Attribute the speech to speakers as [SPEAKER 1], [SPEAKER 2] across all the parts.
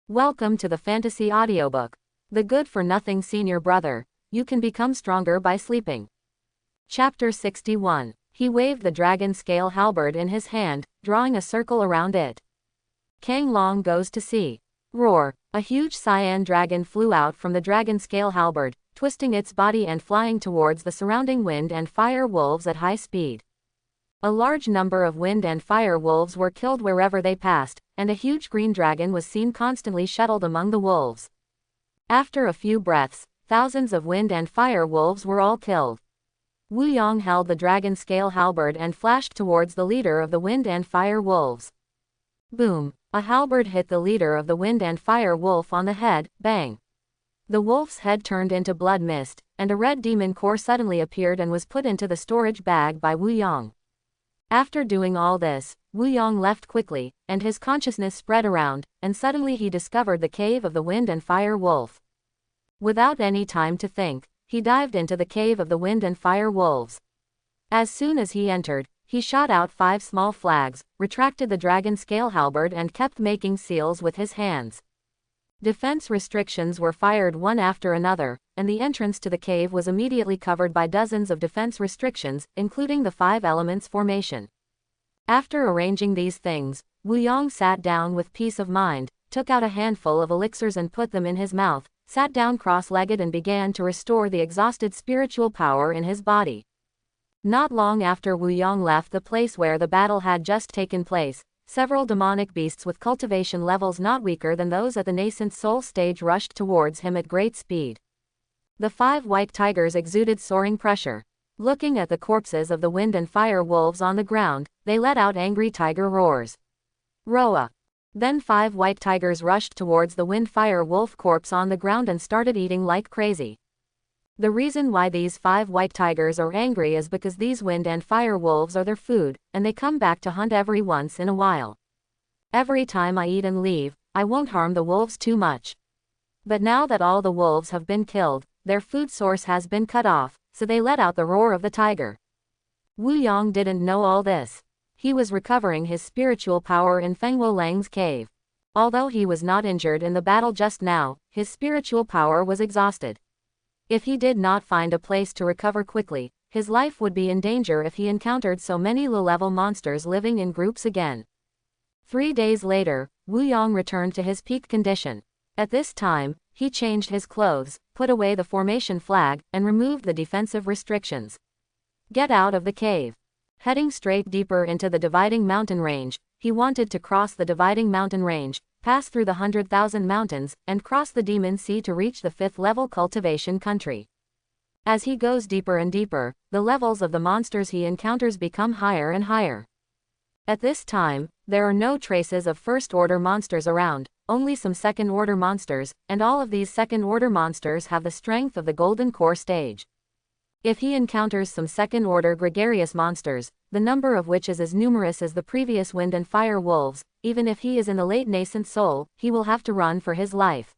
[SPEAKER 1] Welcome to the Fantasy Audiobook. The Good-for-Nothing Senior Brother. You can become stronger by sleeping. Chapter 61. He waved the dragon scale halberd in his hand, drawing a circle around it. Kang Long goes to sea. Roar. A huge cyan dragon flew out from the dragon scale halberd, twisting its body and flying towards the surrounding wind and fire wolves at high speed. A large number of wind and fire wolves were killed wherever they passed, and a huge green dragon was seen constantly shuttled among the wolves. After a few breaths, thousands of wind and fire wolves were all killed. Wu Yong held the dragon scale halberd and flashed towards the leader of the wind and fire wolves. Boom! A halberd hit the leader of the wind and fire wolf on the head, bang! The wolf's head turned into blood mist, and a red demon core suddenly appeared and was put into the storage bag by Wu Yong. After doing all this, Wu Yong left quickly, and his consciousness spread around, and suddenly he discovered the cave of the wind and fire wolf. Without any time to think, he dived into the cave of the wind and fire wolves. As soon as he entered, he shot out 5 small flags, retracted the dragon scale halberd and kept making seals with his hands. Defense restrictions were fired one after another, and the entrance to the cave was immediately covered by dozens of defense restrictions, including the 5 elements formation. After arranging these things, Wu Yong sat down with peace of mind, took out a handful of elixirs and put them in his mouth, sat down cross-legged and began to restore the exhausted spiritual power in his body. Not long after Wu Yong left the place where the battle had just taken place, several demonic beasts with cultivation levels not weaker than those at the nascent soul stage rushed towards him at great speed. The 5 white tigers exuded soaring pressure. Looking at the corpses of the wind and fire wolves on the ground, they let out angry tiger roars. Roa. Then 5 white tigers rushed towards the wind fire wolf corpse on the ground and started eating like crazy. The reason why these 5 white tigers are angry is because these wind and fire wolves are their food, and they come back to hunt every once in a while. Every time I eat and leave, I won't harm the wolves too much. But now that all the wolves have been killed, their food source has been cut off, so they let out the roar of the tiger. Wu Yong didn't know all this. He was recovering his spiritual power in Fengwo Lang's cave. Although he was not injured in the battle just now, his spiritual power was exhausted. If he did not find a place to recover quickly, his life would be in danger if he encountered so many low-level monsters living in groups again. 3 days later, Wu Yong returned to his peak condition. At this time, he changed his clothes, put away the formation flag, and removed the defensive restrictions. Get out of the cave. Heading straight deeper into the dividing mountain range, he wanted to cross the dividing mountain range, pass through the 100,000 mountains, and cross the Demon Sea to reach the 5th level cultivation country. As he goes deeper and deeper, the levels of the monsters he encounters become higher and higher. At this time, there are no traces of first-order monsters around, only some second-order monsters, and all of these second-order monsters have the strength of the Golden Core stage. If he encounters some second-order gregarious monsters, the number of which is as numerous as the previous wind and fire wolves, even if he is in the late nascent soul, he will have to run for his life.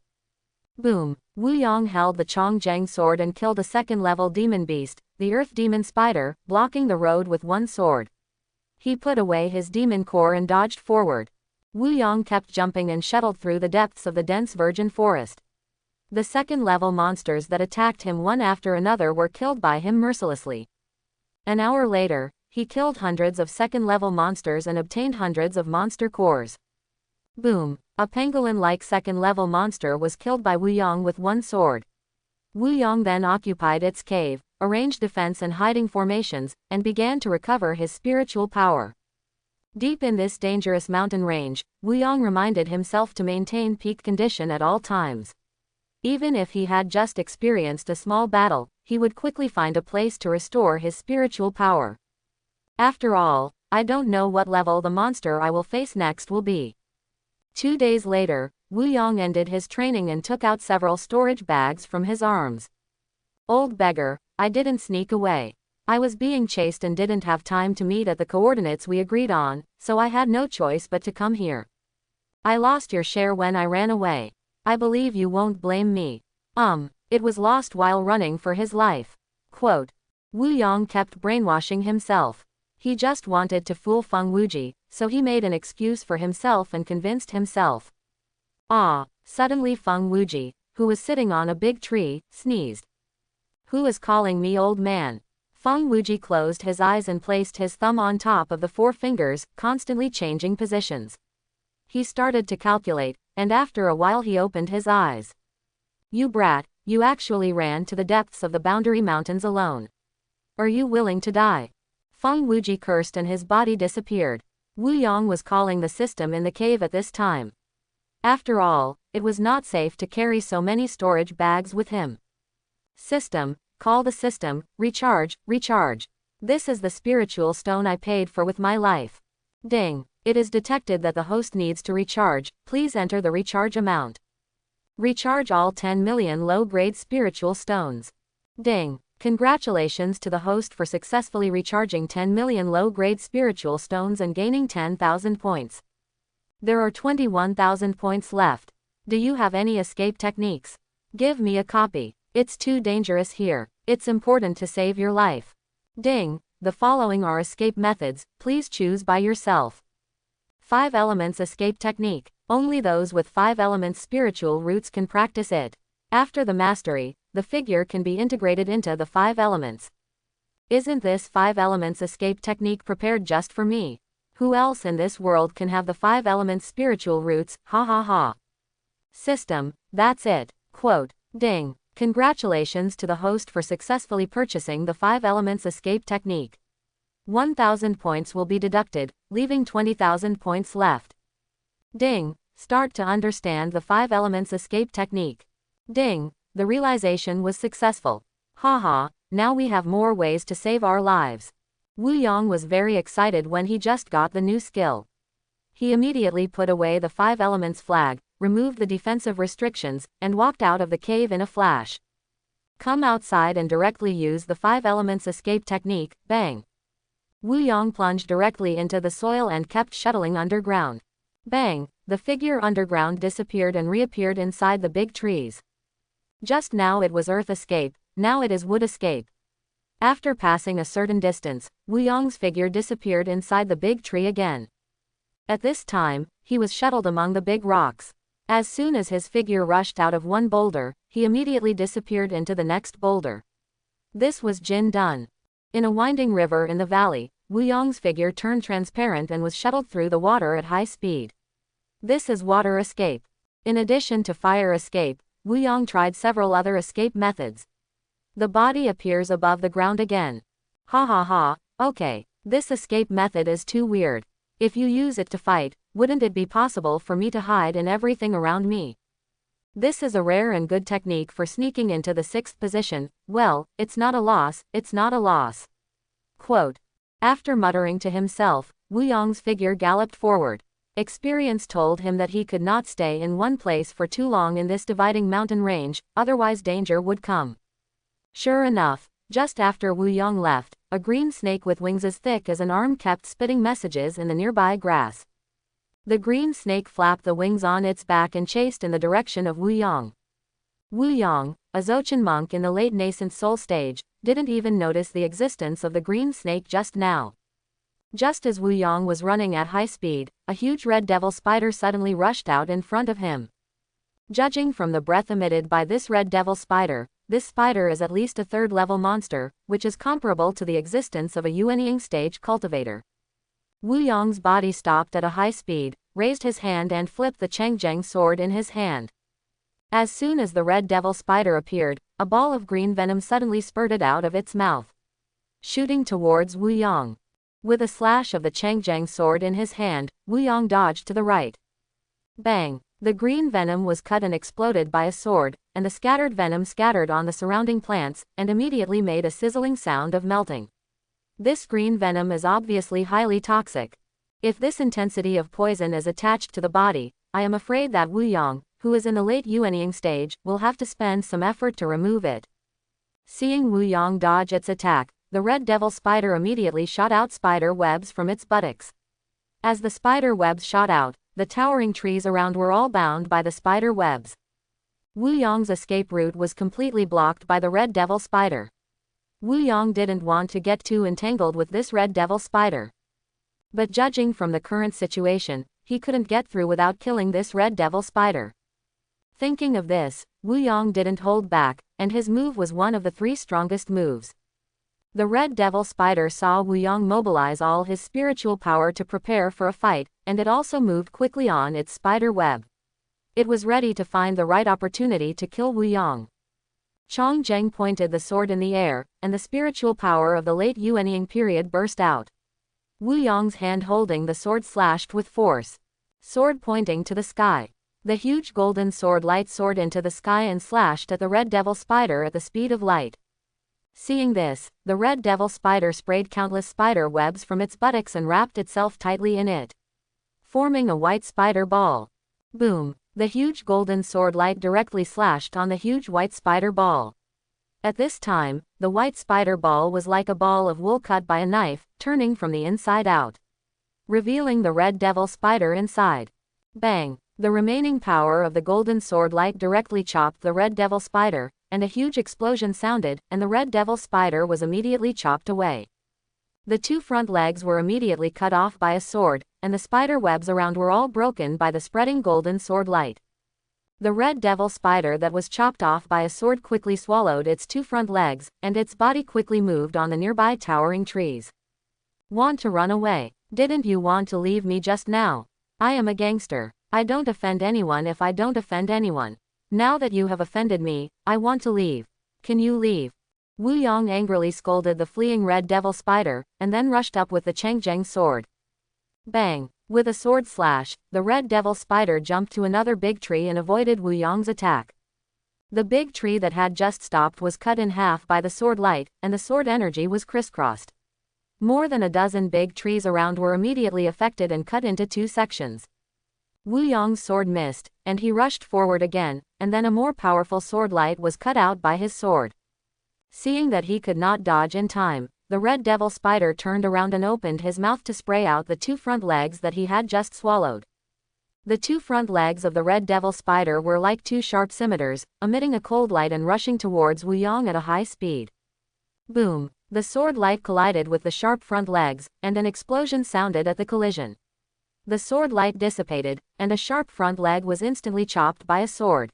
[SPEAKER 1] Boom! Wu Yong held the Chongjiang sword and killed a second-level demon beast, the earth demon spider, blocking the road with one sword. He put away his demon core and dodged forward. Wu Yong kept jumping and shuttled through the depths of the dense virgin forest. The second-level monsters that attacked him one after another were killed by him mercilessly. An hour later, he killed hundreds of second-level monsters and obtained hundreds of monster cores. Boom! A pangolin-like second-level monster was killed by Wu Yong with one sword. Wu Yong then occupied its cave, arranged defense and hiding formations, and began to recover his spiritual power. Deep in this dangerous mountain range, Wu Yong reminded himself to maintain peak condition at all times. Even if he had just experienced a small battle, he would quickly find a place to restore his spiritual power. After all, I don't know what level the monster I will face next will be. 2 days later, Wu Yong ended his training and took out several storage bags from his arms. Old beggar, I didn't sneak away. I was being chased and didn't have time to meet at the coordinates we agreed on, so I had no choice but to come here. I lost your share when I ran away. I believe you won't blame me. It was lost while running for his life. Quote. Wu Yong kept brainwashing himself. He just wanted to fool Feng Wuji, so he made an excuse for himself and convinced himself. Suddenly Feng Wuji, who was sitting on a big tree, sneezed. Who is calling me old man? Feng Wuji closed his eyes and placed his thumb on top of the four fingers, constantly changing positions. He started to calculate, and after a while he opened his eyes. You brat, you actually ran to the depths of the Boundary Mountains alone. Are you willing to die? Feng Wuji cursed and his body disappeared. Wu Yong was calling the system in the cave at this time. After all, it was not safe to carry so many storage bags with him. System, call the system, recharge, recharge. This is the spiritual stone I paid for with my life. Ding. It is detected that the host needs to recharge, please enter the recharge amount. Recharge all 10 million low-grade spiritual stones. Ding. Congratulations to the host for successfully recharging 10 million low-grade spiritual stones and gaining 10,000 points. There are 21,000 points left. Do you have any escape techniques? Give me a copy. It's too dangerous here. It's important to save your life. Ding. The following are escape methods, please choose by yourself. 5 elements escape technique. Only those with 5 elements spiritual roots can practice it. After the mastery, the figure can be integrated into the 5 elements. Isn't this 5 elements escape technique prepared just for me? Who else in this world can have the 5 elements spiritual roots, ha ha ha. System, that's it. Quote, ding. Congratulations to the host for successfully purchasing the 5 elements escape technique. 1,000 points will be deducted, leaving 20,000 points left. Ding. Start to understand the 5 elements escape technique. Ding. The realization was successful. Haha, now we have more ways to save our lives. Wu Yong was very excited when he just got the new skill. He immediately put away the 5 elements flag, removed the defensive restrictions, and walked out of the cave in a flash. Come outside and directly use the 5 elements escape technique, bang. Wu Yong plunged directly into the soil and kept shuttling underground. Bang, the figure underground disappeared and reappeared inside the big trees. Just now it was earth escape, now it is wood escape. After passing a certain distance, Wu Yong's figure disappeared inside the big tree again. At this time, he was shuttled among the big rocks. As soon as his figure rushed out of one boulder, he immediately disappeared into the next boulder. This was Jin done. In a winding river in the valley, Wu Yong's figure turned transparent and was shuttled through the water at high speed. This is water escape. In addition to fire escape, Wu Yong tried several other escape methods. The body appears above the ground again. Ha ha ha, okay, this escape method is too weird. If you use it to fight, wouldn't it be possible for me to hide in everything around me? This is a rare and good technique for sneaking into the 6th position. Well, it's not a loss, it's not a loss. Quote. After muttering to himself, Wu Yong's figure galloped forward. Experience told him that he could not stay in one place for too long in this dividing mountain range, otherwise danger would come. Sure enough, just after Wu Yong left, a green snake with wings as thick as an arm kept spitting messages in the nearby grass. The green snake flapped the wings on its back and chased in the direction of Wu Yong. Wu Yong, a Dzogchen monk in the late nascent soul stage, didn't even notice the existence of the green snake just now. Just as Wu Yong was running at high speed, a huge red devil spider suddenly rushed out in front of him. Judging from the breath emitted by this red devil spider, this spider is at least a 3rd level monster, which is comparable to the existence of a Yuanying stage cultivator. Wu Yong's body stopped at a high speed, raised his hand and flipped the Changjiang sword in his hand. As soon as the red devil spider appeared, a ball of green venom suddenly spurted out of its mouth, shooting towards Wu Yong. With a slash of the Changjiang sword in his hand, Wu Yong dodged to the right. Bang! The green venom was cut and exploded by a sword, and the scattered venom scattered on the surrounding plants, and immediately made a sizzling sound of melting. This green venom is obviously highly toxic. If this intensity of poison is attached to the body, I am afraid that Wu Yong, who is in the late Yuanying stage, will have to spend some effort to remove it. Seeing Wu Yong dodge its attack, the red devil spider immediately shot out spider webs from its buttocks. As the spider webs shot out, the towering trees around were all bound by the spider webs. Wu Yong's escape route was completely blocked by the red devil spider. Wu Yong didn't want to get too entangled with this red devil spider. But judging from the current situation, he couldn't get through without killing this red devil spider. Thinking of this, Wu Yong didn't hold back, and his move was one of the 3 strongest moves. The red devil spider saw Wu Yong mobilize all his spiritual power to prepare for a fight, and it also moved quickly on its spider web. It was ready to find the right opportunity to kill Wu Yong. Chong Zheng pointed the sword in the air, and the spiritual power of the late Yuanying period burst out. Wu Yong's hand holding the sword slashed with force. Sword pointing to the sky. The huge golden sword light soared into the sky and slashed at the red devil spider at the speed of light. Seeing this, the red devil spider sprayed countless spider webs from its buttocks and wrapped itself tightly in it, forming a white spider ball. Boom! The huge golden sword light directly slashed on the huge white spider ball. At this time, the white spider ball was like a ball of wool cut by a knife, turning from the inside out, revealing the red devil spider inside. Bang! The remaining power of the golden sword light directly chopped the red devil spider, and a huge explosion sounded, and the red devil spider was immediately chopped away. The 2 front legs were immediately cut off by a sword, and the spider webs around were all broken by the spreading golden sword light. The red devil spider that was chopped off by a sword quickly swallowed its 2 front legs, and its body quickly moved on the nearby towering trees. Want to run away? Didn't you want to leave me just now? I am a gangster. I don't offend anyone if I don't offend anyone. Now that you have offended me, I want to leave. Can you leave? Wu Yong angrily scolded the fleeing red devil spider, and then rushed up with the Changzheng sword. Bang! With a sword slash, the red devil spider jumped to another big tree and avoided Wu Yong's attack. The big tree that had just stopped was cut in half by the sword light, and the sword energy was crisscrossed. More than a dozen big trees around were immediately affected and cut into 2 sections. Wu Yong's sword missed, and he rushed forward again, and then a more powerful sword light was cut out by his sword. Seeing that he could not dodge in time, the red devil spider turned around and opened his mouth to spray out the 2 front legs that he had just swallowed. The 2 front legs of the red devil spider were like 2 sharp scimitars, emitting a cold light and rushing towards Wu Yong at a high speed. Boom! The sword light collided with the sharp front legs, and an explosion sounded at the collision. The sword light dissipated, and a sharp front leg was instantly chopped by a sword.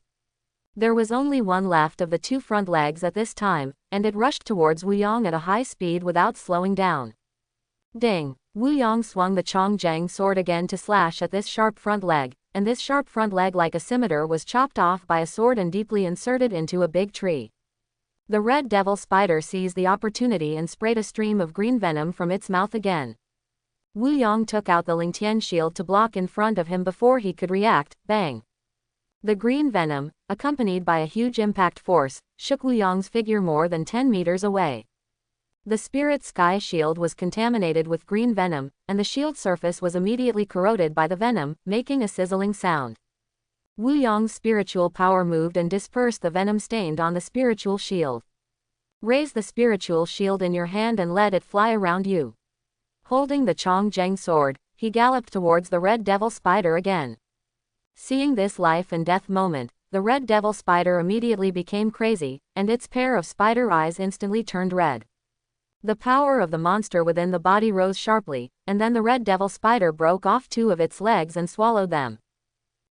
[SPEAKER 1] There was only one left of the 2 front legs at this time, and it rushed towards Wu Yong at a high speed without slowing down. Ding! Wu Yong swung the Chongzheng sword again to slash at this sharp front leg, and this sharp front leg like a scimitar was chopped off by a sword and deeply inserted into a big tree. The red devil spider seized the opportunity and sprayed a stream of green venom from its mouth again. Wu Yong took out the Lingtian shield to block in front of him before he could react. Bang! The green venom, accompanied by a huge impact force, shook Wu Yong's figure more than 10 meters away. The spirit sky shield was contaminated with green venom, and the shield surface was immediately corroded by the venom, making a sizzling sound. Wu Yong's spiritual power moved and dispersed the venom stained on the spiritual shield. Raise the spiritual shield in your hand and let it fly around you. Holding the Chongzheng sword, he galloped towards the red devil spider again. Seeing this life and death moment, the red devil spider immediately became crazy, and its pair of spider eyes instantly turned red. The power of the monster within the body rose sharply, and then the red devil spider broke off 2 of its legs and swallowed them.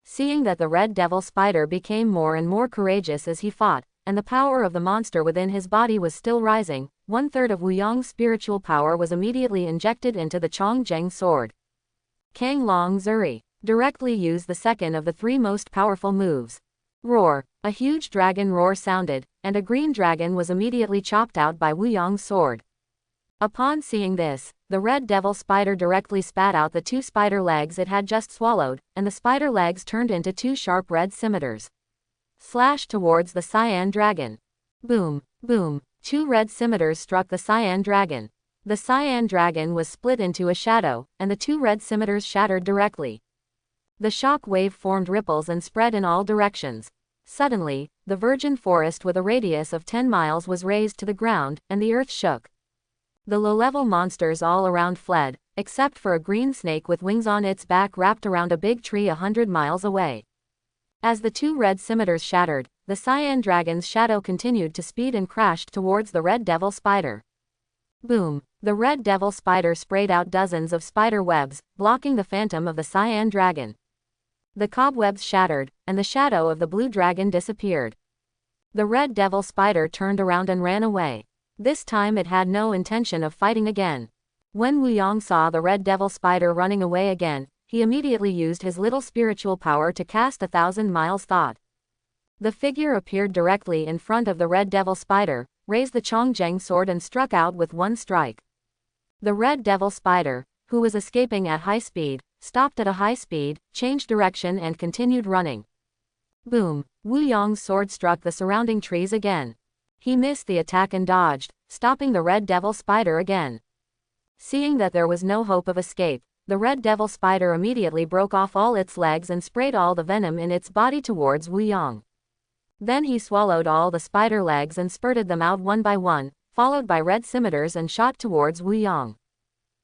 [SPEAKER 1] Seeing that the red devil spider became more and more courageous as he fought, and the power of the monster within his body was still rising, 1/3 of Wu Yong's spiritual power was immediately injected into the Chongzheng sword. Kang Long Zuri directly used the second of the 3 most powerful moves. Roar! A huge dragon roar sounded, and a green dragon was immediately chopped out by Wu Yong's sword. Upon seeing this, the red devil spider directly spat out the 2 spider legs it had just swallowed, and the spider legs turned into 2 sharp red scimitars. Slashed towards the cyan dragon. Boom! Boom! 2 red scimitars struck the cyan dragon. The cyan dragon was split into a shadow, and the 2 red scimitars shattered directly. The shock wave formed ripples and spread in all directions. Suddenly, the virgin forest with a radius of 10 miles was razed to the ground, and the earth shook. The low-level monsters all around fled, except for a green snake with wings on its back wrapped around a big tree 100 miles away. As the 2 red scimitars shattered, the cyan dragon's shadow continued to speed and crashed towards the red devil spider. Boom! The red devil spider sprayed out dozens of spider webs, blocking the phantom of the cyan dragon. The cobwebs shattered, and the shadow of the blue dragon disappeared. The red devil spider turned around and ran away. This time it had no intention of fighting again. When Wu Yong saw the red devil spider running away again, he immediately used his little spiritual power to cast 1,000 miles thought. The figure appeared directly in front of the red devil spider, raised the Chongzheng sword and struck out with one strike. The red devil spider, who was escaping at high speed, stopped at a high speed, changed direction and continued running. Boom! Wu Yong's sword struck the surrounding trees again. He missed the attack and dodged, stopping the red devil spider again. Seeing that there was no hope of escape, the red devil spider immediately broke off all its legs and sprayed all the venom in its body towards Wu Yong. Then he swallowed all the spider legs and spurted them out one by one, followed by red scimitars and shot towards Wu Yong.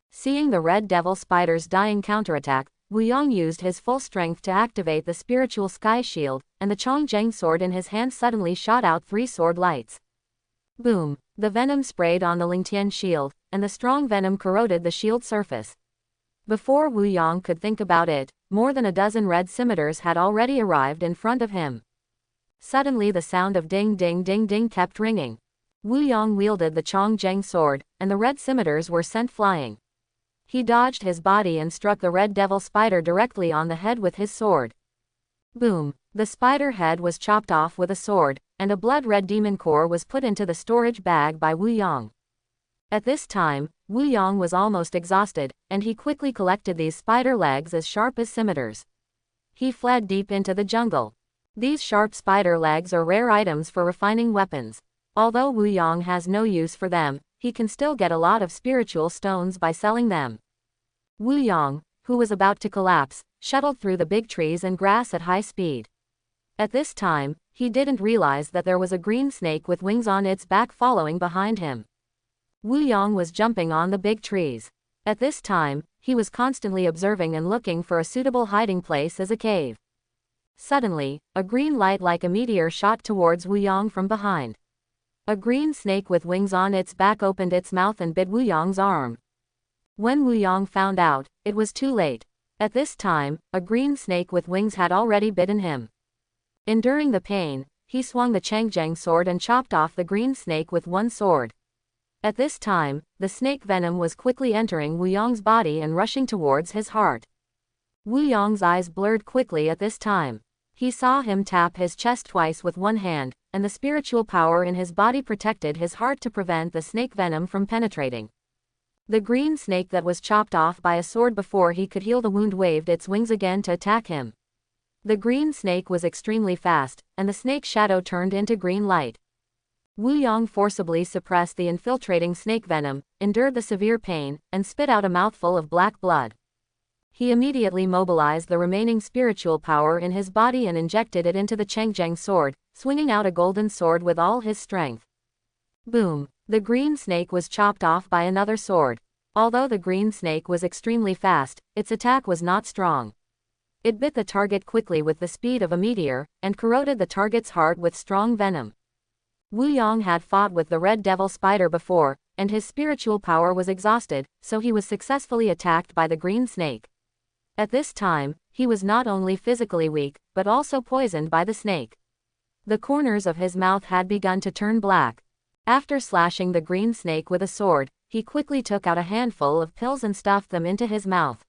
[SPEAKER 1] Seeing the red devil spider's dying counterattack, Wu Yong used his full strength to activate the spiritual sky shield, and the Chongzheng sword in his hand suddenly shot out 3 sword lights. Boom! The venom sprayed on the Lingtian shield, and the strong venom corroded the shield surface. Before Wu Yong could think about it, more than a dozen red scimitars had already arrived in front of him. Suddenly the sound of ding ding ding ding kept ringing. Wu Yong wielded the Chongzheng sword, and the red scimitars were sent flying. He dodged his body and struck the red devil spider directly on the head with his sword. Boom! The spider head was chopped off with a sword, and a blood-red demon core was put into the storage bag by Wu Yong. At this time, Wu Yong was almost exhausted, and he quickly collected these spider legs as sharp as scimitars. He fled deep into the jungle. These sharp spider legs are rare items for refining weapons. Although Wu Yong has no use for them, he can still get a lot of spiritual stones by selling them. Wu Yong, who was about to collapse, shuttled through the big trees and grass at high speed. At this time, he didn't realize that there was a green snake with wings on its back following behind him. Wu Yong was jumping on the big trees. At this time, he was constantly observing and looking for a suitable hiding place as a cave. Suddenly, a green light like a meteor shot towards Wu Yong from behind. A green snake with wings on its back opened its mouth and bit Wu Yong's arm. When Wu Yong found out, it was too late. At this time, a green snake with wings had already bitten him. Enduring the pain, he swung the Chongzheng sword and chopped off the green snake with one sword. At this time, the snake venom was quickly entering Wu Yong's body and rushing towards his heart. Wu Yong's eyes blurred quickly at this time. He saw him tap his chest twice with one hand, and the spiritual power in his body protected his heart to prevent the snake venom from penetrating. The green snake that was chopped off by a sword before he could heal the wound waved its wings again to attack him. The green snake was extremely fast, and the snake's shadow turned into green light. Wu Yong forcibly suppressed the infiltrating snake venom, endured the severe pain, and spit out a mouthful of black blood. He immediately mobilized the remaining spiritual power in his body and injected it into the Chongzheng sword, swinging out a golden sword with all his strength. Boom! The green snake was chopped off by another sword. Although the green snake was extremely fast, its attack was not strong. It bit the target quickly with the speed of a meteor, and corroded the target's heart with strong venom. Wu Yong had fought with the red devil spider before, and his spiritual power was exhausted, so he was successfully attacked by the green snake. At this time, he was not only physically weak, but also poisoned by the snake. The corners of his mouth had begun to turn black. After slashing the green snake with a sword, he quickly took out a handful of pills and stuffed them into his mouth.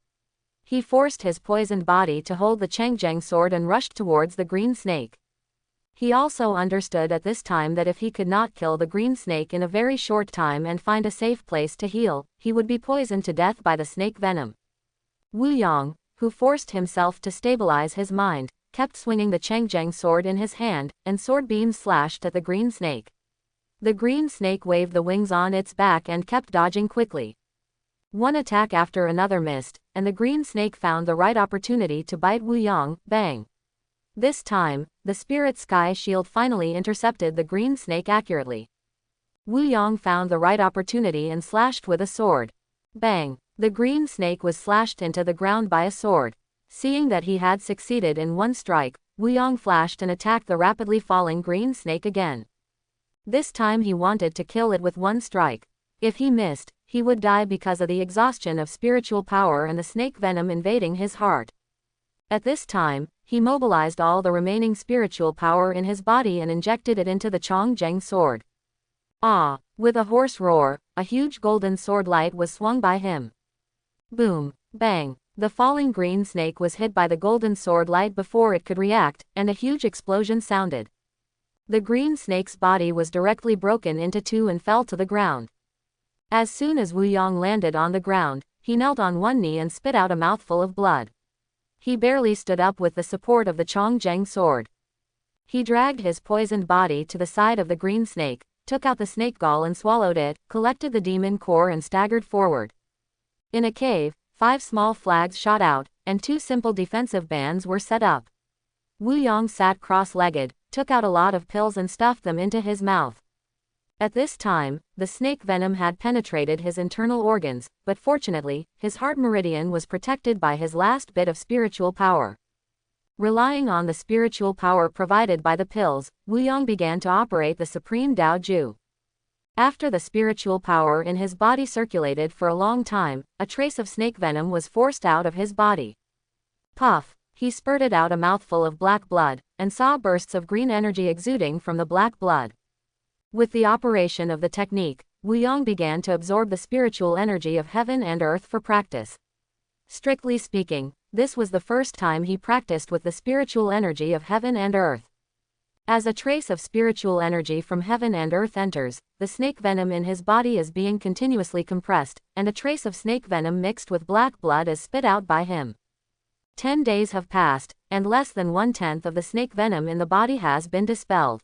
[SPEAKER 1] He forced his poisoned body to hold the Chongzheng sword and rushed towards the green snake. He also understood at this time that if he could not kill the green snake in a very short time and find a safe place to heal, he would be poisoned to death by the snake venom. Wu Yong, who forced himself to stabilize his mind, kept swinging the Chongzheng sword in his hand, and sword beams slashed at the green snake. The green snake waved the wings on its back and kept dodging quickly. One attack after another missed, and the green snake found the right opportunity to bite Wu Yong. Bang! This time, the spirit sky shield finally intercepted the green snake accurately. Wu Yong found the right opportunity and slashed with a sword. Bang! The green snake was slashed into the ground by a sword. Seeing that he had succeeded in one strike, Wu Yong flashed and attacked the rapidly falling green snake again. This time he wanted to kill it with one strike. If he missed, he would die because of the exhaustion of spiritual power and the snake venom invading his heart. At this time, he mobilized all the remaining spiritual power in his body and injected it into the Chongzheng sword. Ah! With a hoarse roar, a huge golden sword light was swung by him. Boom! Bang! The falling green snake was hit by the golden sword light before it could react, and a huge explosion sounded. The green snake's body was directly broken into two and fell to the ground. As soon as Wu Yong landed on the ground, he knelt on one knee and spit out a mouthful of blood. He barely stood up with the support of the Chongzheng sword. He dragged his poisoned body to the side of the green snake, took out the snake gall and swallowed it, collected the demon core and staggered forward. In a cave, 5 small flags shot out, and 2 simple defensive bands were set up. Wu Yong sat cross-legged, took out a lot of pills and stuffed them into his mouth. At this time, the snake venom had penetrated his internal organs, but fortunately, his heart meridian was protected by his last bit of spiritual power. Relying on the spiritual power provided by the pills, Wu Yong began to operate the supreme Dao Ju. After the spiritual power in his body circulated for a long time, a trace of snake venom was forced out of his body. Puff! He spurted out a mouthful of black blood, and saw bursts of green energy exuding from the black blood. With the operation of the technique, Wu Yong began to absorb the spiritual energy of heaven and earth for practice. Strictly speaking, this was the first time he practiced with the spiritual energy of heaven and earth. As a trace of spiritual energy from heaven and earth enters, the snake venom in his body is being continuously compressed, and a trace of snake venom mixed with black blood is spit out by him. 10 days have passed, and less than 1/10 of the snake venom in the body has been dispelled.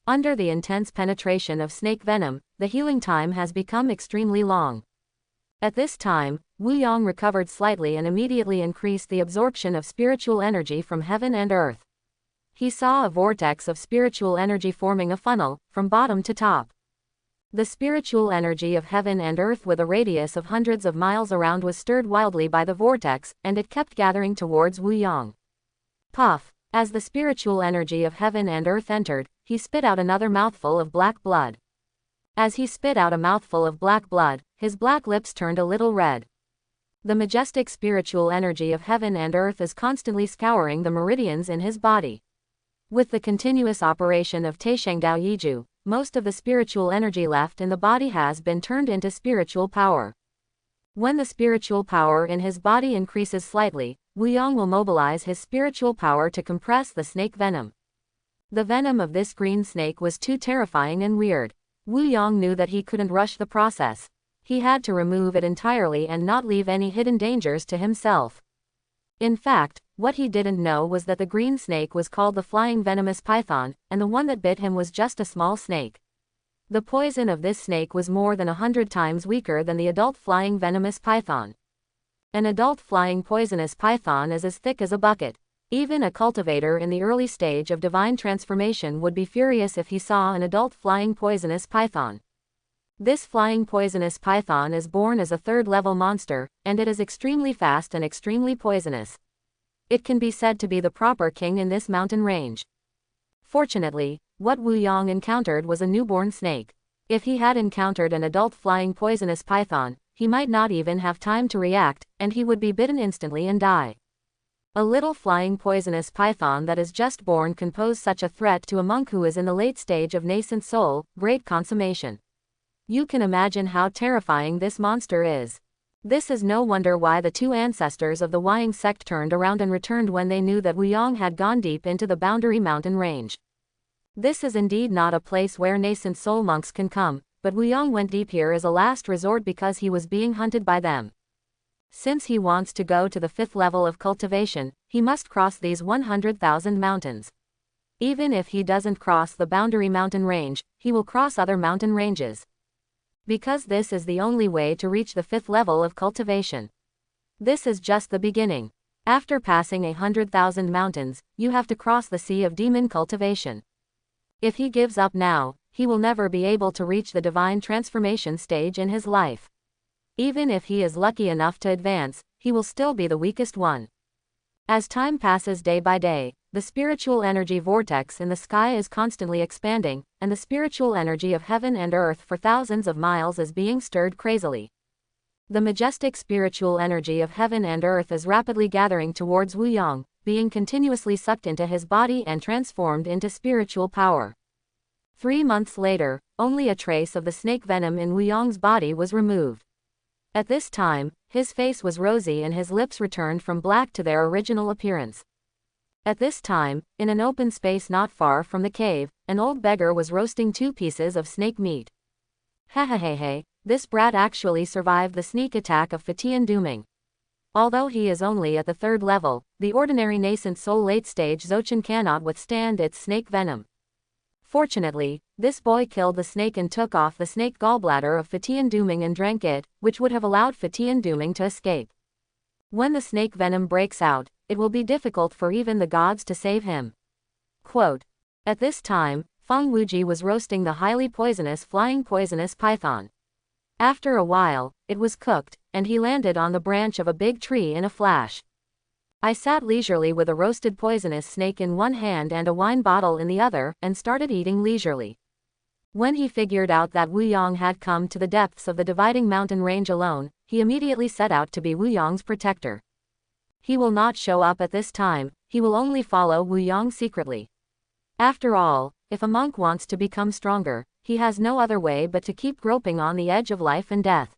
[SPEAKER 1] Under the intense penetration of snake venom, the healing time has become extremely long. At this time, Wu Yong recovered slightly and immediately increased the absorption of spiritual energy from heaven and earth. He saw a vortex of spiritual energy forming a funnel, from bottom to top. The spiritual energy of heaven and earth with a radius of hundreds of miles around was stirred wildly by the vortex, and it kept gathering towards Wu Yong. Puff! As the spiritual energy of heaven and earth entered, he spit out another mouthful of black blood. As he spit out a mouthful of black blood, his black lips turned a little red. The majestic spiritual energy of heaven and earth is constantly scouring the meridians in his body. With the continuous operation of Taisheng Dao Yiju, most of the spiritual energy left in the body has been turned into spiritual power. When the spiritual power in his body increases slightly, Wu Yong will mobilize his spiritual power to compress the snake venom. The venom of this green snake was too terrifying and weird. Wu Yong knew that he couldn't rush the process. He had to remove it entirely and not leave any hidden dangers to himself. In fact, what he didn't know was that the green snake was called the flying venomous python, and the one that bit him was just a small snake. The poison of this snake was more than 100 times weaker than the adult flying venomous python. An adult flying poisonous python is as thick as a bucket. Even a cultivator in the early stage of divine transformation would be furious if he saw an adult flying poisonous python. This flying poisonous python is born as a 3rd-level monster, and it is extremely fast and extremely poisonous. It can be said to be the proper king in this mountain range. Fortunately, what Wu Yong encountered was a newborn snake. If he had encountered an adult flying poisonous python, he might not even have time to react, and he would be bitten instantly and die. A little flying poisonous python that is just born can pose such a threat to a monk who is in the late stage of nascent soul, great consummation. You can imagine how terrifying this monster is. This is no wonder why the 2 ancestors of the Wying sect turned around and returned when they knew that Wu Yong had gone deep into the Boundary Mountain range. This is indeed not a place where nascent soul monks can come, but Wu Yong went deep here as a last resort because he was being hunted by them. Since he wants to go to the 5th level of cultivation, he must cross these 100,000 mountains. Even if he doesn't cross the Boundary Mountain range, he will cross other mountain ranges. Because this is the only way to reach the 5th level of cultivation. This is just the beginning. After passing 100,000 mountains, you have to cross the sea of demon cultivation. If he gives up now, he will never be able to reach the divine transformation stage in his life. Even if he is lucky enough to advance, he will still be the weakest one. As time passes day by day, the spiritual energy vortex in the sky is constantly expanding, and the spiritual energy of heaven and earth for thousands of miles is being stirred crazily. The majestic spiritual energy of heaven and earth is rapidly gathering towards Wu Yong, being continuously sucked into his body and transformed into spiritual power. 3 months later, only a trace of the snake venom in Wu Yong's body was removed. At this time, his face was rosy and his lips returned from black to their original appearance. At this time, in an open space not far from the cave, an old beggar was roasting 2 pieces of snake meat. Hehehehe, this brat actually survived the sneak attack of Fatian Dooming. Although he is only at the 3rd level, the ordinary nascent soul late-stage Zochan cannot withstand its snake venom. Fortunately, this boy killed the snake and took off the snake gallbladder of Fatian Dooming and drank it, which would have allowed Fatian Dooming to escape. When the snake venom breaks out, it will be difficult for even the gods to save him. Quote. At this time, Feng Wuji was roasting the highly poisonous flying poisonous python. After a while, it was cooked, and he landed on the branch of a big tree in a flash. I sat leisurely with a roasted poisonous snake in one hand and a wine bottle in the other, and started eating leisurely. When he figured out that Wu Yong had come to the depths of the dividing mountain range alone, he immediately set out to be Wu Yong's protector. He will not show up at this time, he will only follow Wu Yong secretly. After all, if a monk wants to become stronger, he has no other way but to keep groping on the edge of life and death.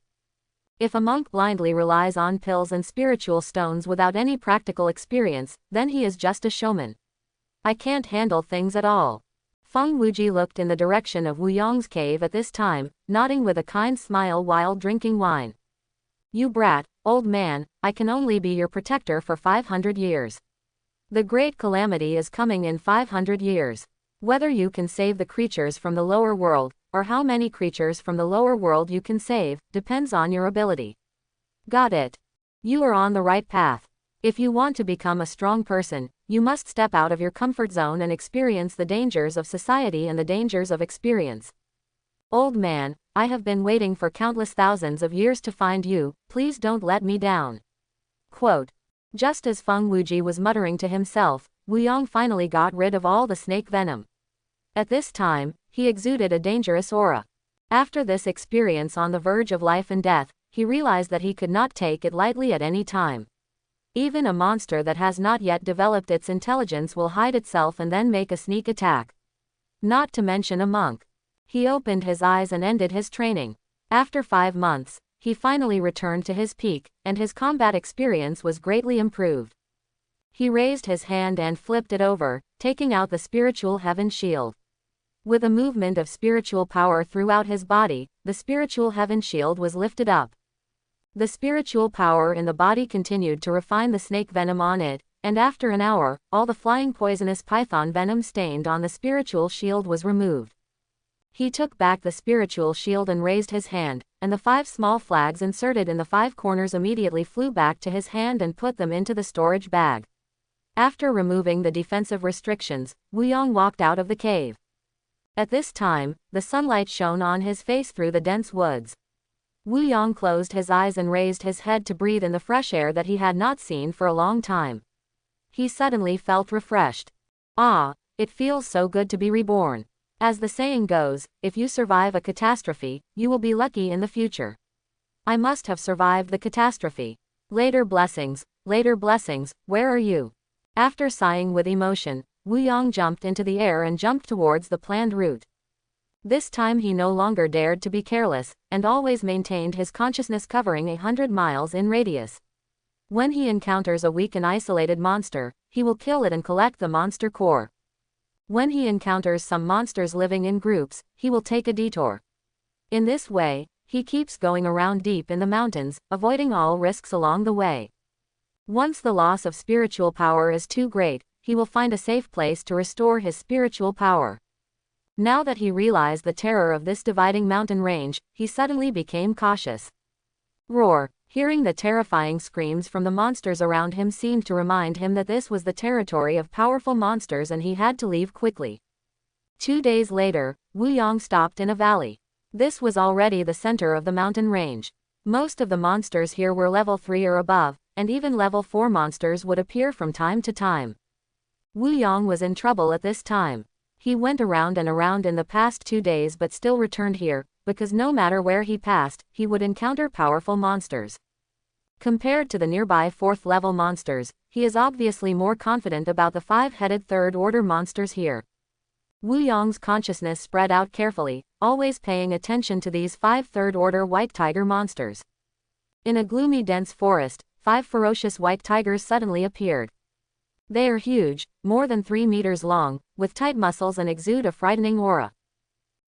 [SPEAKER 1] If a monk blindly relies on pills and spiritual stones without any practical experience, then he is just a showman. I can't handle things at all. Feng Wuji looked in the direction of Wu Yong's cave at this time, nodding with a kind smile while drinking wine. You brat, old man, I can only be your protector for 500 years. The great calamity is coming in 500 years. Whether you can save the creatures from the lower world, or how many creatures from the lower world you can save, depends on your ability. Got it. You are on the right path. If you want to become a strong person, you must step out of your comfort zone and experience the dangers of society and the dangers of experience. Old man, I have been waiting for countless thousands of years to find you, please don't let me down. Quote. Just as Feng Wuji was muttering to himself, Wu Yong finally got rid of all the snake venom. At this time, he exuded a dangerous aura. After this experience on the verge of life and death, he realized that he could not take it lightly at any time. Even a monster that has not yet developed its intelligence will hide itself and then make a sneak attack. Not to mention a monk. He opened his eyes and ended his training. After 5 months, he finally returned to his peak, and his combat experience was greatly improved. He raised his hand and flipped it over, taking out the spiritual heaven shield. With a movement of spiritual power throughout his body, the spiritual heaven shield was lifted up. The spiritual power in the body continued to refine the snake venom on it, and after an hour, all the flying poisonous python venom stained on the spiritual shield was removed. He took back the spiritual shield and raised his hand, and the 5 small flags inserted in the 5 corners immediately flew back to his hand and put them into the storage bag. After removing the defensive restrictions, Wu Yong walked out of the cave. At this time, the sunlight shone on his face through the dense woods. Wu Yong closed his eyes and raised his head to breathe in the fresh air that he had not seen for a long time. He suddenly felt refreshed. Ah, it feels so good to be reborn. As the saying goes, if you survive a catastrophe, you will be lucky in the future. I must have survived the catastrophe. Later blessings, where are you? After sighing with emotion, Wu Yong jumped into the air and jumped towards the planned route. This time he no longer dared to be careless, and always maintained his consciousness covering 100 miles in radius. When he encounters a weak and isolated monster, he will kill it and collect the monster core. When he encounters some monsters living in groups, he will take a detour. In this way, he keeps going around deep in the mountains, avoiding all risks along the way. Once the loss of spiritual power is too great, he will find a safe place to restore his spiritual power. Now that he realized the terror of this dividing mountain range, he suddenly became cautious. Roar! Hearing the terrifying screams from the monsters around him seemed to remind him that this was the territory of powerful monsters and he had to leave quickly. 2 days later, Wu Yong stopped in a valley. This was already the center of the mountain range. Most of the monsters here were level 3 or above, and even level 4 monsters would appear from time to time. Wu Yong was in trouble at this time. He went around and around in the past 2 days but still returned here, because no matter where he passed, he would encounter powerful monsters. Compared to the nearby 4th level monsters, he is obviously more confident about the five-headed third-order monsters here. Wu Yong's consciousness spread out carefully, always paying attention to these five third-order white tiger monsters. In a gloomy dense forest, five ferocious white tigers suddenly appeared. They are huge, more than 3 meters long, with tight muscles and exude a frightening aura.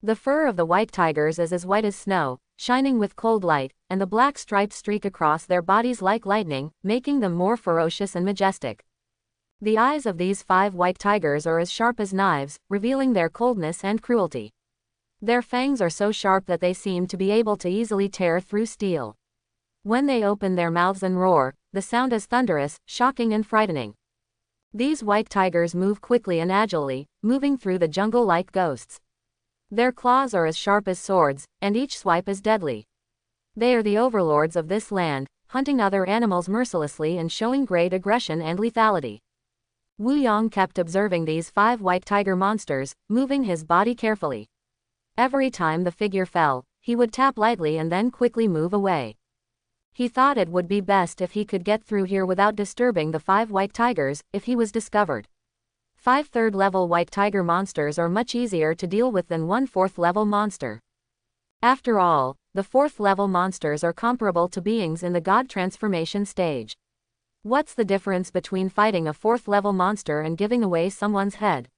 [SPEAKER 1] The fur of the white tigers is as white as snow, shining with cold light, and the black stripes streak across their bodies like lightning, making them more ferocious and majestic. The eyes of these five white tigers are as sharp as knives, revealing their coldness and cruelty. Their fangs are so sharp that they seem to be able to easily tear through steel. When they open their mouths and roar, the sound is thunderous, shocking and frightening. These white tigers move quickly and agilely, moving through the jungle like ghosts. Their claws are as sharp as swords, and each swipe is deadly. They are the overlords of this land, hunting other animals mercilessly and showing great aggression and lethality. Wu Yong kept observing these five white tiger monsters, moving his body carefully. Every time the figure fell, he would tap lightly and then quickly move away. He thought it would be best if he could get through here without disturbing the five white tigers, if he was discovered. 5 third-level white tiger monsters are much easier to deal with than 1 4th-level monster. After all, the 4th-level monsters are comparable to beings in the god transformation stage. What's the difference between fighting a 4th-level monster and giving away someone's head?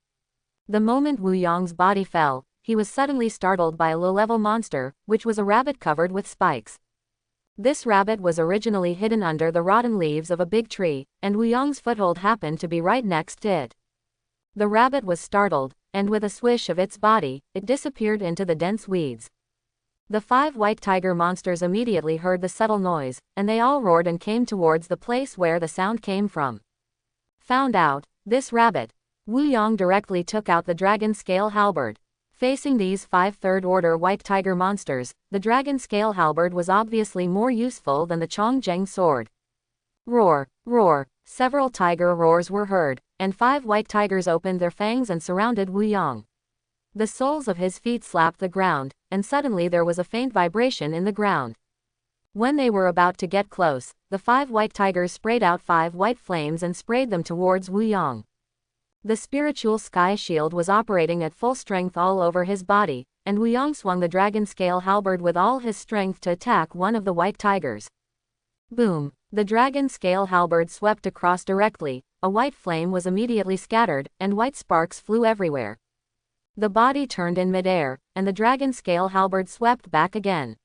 [SPEAKER 1] The moment Wu Yong's body fell, he was suddenly startled by a low-level monster, which was a rabbit covered with spikes. This rabbit was originally hidden under the rotten leaves of a big tree, and Wu Yong's foothold happened to be right next to it. The rabbit was startled, and with a swish of its body, it disappeared into the dense weeds. The 5 white tiger monsters immediately heard the subtle noise, and they all roared and came towards the place where the sound came from. Found out, this rabbit. Wu Yong directly took out the dragon scale halberd. Facing these 5 third-order white tiger monsters, the dragon scale halberd was obviously more useful than the Chongzheng sword. Roar, roar, several tiger roars were heard, and 5 white tigers opened their fangs and surrounded Wu Yong. The soles of his feet slapped the ground, and suddenly there was a faint vibration in the ground. When they were about to get close, the 5 white tigers sprayed out 5 white flames and sprayed them towards Wu Yong. The spiritual sky shield was operating at full strength all over his body, and Wu Yong swung the dragon scale halberd with all his strength to attack one of the white tigers. Boom! The dragon scale halberd swept across directly, a white flame was immediately scattered, and white sparks flew everywhere. The body turned in midair, and the dragon scale halberd swept back again.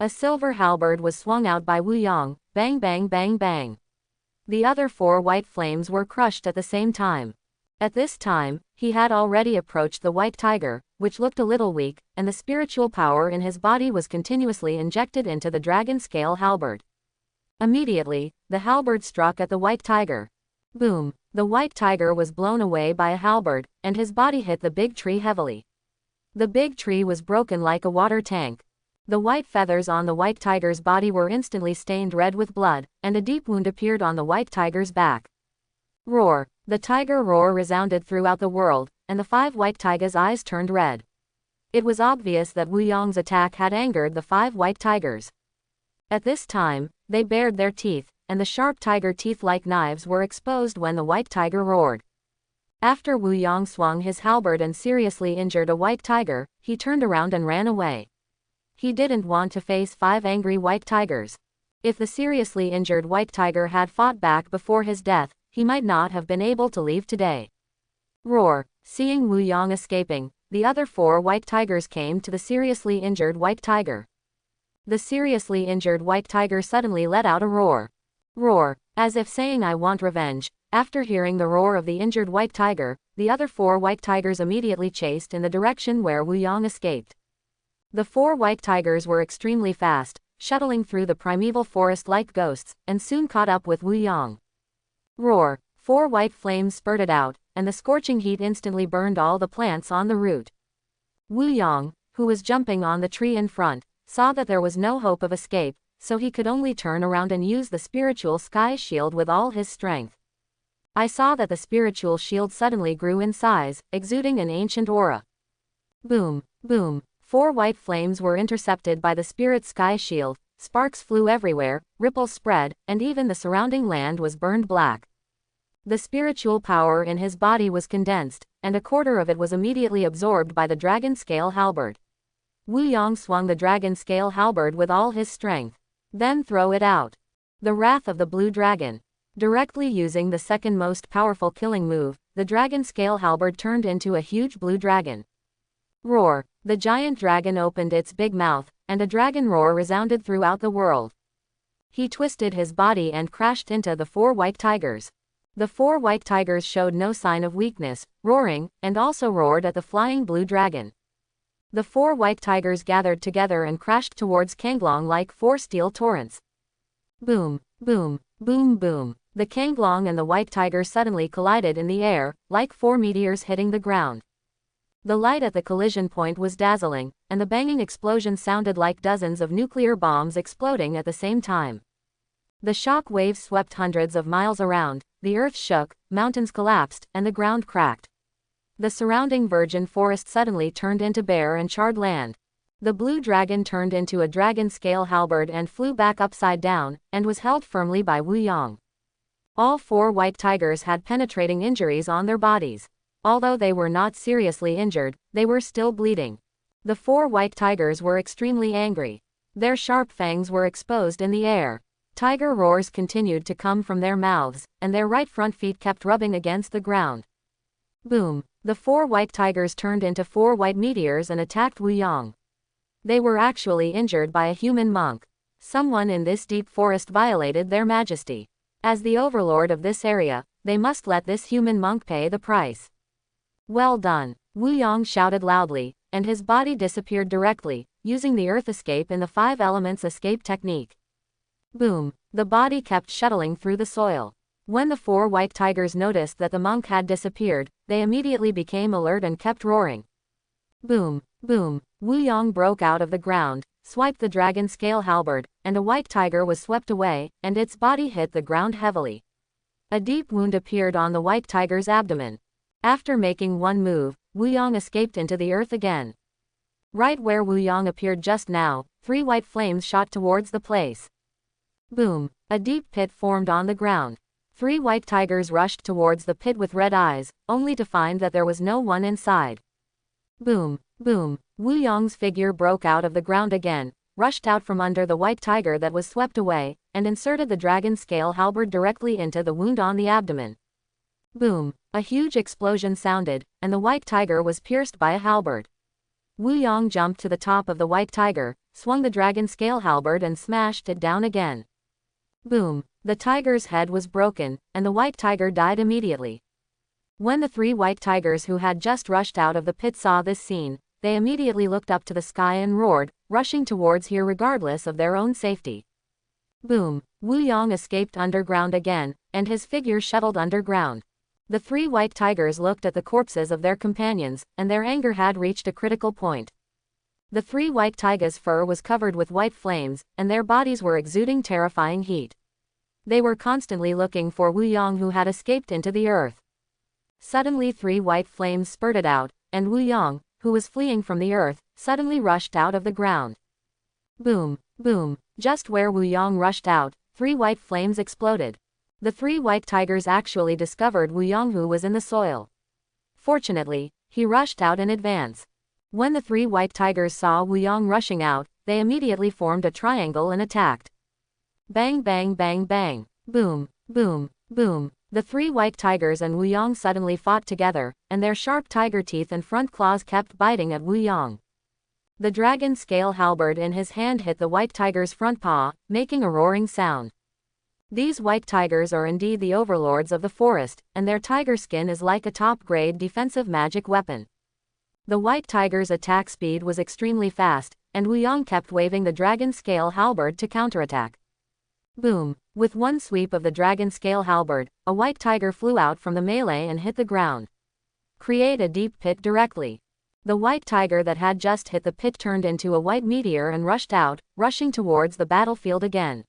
[SPEAKER 1] A silver halberd was swung out by Wu Yong, bang bang bang bang. The other 4 white flames were crushed at the same time. At this time, he had already approached the white tiger, which looked a little weak, and the spiritual power in his body was continuously injected into the dragon scale halberd. Immediately, the halberd struck at the white tiger. Boom! The white tiger was blown away by a halberd, and his body hit the big tree heavily. The big tree was broken like a water tank. The white feathers on the white tiger's body were instantly stained red with blood, and a deep wound appeared on the white tiger's back. Roar! The tiger roar resounded throughout the world, and the 5 white tigers' eyes turned red. It was obvious that Wu Yong's attack had angered the 5 white tigers. At this time, they bared their teeth, and the sharp tiger teeth like knives were exposed when the white tiger roared. After Wu Yong swung his halberd and seriously injured a white tiger, he turned around and ran away. He didn't want to face 5 angry white tigers. If the seriously injured white tiger had fought back before his death, he might not have been able to leave today. Roar! Seeing Wu Yong escaping, the other 4 white tigers came to the seriously injured white tiger. The seriously injured white tiger suddenly let out a roar. Roar! As if saying I want revenge. After hearing the roar of the injured white tiger, the other 4 white tigers immediately chased in the direction where Wu Yong escaped. The 4 white tigers were extremely fast, shuttling through the primeval forest like ghosts, and soon caught up with Wu Yong. Roar! 4 white flames spurted out, and the scorching heat instantly burned all the plants on the route. Wu Yong, who was jumping on the tree in front, saw that there was no hope of escape, so he could only turn around and use the spiritual sky shield with all his strength. I saw that the spiritual shield suddenly grew in size, exuding an ancient aura. Boom! Boom! 4 white flames were intercepted by the spirit sky shield, sparks flew everywhere, ripples spread, and even the surrounding land was burned black. The spiritual power in his body was condensed, and a quarter of it was immediately absorbed by the dragon scale halberd. Wu Yong swung the dragon scale halberd with all his strength. Then throw it out. The wrath of the blue dragon. Directly using the second most powerful killing move, the dragon scale halberd turned into a huge blue dragon. Roar! The giant dragon opened its big mouth, and a dragon roar resounded throughout the world. He twisted his body and crashed into the 4 white tigers. The 4 white tigers showed no sign of weakness, roaring, and also roared at the flying blue dragon. The 4 white tigers gathered together and crashed towards Kanglong like 4 steel torrents. Boom, boom, boom, boom. The Kanglong and the white tiger suddenly collided in the air, like 4 meteors hitting the ground. The light at the collision point was dazzling, and the banging explosion sounded like dozens of nuclear bombs exploding at the same time. The shock waves swept hundreds of miles around, the earth shook, mountains collapsed, and the ground cracked. The surrounding virgin forest suddenly turned into bare and charred land. The blue dragon turned into a dragon scale halberd and flew back upside down, and was held firmly by Wu Yong. All 4 white tigers had penetrating injuries on their bodies. Although they were not seriously injured, they were still bleeding. The 4 white tigers were extremely angry. Their sharp fangs were exposed in the air. Tiger roars continued to come from their mouths, and their right front feet kept rubbing against the ground. Boom! The 4 white tigers turned into 4 white meteors and attacked Wu Yong. They were actually injured by a human monk. Someone in this deep forest violated their majesty. As the overlord of this area, they must let this human monk pay the price. Well done! Wu Yong shouted loudly, and his body disappeared directly, using the earth escape in the 5 elements escape technique. Boom! The body kept shuttling through the soil. When the 4 white tigers noticed that the monk had disappeared, they immediately became alert and kept roaring. Boom! Boom! Wu Yong broke out of the ground, swiped the dragon scale halberd, and a white tiger was swept away, and its body hit the ground heavily. A deep wound appeared on the white tiger's abdomen. After making one move, Wu Yong escaped into the earth again. Right where Wu Yong appeared just now, 3 white flames shot towards the place. Boom! A deep pit formed on the ground. 3 white tigers rushed towards the pit with red eyes, only to find that there was no one inside. Boom! Boom! Wu Yong's figure broke out of the ground again, rushed out from under the white tiger that was swept away, and inserted the dragon scale halberd directly into the wound on the abdomen. Boom! A huge explosion sounded, and the white tiger was pierced by a halberd. Wu Yong jumped to the top of the white tiger, swung the dragon scale halberd and smashed it down again. Boom! The tiger's head was broken, and the white tiger died immediately. When the 3 white tigers who had just rushed out of the pit saw this scene, they immediately looked up to the sky and roared, rushing towards here regardless of their own safety. Boom! Wu Yong escaped underground again, and his figure shuttled underground. The 3 white tigers looked at the corpses of their companions, and their anger had reached a critical point. The 3 white tigers' fur was covered with white flames, and their bodies were exuding terrifying heat. They were constantly looking for Wu Yong who had escaped into the earth. Suddenly 3 white flames spurted out, and Wu Yong, who was fleeing from the earth, suddenly rushed out of the ground. Boom! Boom! Just where Wu Yong rushed out, 3 white flames exploded. The 3 white tigers actually discovered Wu Yong who was in the soil. Fortunately, he rushed out in advance. When the 3 white tigers saw Wu Yong rushing out, they immediately formed a triangle and attacked. Bang bang bang bang. Boom, boom, boom. The 3 white tigers and Wu Yong suddenly fought together, and their sharp tiger teeth and front claws kept biting at Wu Yong. The dragon scale halberd in his hand hit the white tiger's front paw, making a roaring sound. These white tigers are indeed the overlords of the forest, and their tiger skin is like a top-grade defensive magic weapon. The white tiger's attack speed was extremely fast, and Wu Yong kept waving the dragon scale halberd to counterattack. Boom! With one sweep of the dragon scale halberd, a white tiger flew out from the melee and hit the ground. Create a deep pit directly. The white tiger that had just hit the pit turned into a white meteor and rushed out, rushing towards the battlefield again.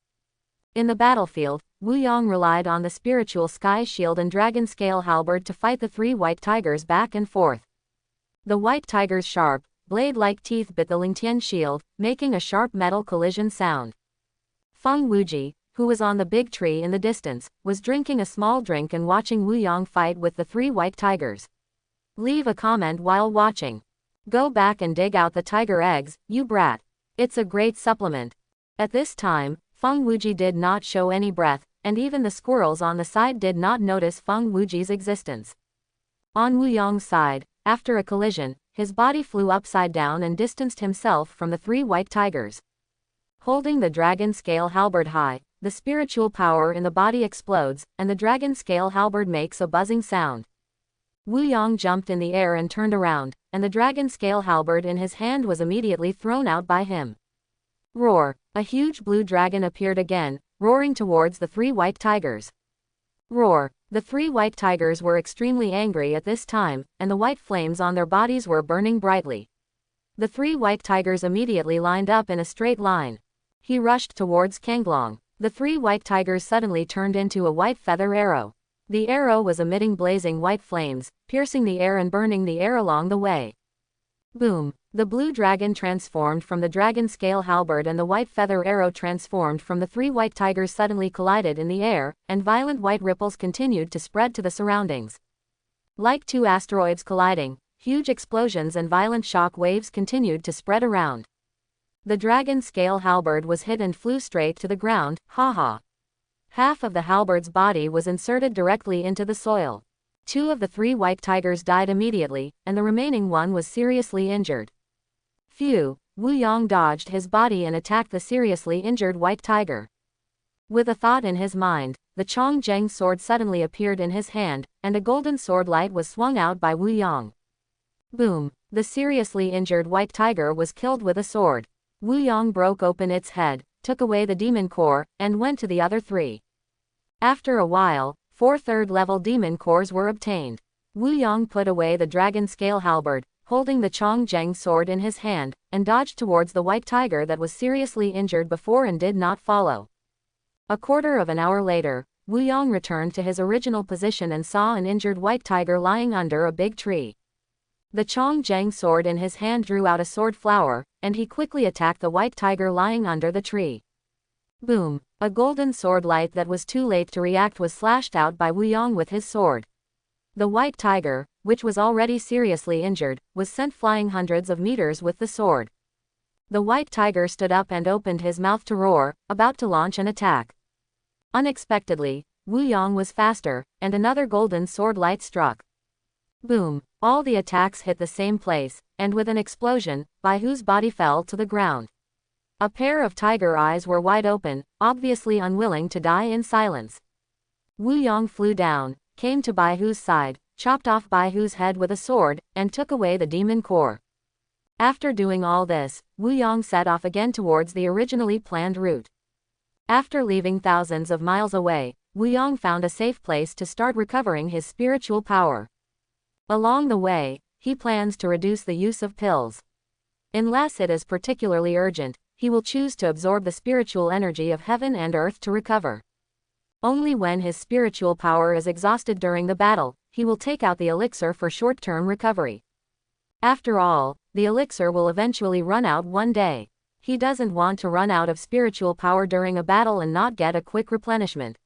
[SPEAKER 1] In the battlefield, Wu Yong relied on the spiritual sky shield and dragon scale halberd to fight the 3 white tigers back and forth. The white tiger's sharp, blade-like teeth bit the Lingtian shield, making a sharp metal collision sound. Feng Wuji, who was on the big tree in the distance, was drinking a small drink and watching Wu Yang fight with the 3 white tigers. Leave a comment while watching. Go back and dig out the tiger eggs, you brat. It's a great supplement. At this time, Feng Wuji did not show any breath, and even the squirrels on the side did not notice Feng Wuji's existence. On Wu Yang's side, after a collision, his body flew upside down and distanced himself from the 3 white tigers. Holding the dragon scale halberd high, the spiritual power in the body explodes, and the dragon scale halberd makes a buzzing sound. Wu Yang jumped in the air and turned around, and the dragon scale halberd in his hand was immediately thrown out by him. Roar! A huge blue dragon appeared again, roaring towards the 3 white tigers. Roar! The 3 white tigers were extremely angry at this time, and the white flames on their bodies were burning brightly. The 3 white tigers immediately lined up in a straight line. He rushed towards Kenglong. The 3 white tigers suddenly turned into a white feather arrow. The arrow was emitting blazing white flames, piercing the air and burning the air along the way. Boom! The blue dragon transformed from the dragon scale halberd and the white feather arrow transformed from the 3 white tigers suddenly collided in the air, and violent white ripples continued to spread to the surroundings. Like 2 asteroids colliding, huge explosions and violent shock waves continued to spread around. The dragon scale halberd was hit and flew straight to the ground, haha. Half of the halberd's body was inserted directly into the soil. 2 of the 3 white tigers died immediately, and the remaining one was seriously injured. Phew! Wu Yang dodged his body and attacked the seriously injured white tiger. With a thought in his mind, the Chongzheng sword suddenly appeared in his hand, and a golden sword light was swung out by Wu Yang. Boom! The seriously injured white tiger was killed with a sword. Wu Yang broke open its head, took away the demon core, and went to the other 3. After a while, 4 third-level demon cores were obtained. Wu Yang put away the dragon scale halberd, holding the Chongzheng sword in his hand, and dodged towards the white tiger that was seriously injured before and did not follow. A quarter of an hour later, Wu Yang returned to his original position and saw an injured white tiger lying under a big tree. The Chongzheng sword in his hand drew out a sword flower, and he quickly attacked the white tiger lying under the tree. Boom! A golden sword light that was too late to react was slashed out by Wu Yang with his sword. The white tiger, which was already seriously injured, was sent flying hundreds of meters with the sword. The white tiger stood up and opened his mouth to roar, about to launch an attack. Unexpectedly, Wu Yang was faster, and another golden sword light struck. Boom! All the attacks hit the same place, and with an explosion, Bai Hu's body fell to the ground. A pair of tiger eyes were wide open, obviously unwilling to die in silence. Wu Yang flew down, came to Bai Hu's side, chopped off Bai Hu's head with a sword, and took away the demon core. After doing all this, Wu Yang set off again towards the originally planned route. After leaving thousands of miles away, Wu Yang found a safe place to start recovering his spiritual power. Along the way, he plans to reduce the use of pills. Unless it is particularly urgent, he will choose to absorb the spiritual energy of heaven and earth to recover. Only when his spiritual power is exhausted during the battle, he will take out the elixir for short-term recovery. After all, the elixir will eventually run out one day. He doesn't want to run out of spiritual power during a battle and not get a quick replenishment.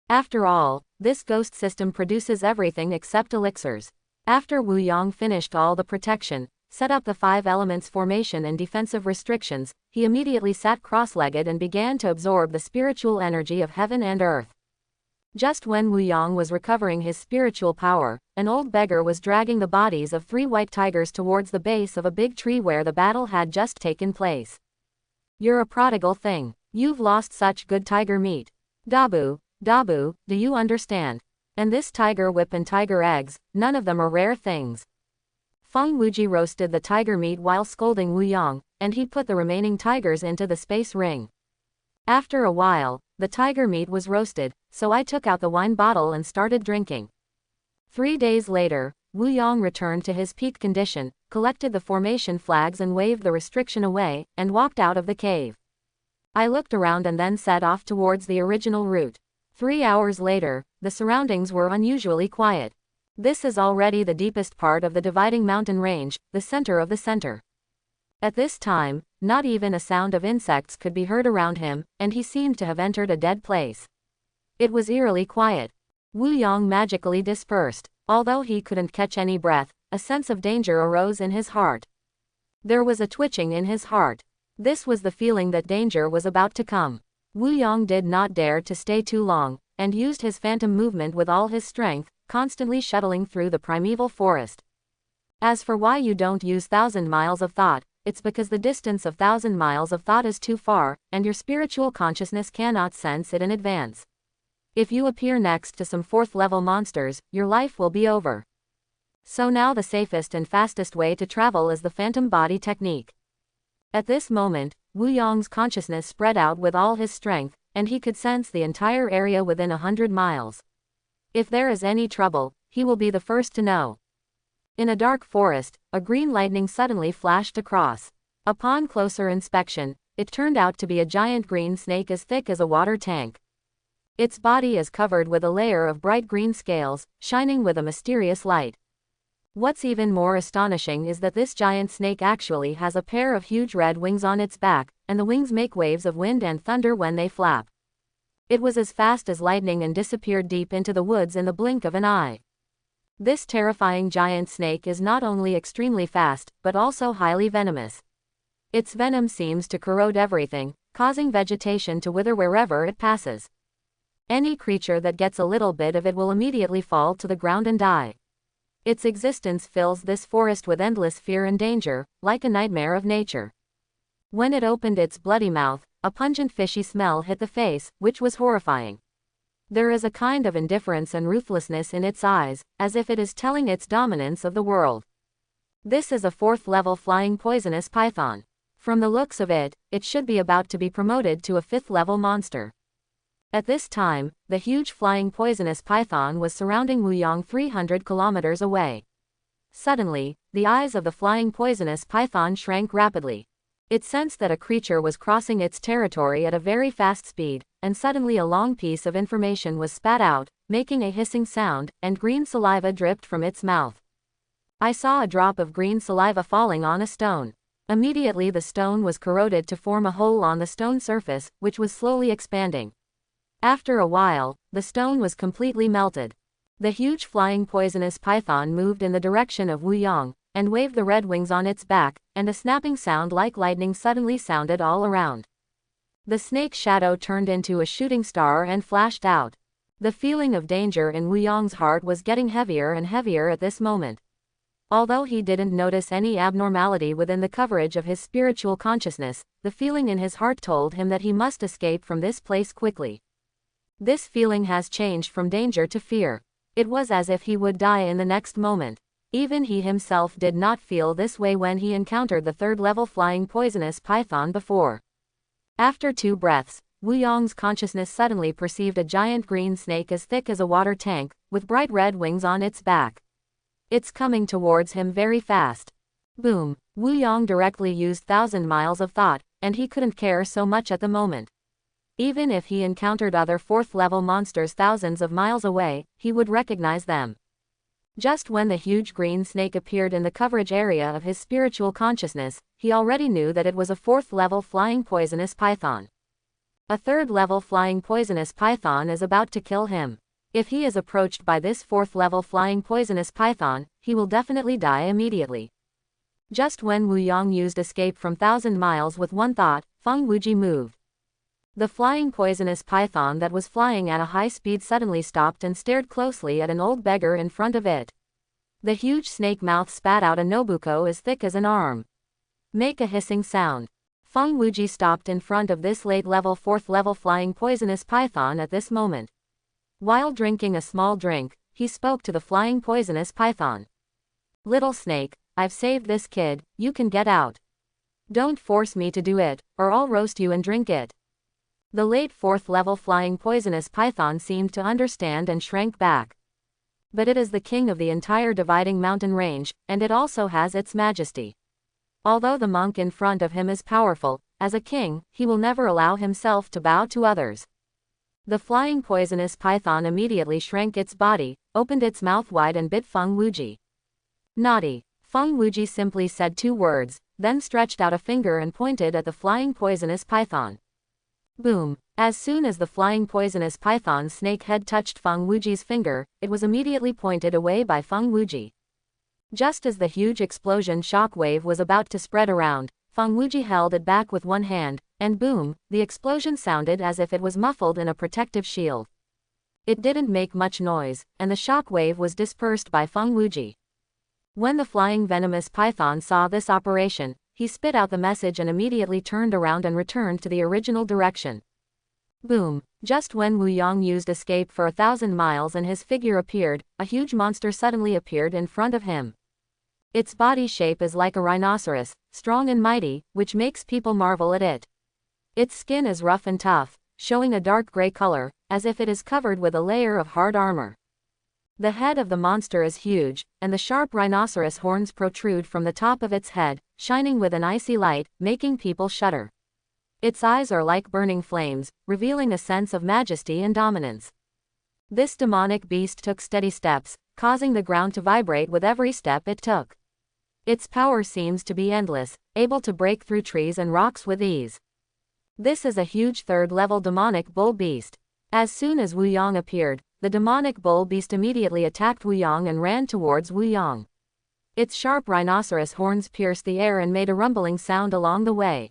[SPEAKER 1] After all, this ghost system produces everything except elixirs. After Wu Yang finished all the protection, set up the 5 elements formation and defensive restrictions, he immediately sat cross-legged and began to absorb the spiritual energy of heaven and earth. Just when Wu Yang was recovering his spiritual power, an old beggar was dragging the bodies of 3 white tigers towards the base of a big tree where the battle had just taken place. You're a prodigal thing. You've lost such good tiger meat. Dabu, Dabu, do you understand? And this tiger whip and tiger eggs, none of them are rare things. Feng Wuji roasted the tiger meat while scolding Wu Yang, and he put the remaining tigers into the space ring. After a while, the tiger meat was roasted, so I took out the wine bottle and started drinking. 3 days later, Wu Yang returned to his peak condition, collected the formation flags and waved the restriction away, and walked out of the cave. I looked around and then set off towards the original route. 3 hours later, the surroundings were unusually quiet. This is already the deepest part of the dividing mountain range, the center of the center. At this time, Not even a sound of insects could be heard around him, and he seemed to have entered a dead place. It was eerily quiet. Wu Yong magically dispersed. Although he couldn't catch any breath, a sense of danger arose in his heart. There was a twitching in his heart. This was the feeling that danger was about to come. Wu Yong did not dare to stay too long, and used his phantom movement with all his strength, constantly shuttling through the primeval forest. As for why you don't use 1,000 miles of thought, it's because the distance of 1,000 miles of thought is too far, and your spiritual consciousness cannot sense it in advance. If you appear next to some 4th-level monsters, your life will be over. So now the safest and fastest way to travel is the phantom body technique. At this moment, Wu Yong's consciousness spread out with all his strength, and he could sense the entire area within 100 miles. If there is any trouble, he will be the first to know. In a dark forest, a green lightning suddenly flashed across. Upon closer inspection, it turned out to be a giant green snake as thick as a water tank. Its body is covered with a layer of bright green scales, shining with a mysterious light. What's even more astonishing is that this giant snake actually has a pair of huge red wings on its back, and the wings make waves of wind and thunder when they flap. It was as fast as lightning and disappeared deep into the woods in the blink of an eye. This terrifying giant snake is not only extremely fast, but also highly venomous. Its venom seems to corrode everything, causing vegetation to wither wherever it passes. Any creature that gets a little bit of it will immediately fall to the ground and die. Its existence fills this forest with endless fear and danger, like a nightmare of nature. When it opened its bloody mouth, a pungent fishy smell hit the face, which was horrifying. There is a kind of indifference and ruthlessness in its eyes, as if it is telling its dominance of the world. This is a 4th-level flying poisonous python. From the looks of it, it should be about to be promoted to a 5th-level monster. At this time, the huge flying poisonous python was surrounding Wu Yong 300 kilometers away. Suddenly, the eyes of the flying poisonous python shrank rapidly. It sensed that a creature was crossing its territory at a very fast speed, and suddenly a long piece of information was spat out, making a hissing sound, and green saliva dripped from its mouth. I saw a drop of green saliva falling on a stone. Immediately the stone was corroded to form a hole on the stone surface, which was slowly expanding. After a while, the stone was completely melted. The huge flying poisonous python moved in the direction of Wu Yong, and waved the red wings on its back, and a snapping sound like lightning suddenly sounded all around. The snake's shadow turned into a shooting star and flashed out. The feeling of danger in Wu Yong's heart was getting heavier and heavier at this moment. Although he didn't notice any abnormality within the coverage of his spiritual consciousness, the feeling in his heart told him that he must escape from this place quickly. This feeling has changed from danger to fear. It was as if he would die in the next moment. Even he himself did not feel this way when he encountered the 3rd-level flying poisonous python before. After 2 breaths, Wu Yong's consciousness suddenly perceived a giant green snake as thick as a water tank, with bright red wings on its back. It's coming towards him very fast. Boom! Wu Yong directly used 1,000 miles of thought, and he couldn't care so much at the moment. Even if he encountered other 4th-level monsters thousands of miles away, he would recognize them. Just when the huge green snake appeared in the coverage area of his spiritual consciousness, he already knew that it was a 4th-level flying poisonous python. A 3rd-level flying poisonous python is about to kill him. If he is approached by this 4th-level flying poisonous python, he will definitely die immediately. Just when Wu Yong used escape from 1,000 miles with one thought, Feng Wuji moved. The flying poisonous python that was flying at a high speed suddenly stopped and stared closely at an old beggar in front of it. The huge snake mouth spat out a nobuko as thick as an arm. Make a hissing sound. Feng Wuji stopped in front of this late-level 4th-level flying poisonous python at this moment. While drinking a small drink, he spoke to the flying poisonous python. Little snake, I've saved this kid, you can get out. Don't force me to do it, or I'll roast you and drink it. The late 4th-level flying poisonous python seemed to understand and shrank back. But it is the king of the entire dividing mountain range, and it also has its majesty. Although the monk in front of him is powerful, as a king, he will never allow himself to bow to others. The flying poisonous python immediately shrank its body, opened its mouth wide and bit Feng Wuji. Naughty! Feng Wuji simply said 2 words, then stretched out a finger and pointed at the flying poisonous python. Boom! As soon as the flying poisonous python's snake head touched Feng Wuji's finger, it was immediately pointed away by Feng Wuji. Just as the huge explosion shockwave was about to spread around, Feng Wuji held it back with one hand, and boom, the explosion sounded as if it was muffled in a protective shield. It didn't make much noise, and the shockwave was dispersed by Feng Wuji. When the flying venomous python saw this operation, he spit out the message and immediately turned around and returned to the original direction. Boom! Just when Wu Yang used escape for 1,000 miles and his figure appeared, a huge monster suddenly appeared in front of him. Its body shape is like a rhinoceros, strong and mighty, which makes people marvel at it. Its skin is rough and tough, showing a dark gray color, as if it is covered with a layer of hard armor. The head of the monster is huge, and the sharp rhinoceros horns protrude from the top of its head, shining with an icy light, making people shudder. Its eyes are like burning flames, revealing a sense of majesty and dominance. This demonic beast took steady steps, causing the ground to vibrate with every step it took. Its power seems to be endless, able to break through trees and rocks with ease. This is a huge 3rd-level demonic bull beast. As soon as Wu Yang appeared, the demonic bull beast immediately attacked Wu Yang and ran towards Wu Yang. Its sharp rhinoceros horns pierced the air and made a rumbling sound along the way.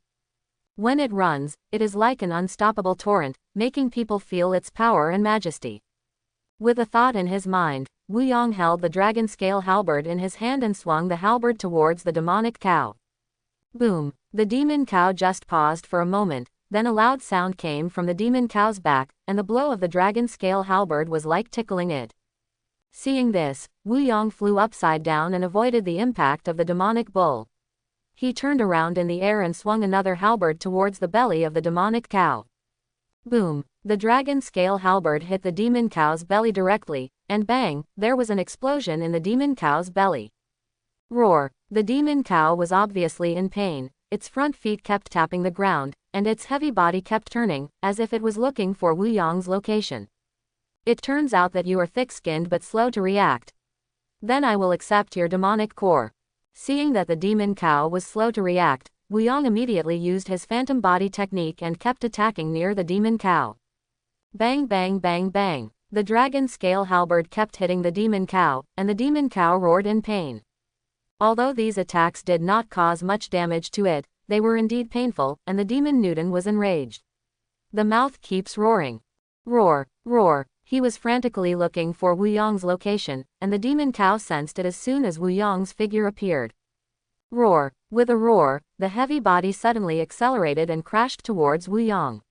[SPEAKER 1] When it runs, it is like an unstoppable torrent, making people feel its power and majesty. With a thought in his mind, Wu Yang held the dragon scale halberd in his hand and swung the halberd towards the demonic cow. Boom! The demon cow just paused for a moment, then a loud sound came from the demon cow's back, and the blow of the dragon scale halberd was like tickling it. Seeing this, Wu Yang flew upside down and avoided the impact of the demonic bull. He turned around in the air and swung another halberd towards the belly of the demonic cow. Boom! The dragon scale halberd hit the demon cow's belly directly, and bang, there was an explosion in the demon cow's belly. Roar! The demon cow was obviously in pain, its front feet kept tapping the ground, and its heavy body kept turning, as if it was looking for Wu Yang's location. It turns out that you are thick-skinned but slow to react. Then I will accept your demonic core. Seeing that the demon cow was slow to react, Wu Yang immediately used his phantom body technique and kept attacking near the demon cow. Bang bang bang bang. The dragon scale halberd kept hitting the demon cow, and the demon cow roared in pain. Although these attacks did not cause much damage to it, they were indeed painful, and the demon Newton was enraged. The mouth keeps roaring. Roar, roar. He was frantically looking for Wu Yang's location, and the demon cow sensed it as soon as Wu Yang's figure appeared. Roar. With a roar, the heavy body suddenly accelerated and crashed towards Wu Yang.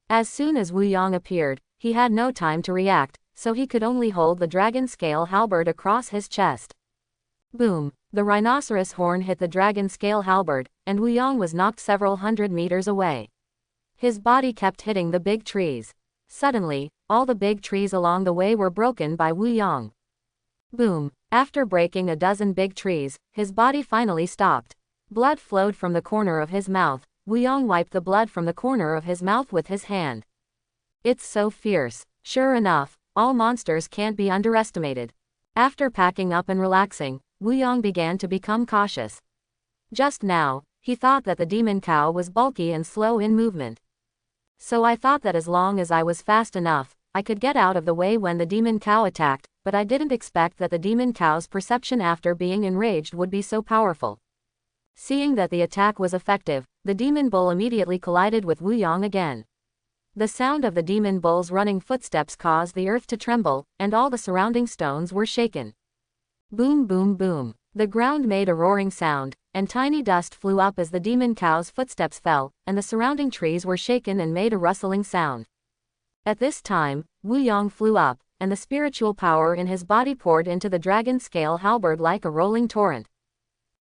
[SPEAKER 1] As soon as Wu Yang appeared, he had no time to react, so he could only hold the dragon scale halberd across his chest. Boom! The rhinoceros horn hit the dragon scale halberd, and Wu Yang was knocked several hundred meters away. His body kept hitting the big trees. Suddenly, all the big trees along the way were broken by Wu Yang. Boom! After breaking a dozen big trees, his body finally stopped. Blood flowed from the corner of his mouth. Wu Yang wiped the blood from the corner of his mouth with his hand. It's so fierce. Sure enough, all monsters can't be underestimated. After packing up and relaxing, Wu Yang began to become cautious. Just now, he thought that the demon cow was bulky and slow in movement. So I thought that as long as I was fast enough, I could get out of the way when the demon cow attacked, but I didn't expect that the demon cow's perception after being enraged would be so powerful. Seeing that the attack was effective, the demon bull immediately collided with Wu Yang again. The sound of the demon bull's running footsteps caused the earth to tremble, and all the surrounding stones were shaken. Boom boom boom. The ground made a roaring sound, and tiny dust flew up as the demon cow's footsteps fell, and the surrounding trees were shaken and made a rustling sound. At this time, Wu Yang flew up, and the spiritual power in his body poured into the dragon scale halberd like a rolling torrent.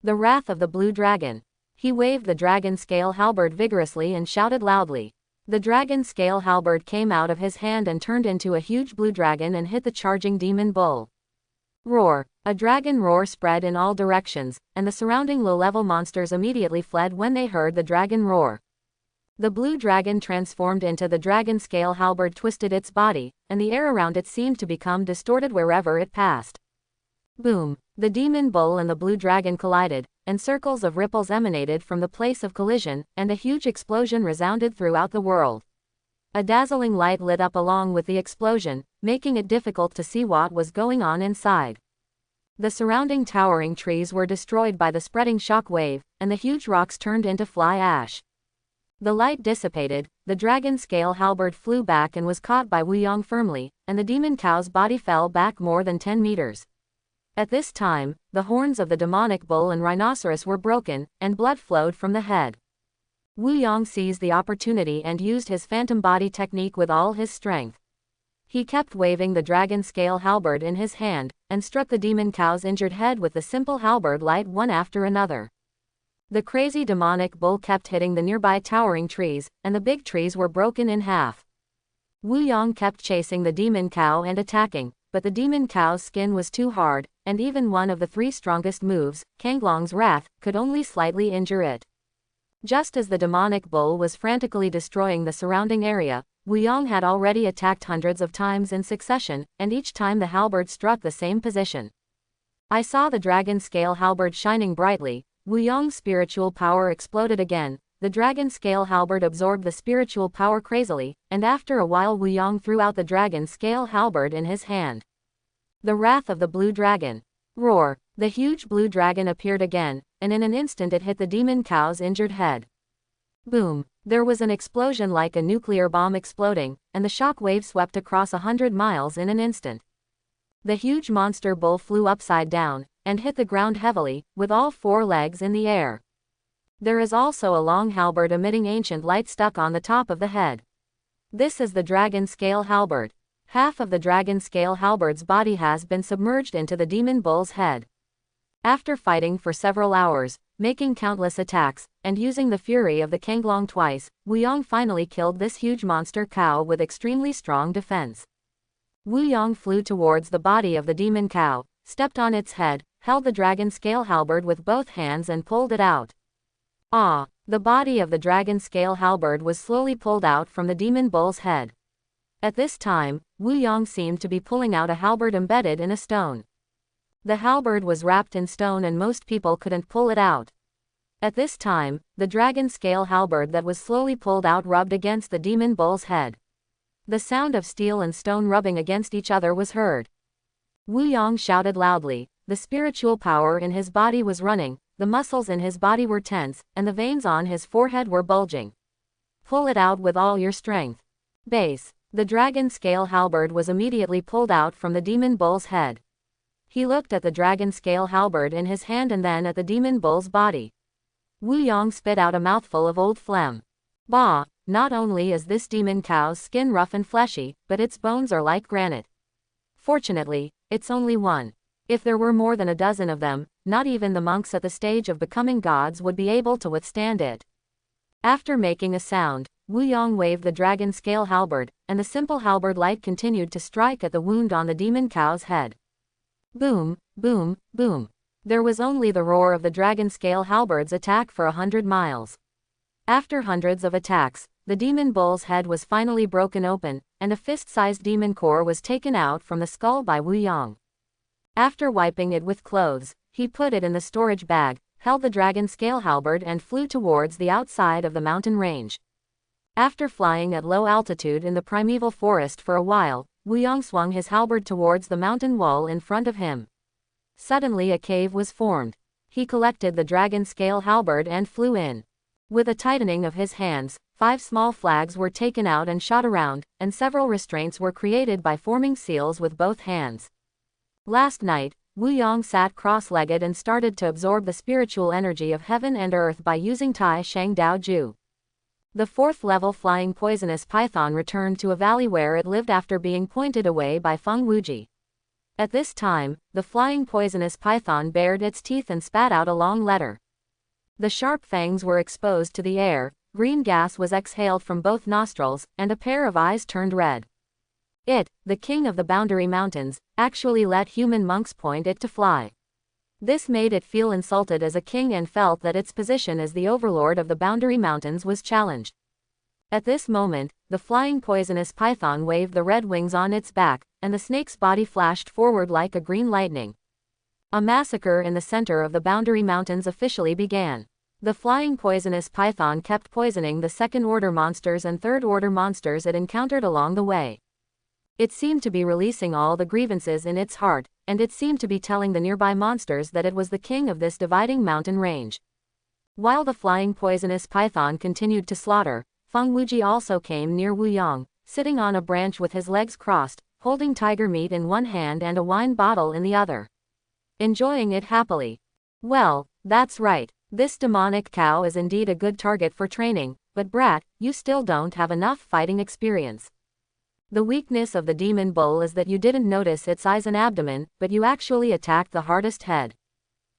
[SPEAKER 1] The wrath of the blue dragon. He waved the dragon scale halberd vigorously and shouted loudly. The dragon scale halberd came out of his hand and turned into a huge blue dragon and hit the charging demon bull. Roar! A dragon roar spread in all directions, and the surrounding low-level monsters immediately fled when they heard the dragon roar. The blue dragon transformed into the dragon scale halberd, twisted its body, and the air around it seemed to become distorted wherever it passed. Boom! The demon bull and the blue dragon collided, and circles of ripples emanated from the place of collision, and a huge explosion resounded throughout the world. A dazzling light lit up along with the explosion, making it difficult to see what was going on inside. The surrounding towering trees were destroyed by the spreading shock wave, and the huge rocks turned into fly ash. The light dissipated, the dragon scale halberd flew back and was caught by Wuyong firmly, and the demon cow's body fell back more than 10 meters. At this time, the horns of the demonic bull and rhinoceros were broken, and blood flowed from the head. Wuyong seized the opportunity and used his phantom body technique with all his strength. He kept waving the dragon scale halberd in his hand, and struck the demon cow's injured head with the simple halberd light one after another. The crazy demonic bull kept hitting the nearby towering trees, and the big trees were broken in half. Wuyong kept chasing the demon cow and attacking, but the demon cow's skin was too hard, and even one of the 3 strongest moves, Kanglong's Wrath, could only slightly injure it. Just as the demonic bull was frantically destroying the surrounding area, Wuyong had already attacked hundreds of times in succession, and each time the halberd struck the same position. I saw the dragon scale halberd shining brightly. Wuyong's spiritual power exploded again. The dragon scale halberd absorbed the spiritual power crazily, and after a while Wuyong threw out the dragon scale halberd in his hand. The wrath of the blue dragon. Roar! The huge blue dragon appeared again, and in an instant it hit the demon cow's injured head. Boom! There was an explosion like a nuclear bomb exploding, and the shock wave swept across 100 miles in an instant. The huge monster bull flew upside down, and hit the ground heavily, with all 4 legs in the air. There is also a long halberd emitting ancient light stuck on the top of the head. This is the dragon scale halberd. Half of the dragon scale halberd's body has been submerged into the demon bull's head. After fighting for several hours, making countless attacks, and using the fury of the Kanglong twice, Wuyong finally killed this huge monster cow with extremely strong defense. Wuyong flew towards the body of the demon cow, stepped on its head, held the dragon scale halberd with both hands and pulled it out. Ah! The body of the dragon scale halberd was slowly pulled out from the demon bull's head. At this time, Wuyong seemed to be pulling out a halberd embedded in a stone. The halberd was wrapped in stone and most people couldn't pull it out. At this time, the dragon scale halberd that was slowly pulled out rubbed against the demon bull's head. The sound of steel and stone rubbing against each other was heard. Wuyong shouted loudly. The spiritual power in his body was running, the muscles in his body were tense, and the veins on his forehead were bulging. Pull it out with all your strength. Base. The dragon scale halberd was immediately pulled out from the demon bull's head. He looked at the dragon scale halberd in his hand and then at the demon bull's body. Wuyong spit out a mouthful of old phlegm. Bah! Not only is this demon cow's skin rough and fleshy, but its bones are like granite. Fortunately, it's only one. If there were more than a dozen of them, not even the monks at the stage of becoming gods would be able to withstand it. After making a sound, Wuyong waved the dragon scale halberd, and the simple halberd light continued to strike at the wound on the demon cow's head. Boom, boom, boom. There was only the roar of the dragon scale halberd's attack for 100 miles. After hundreds of attacks, the demon bull's head was finally broken open, and a fist-sized demon core was taken out from the skull by Wuyong. After wiping it with clothes, he put it in the storage bag, held the dragon scale halberd and flew towards the outside of the mountain range. After flying at low altitude in the primeval forest for a while, Wuyong swung his halberd towards the mountain wall in front of him. Suddenly a cave was formed. He collected the dragon scale halberd and flew in. With a tightening of his hands, 5 small flags were taken out and shot around, and several restraints were created by forming seals with both hands. Last night, Wuyong sat cross-legged and started to absorb the spiritual energy of heaven and earth by using Tai Shang Dao Ju. The 4th level flying poisonous python returned to a valley where it lived after being pointed away by Feng Wuji. At this time, the flying poisonous python bared its teeth and spat out a long letter. The sharp fangs were exposed to the air, green gas was exhaled from both nostrils, and a pair of eyes turned red. It, the king of the Boundary Mountains, actually let human monks point it to fly. This made it feel insulted as a king and felt that its position as the overlord of the Boundary Mountains was challenged. At this moment, the flying poisonous python waved the red wings on its back, and the snake's body flashed forward like a green lightning. A massacre in the center of the Boundary Mountains officially began. The flying poisonous python kept poisoning the second-order monsters and third-order monsters it encountered along the way. It seemed to be releasing all the grievances in its heart, and it seemed to be telling the nearby monsters that it was the king of this dividing mountain range. While the flying poisonous python continued to slaughter, Feng Wuji also came near Wu Yong, sitting on a branch with his legs crossed, holding tiger meat in one hand and a wine bottle in the other. Enjoying it happily. Well, that's right. This demonic cow is indeed a good target for training, but brat, you still don't have enough fighting experience. The weakness of the demon bull is that you didn't notice its eyes and abdomen, but you actually attacked the hardest head.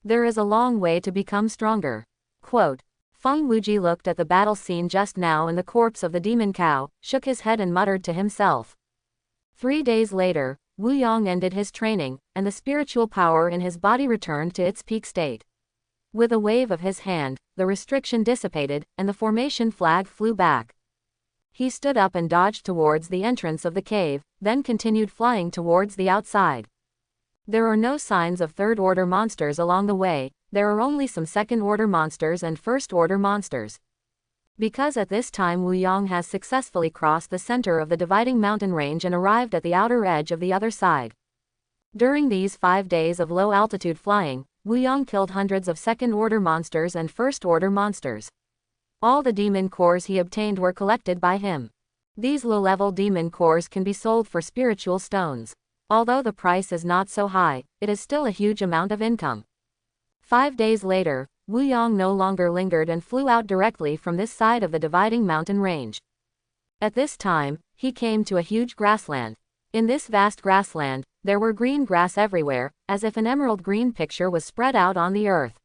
[SPEAKER 1] There is a long way to become stronger. Quote. Feng Wuji looked at the battle scene just now and the corpse of the demon cow, shook his head and muttered to himself. 3 days later, Wu Yong ended his training, and the spiritual power in his body returned to its peak state. With a wave of his hand, the restriction dissipated, and the formation flag flew back. He stood up and dodged towards the entrance of the cave, then continued flying towards the outside. There are no signs of third-order monsters along the way, there are only some second-order monsters and first-order monsters. Because at this time Wu Yong has successfully crossed the center of the dividing mountain range and arrived at the outer edge of the other side. During these 5 days of low-altitude flying, Wu Yong killed hundreds of second-order monsters and first-order monsters. All the demon cores he obtained were collected by him. These low-level demon cores can be sold for spiritual stones. Although the price is not so high, it is still a huge amount of income. 5 days later, Wu Yong no longer lingered and flew out directly from this side of the dividing mountain range. At this time, he came to a huge grassland. In this vast grassland, there were green grass everywhere, as if an emerald green picture was spread out on the earth.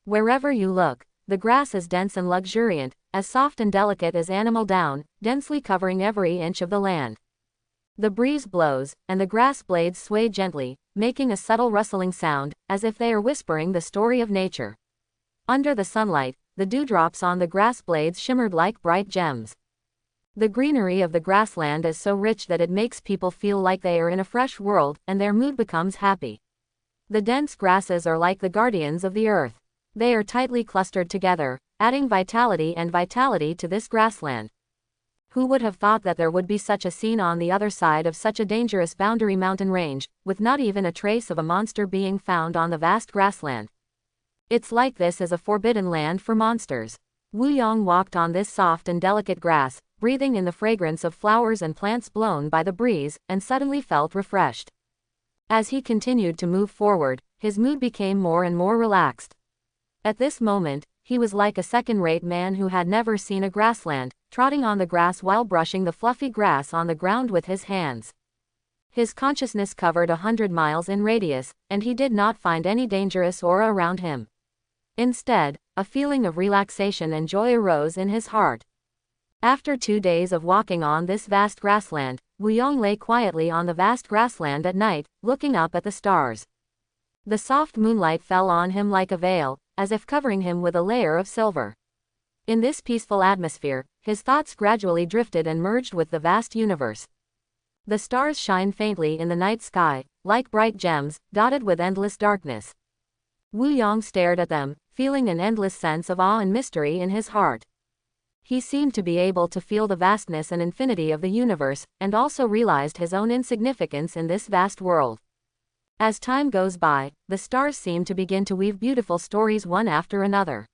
[SPEAKER 1] Wherever you look, the grass is dense and luxuriant, as soft and delicate as animal down, densely covering every inch of the land. The breeze blows, and the grass blades sway gently, making a subtle rustling sound, as if they are whispering the story of nature. Under the sunlight, the dewdrops on the grass blades shimmered like bright gems. The greenery of the grassland is so rich that it makes people feel like they are in a fresh world, and their mood becomes happy. The dense grasses are like the guardians of the earth. They are tightly clustered together, adding vitality to this grassland. Who would have thought that there would be such a scene on the other side of such a dangerous boundary mountain range, with not even a trace of a monster being found on the vast grassland? It's like this is a forbidden land for monsters. Wu Yong walked on this soft and delicate grass, breathing in the fragrance of flowers and plants blown by the breeze, and suddenly felt refreshed. As he continued to move forward, his mood became more and more relaxed. At this moment, he was like a second-rate man who had never seen a grassland, trotting on the grass while brushing the fluffy grass on the ground with his hands. His consciousness covered 100 miles in radius, and he did not find any dangerous aura around him. Instead, a feeling of relaxation and joy arose in his heart. After 2 days of walking on this vast grassland, Wu Yong lay quietly on the vast grassland at night, looking up at the stars. The soft moonlight fell on him like a veil, as if covering him with a layer of silver. In this peaceful atmosphere, his thoughts gradually drifted and merged with the vast universe. The stars shine faintly in the night sky, like bright gems, dotted with endless darkness. Wu Yong stared at them, feeling an endless sense of awe and mystery in his heart. He seemed to be able to feel the vastness and infinity of the universe, and also realized his own insignificance in this vast world. As time goes by, the stars seem to begin to weave beautiful stories one after another.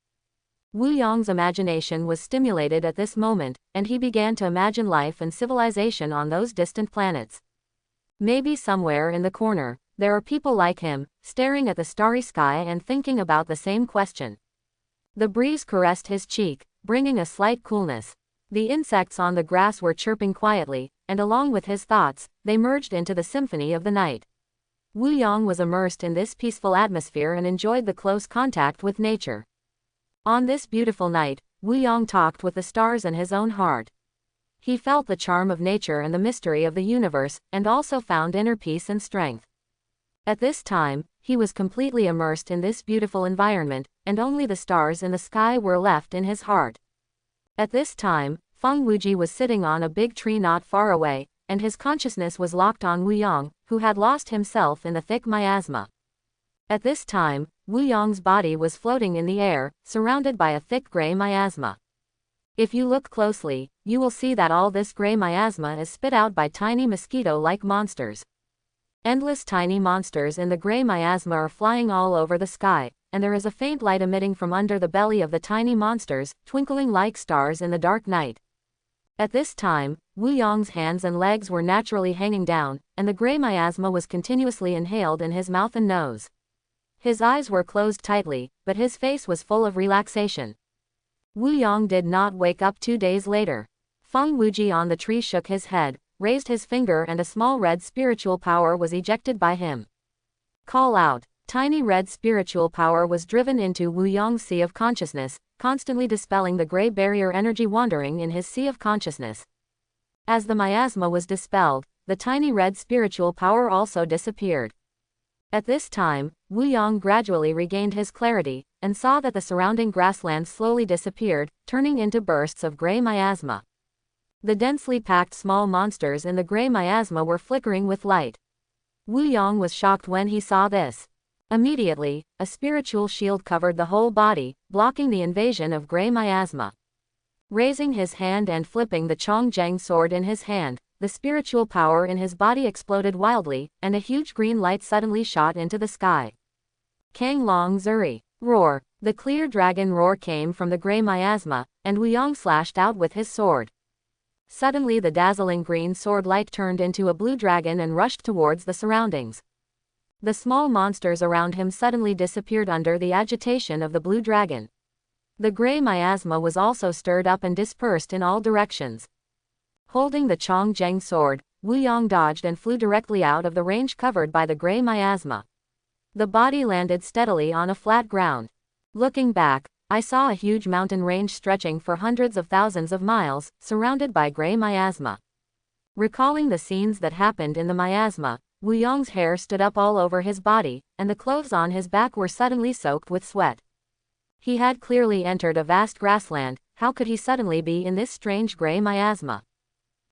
[SPEAKER 1] Wu Yong's imagination was stimulated at this moment, and he began to imagine life and civilization on those distant planets. Maybe somewhere in the corner, there are people like him, staring at the starry sky and thinking about the same question. The breeze caressed his cheek, bringing a slight coolness. The insects on the grass were chirping quietly, and along with his thoughts, they merged into the symphony of the night. Wu Yong was immersed in this peaceful atmosphere and enjoyed the close contact with nature. On this beautiful night, Wu Yong talked with the stars in his own heart. He felt the charm of nature and the mystery of the universe, and also found inner peace and strength. At this time, he was completely immersed in this beautiful environment, and only the stars in the sky were left in his heart. At this time, Feng Wuji was sitting on a big tree not far away, and his consciousness was locked on Wu Yong, who had lost himself in the thick miasma. At this time, Wu Yong's body was floating in the air, surrounded by a thick gray miasma. If you look closely, you will see that all this gray miasma is spit out by tiny mosquito-like monsters. Endless tiny monsters in the gray miasma are flying all over the sky, and there is a faint light emitting from under the belly of the tiny monsters, twinkling like stars in the dark night. At this time, Wu Yong's hands and legs were naturally hanging down, and the gray miasma was continuously inhaled in his mouth and nose. His eyes were closed tightly, but his face was full of relaxation. Wu Yong did not wake up 2 days later. Feng Wuji on the tree shook his head, raised his finger, and a small red spiritual power was ejected by him. Call out. Tiny red spiritual power was driven into Wu Yong's sea of consciousness, constantly dispelling the gray barrier energy wandering in his sea of consciousness. As the miasma was dispelled, the tiny red spiritual power also disappeared. At this time, Wu Yong gradually regained his clarity, and saw that the surrounding grassland slowly disappeared, turning into bursts of gray miasma. The densely packed small monsters in the gray miasma were flickering with light. Wu Yong was shocked when he saw this. Immediately, a spiritual shield covered the whole body, blocking the invasion of gray miasma. Raising his hand and flipping the Chongzheng sword in his hand, the spiritual power in his body exploded wildly, and a huge green light suddenly shot into the sky. Kang Long Zuri. Roar. The clear dragon roar came from the gray miasma, and Wu Yong slashed out with his sword. Suddenly the dazzling green sword light turned into a blue dragon and rushed towards the surroundings. The small monsters around him suddenly disappeared under the agitation of the blue dragon. The gray miasma was also stirred up and dispersed in all directions. Holding the Chongzheng sword, Wu Yong dodged and flew directly out of the range covered by the gray miasma. The body landed steadily on a flat ground. Looking back, I saw a huge mountain range stretching for hundreds of thousands of miles, surrounded by gray miasma. Recalling the scenes that happened in the miasma, Wu Yong's hair stood up all over his body, and the clothes on his back were suddenly soaked with sweat. He had clearly entered a vast grassland. How could he suddenly be in this strange gray miasma?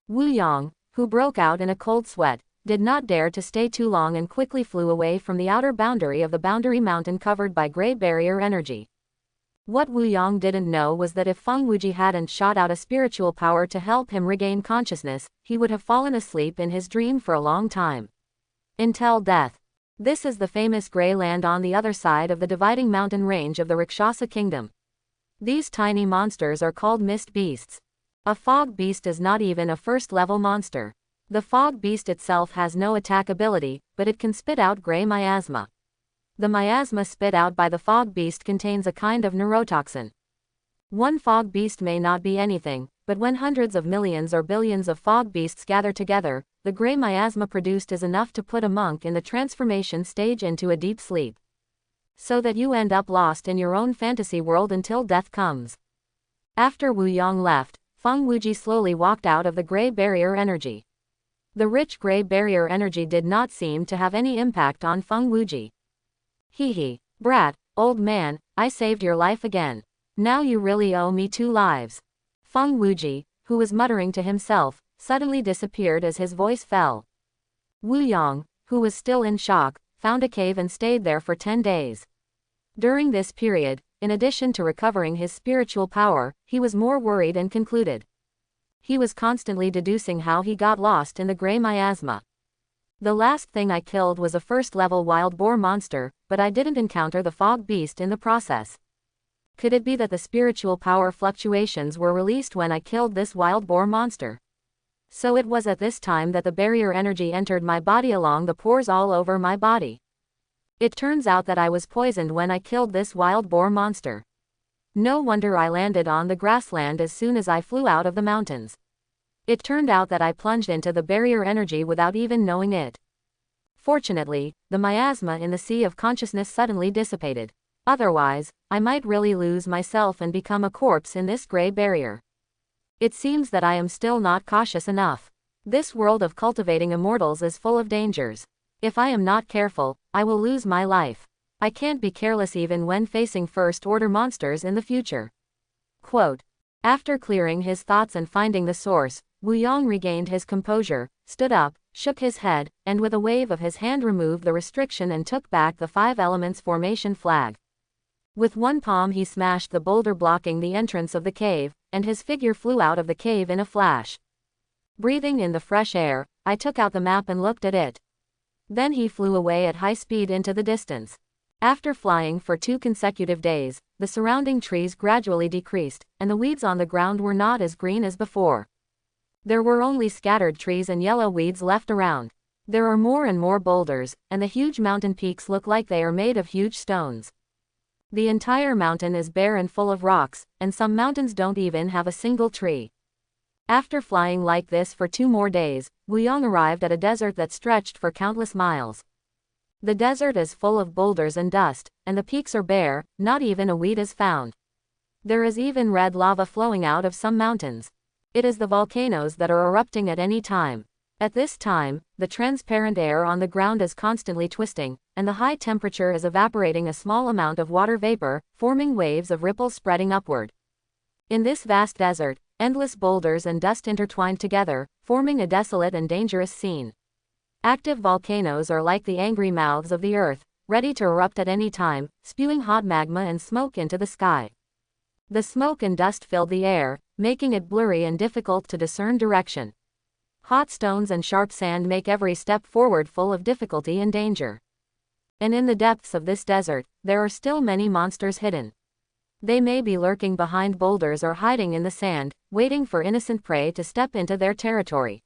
[SPEAKER 1] Wu Yong, who broke out in a cold sweat, did not dare to stay too long and quickly flew away from the outer boundary of the boundary mountain covered by gray barrier energy. What Wu Yong didn't know was that if Feng Wuji hadn't shot out a spiritual power to help him regain consciousness, he would have fallen asleep in his dream for a long time. Until death. This is the famous gray land on the other side of the dividing mountain range of the Rakshasa kingdom. These tiny monsters are called mist beasts. A fog beast is not even a first-level monster. The fog beast itself has no attack ability, but it can spit out gray miasma. The miasma spit out by the fog beast contains a kind of neurotoxin. One fog beast may not be anything, but when hundreds of millions or billions of fog beasts gather together, the gray miasma produced is enough to put a monk in the transformation stage into a deep sleep. So that you end up lost in your own fantasy world until death comes. After Wu Yong left, Feng Wuji slowly walked out of the gray barrier energy. The rich gray barrier energy did not seem to have any impact on Feng Wuji. Hee, brat, old man, I saved your life again. Now you really owe me 2 lives. Feng Wuji, who was muttering to himself, suddenly disappeared as his voice fell. Wu Yong, who was still in shock, found a cave and stayed there for 10 days. During this period, in addition to recovering his spiritual power, he was more worried and concluded. He was constantly deducing how he got lost in the gray miasma. The last thing I killed was a first-level wild boar monster, but I didn't encounter the fog beast in the process. Could it be that the spiritual power fluctuations were released when I killed this wild boar monster? So it was at this time that the barrier energy entered my body along the pores all over my body. It turns out that I was poisoned when I killed this wild boar monster. No wonder I landed on the grassland as soon as I flew out of the mountains. It turned out that I plunged into the barrier energy without even knowing it. Fortunately, the miasma in the sea of consciousness suddenly dissipated. Otherwise, I might really lose myself and become a corpse in this gray barrier. It seems that I am still not cautious enough. This world of cultivating immortals is full of dangers. If I am not careful, I will lose my life. I can't be careless even when facing first-order monsters in the future. Quote. After clearing his thoughts and finding the source, Wu Yong regained his composure, stood up, shook his head, and with a wave of his hand removed the restriction and took back the 5 elements formation flag. With one palm he smashed the boulder blocking the entrance of the cave, and his figure flew out of the cave in a flash. Breathing in the fresh air, I took out the map and looked at it. Then he flew away at high speed into the distance. After flying for 2 consecutive days, the surrounding trees gradually decreased, and the weeds on the ground were not as green as before. There were only scattered trees and yellow weeds left around. There are more and more boulders, and the huge mountain peaks look like they are made of huge stones. The entire mountain is bare and full of rocks, and some mountains don't even have a single tree. After flying like this for 2 more days, Wu Yong arrived at a desert that stretched for countless miles. The desert is full of boulders and dust, and the peaks are bare, not even a weed is found. There is even red lava flowing out of some mountains. It is the volcanoes that are erupting at any time. At this time, the transparent air on the ground is constantly twisting, and the high temperature is evaporating a small amount of water vapor, forming waves of ripples spreading upward. In this vast desert, endless boulders and dust intertwined together, forming a desolate and dangerous scene. Active volcanoes are like the angry mouths of the earth, ready to erupt at any time, spewing hot magma and smoke into the sky. The smoke and dust filled the air, making it blurry and difficult to discern direction. Hot stones and sharp sand make every step forward full of difficulty and danger. And in the depths of this desert, there are still many monsters hidden. They may be lurking behind boulders or hiding in the sand, waiting for innocent prey to step into their territory.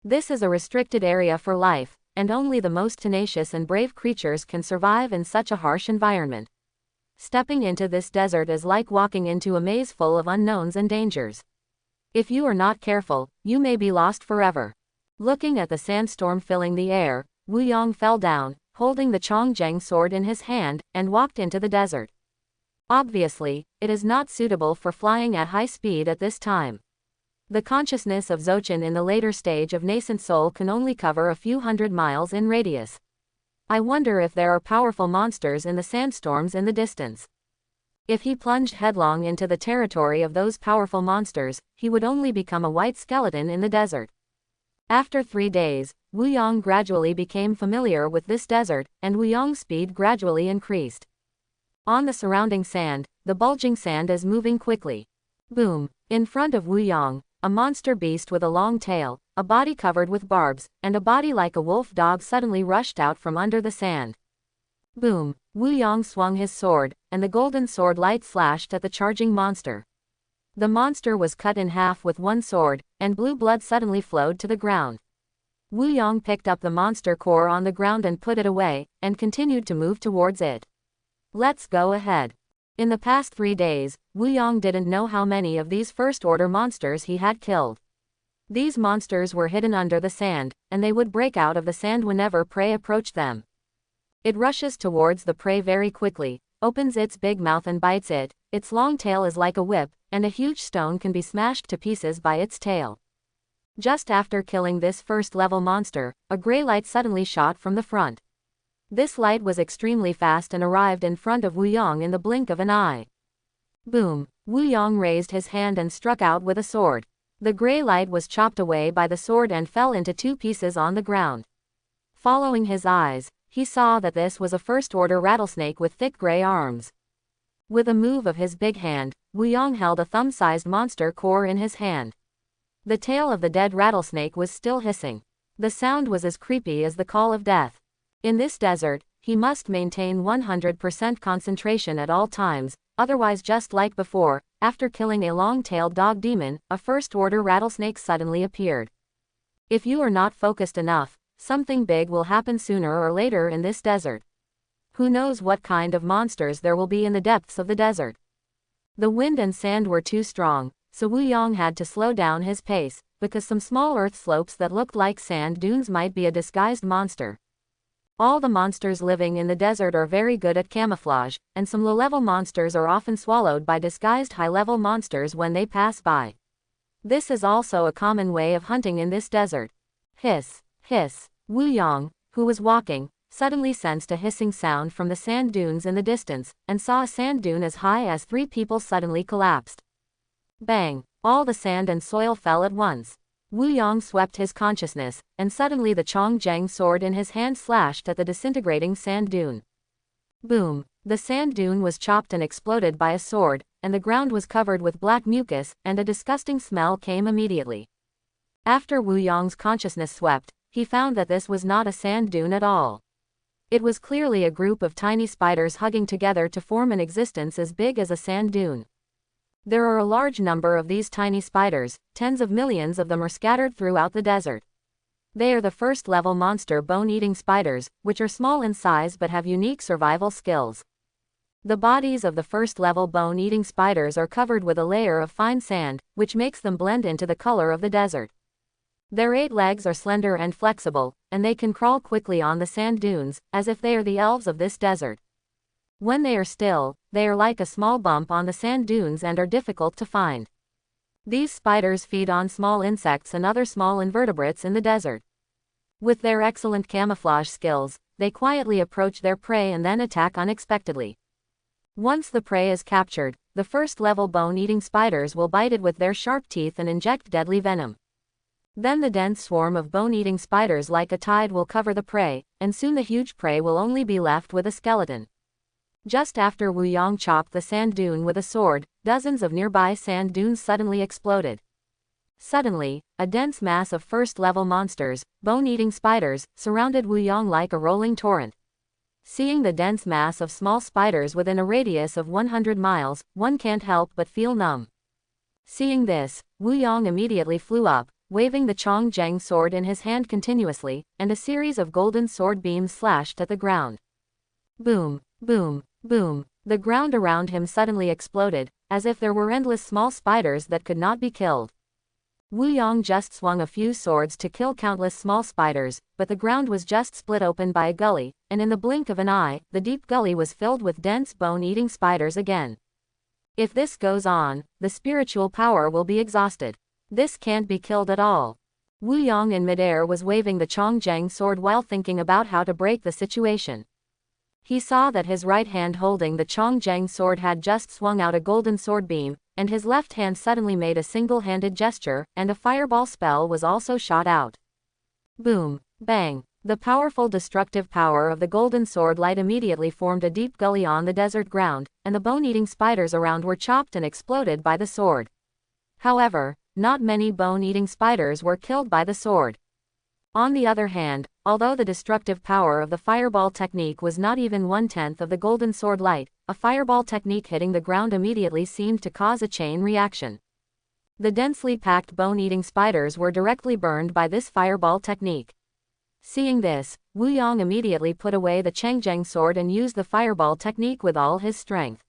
[SPEAKER 1] This is a restricted area for life, and only the most tenacious and brave creatures can survive in such a harsh environment. Stepping into this desert is like walking into a maze full of unknowns and dangers. If you are not careful, you may be lost forever. Looking at the sandstorm filling the air, Wu Yong fell down, holding the Chongzheng sword in his hand, and walked into the desert. Obviously, it is not suitable for flying at high speed at this time. The consciousness of Zochin in the later stage of nascent soul can only cover a few hundred miles in radius. I wonder if there are powerful monsters in the sandstorms in the distance. If he plunged headlong into the territory of those powerful monsters, he would only become a white skeleton in the desert. After 3 days, Wu Yong gradually became familiar with this desert, and Wu Yong's speed gradually increased. On the surrounding sand, the bulging sand is moving quickly. Boom! In front of Wu Yong, a monster beast with a long tail, a body covered with barbs, and a body like a wolf dog suddenly rushed out from under the sand. Boom! Wu Yong swung his sword, and the golden sword light flashed at the charging monster. The monster was cut in half with one sword, and blue blood suddenly flowed to the ground. Wu Yong picked up the monster core on the ground and put it away, and continued to move towards it. Let's go ahead. In the past 3 days, Wu Yong didn't know how many of these first-order monsters he had killed. These monsters were hidden under the sand, and they would break out of the sand whenever prey approached them. It rushes towards the prey very quickly, opens its big mouth and bites it. Its long tail is like a whip, and a huge stone can be smashed to pieces by its tail. Just after killing this first-level monster, a gray light suddenly shot from the front. This light was extremely fast and arrived in front of Wu Yong in the blink of an eye. Boom! Wu Yong raised his hand and struck out with a sword. The gray light was chopped away by the sword and fell into 2 pieces on the ground. Following his eyes, he saw that this was a first-order rattlesnake with thick gray arms. With a move of his big hand, Wu Yong held a thumb-sized monster core in his hand. The tail of the dead rattlesnake was still hissing. The sound was as creepy as the call of death. In this desert, he must maintain 100% concentration at all times, otherwise just like before, after killing a long-tailed dog demon, a first-order rattlesnake suddenly appeared. If you are not focused enough, something big will happen sooner or later in this desert. Who knows what kind of monsters there will be in the depths of the desert. The wind and sand were too strong, so Wu Yong had to slow down his pace, because some small earth slopes that looked like sand dunes might be a disguised monster. All the monsters living in the desert are very good at camouflage, and some low-level monsters are often swallowed by disguised high-level monsters when they pass by. This is also a common way of hunting in this desert. Hiss! Hiss! Wu Yong, who was walking, suddenly sensed a hissing sound from the sand dunes in the distance, and saw a sand dune as high as 3 people suddenly collapsed. Bang! All the sand and soil fell at once. Wu Yang swept his consciousness, and suddenly the Chongjiang sword in his hand slashed at the disintegrating sand dune. Boom! The sand dune was chopped and exploded by a sword, and the ground was covered with black mucus, and a disgusting smell came immediately. After Wu Yang's consciousness swept, he found that this was not a sand dune at all. It was clearly a group of tiny spiders hugging together to form an existence as big as a sand dune. There are a large number of these tiny spiders, tens of millions of them are scattered throughout the desert. They are the first-level monster bone-eating spiders, which are small in size but have unique survival skills. The bodies of the first-level bone-eating spiders are covered with a layer of fine sand, which makes them blend into the color of the desert. Their 8 legs are slender and flexible, and they can crawl quickly on the sand dunes, as if they are the elves of this desert. When they are still, they are like a small bump on the sand dunes and are difficult to find. These spiders feed on small insects and other small invertebrates in the desert. With their excellent camouflage skills, they quietly approach their prey and then attack unexpectedly. Once the prey is captured, the first-level bone-eating spiders will bite it with their sharp teeth and inject deadly venom. Then the dense swarm of bone-eating spiders like a tide will cover the prey, and soon the huge prey will only be left with a skeleton. Just after Wu Yang chopped the sand dune with a sword, dozens of nearby sand dunes suddenly exploded. Suddenly, a dense mass of first-level monsters, bone-eating spiders, surrounded Wu Yang like a rolling torrent. Seeing the dense mass of small spiders within a radius of 100 miles, one can't help but feel numb. Seeing this, Wu Yang immediately flew up, waving the Chongjiang sword in his hand continuously, and a series of golden sword beams slashed at the ground. Boom, boom, boom. The ground around him suddenly exploded, as if there were endless small spiders that could not be killed. Wu Yang just swung a few swords to kill countless small spiders, but the ground was just split open by a gully, and in the blink of an eye, the deep gully was filled with dense bone-eating spiders again. If this goes on, the spiritual power will be exhausted. This can't be killed at all. Wu Yang in midair was waving the Chongjiang sword while thinking about how to break the situation. He saw that his right hand holding the Chongjiang sword had just swung out a golden sword beam, and his left hand suddenly made a single-handed gesture, and a fireball spell was also shot out. Boom, bang. The powerful destructive power of the golden sword light immediately formed a deep gully on the desert ground, and the bone-eating spiders around were chopped and exploded by the sword. However, not many bone-eating spiders were killed by the sword. On the other hand, although the destructive power of the fireball technique was not even 1/10 of the golden sword light, a fireball technique hitting the ground immediately seemed to cause a chain reaction. The densely packed bone-eating spiders were directly burned by this fireball technique. Seeing this, Wu Yang immediately put away the Chongjiang sword and used the fireball technique with all his strength.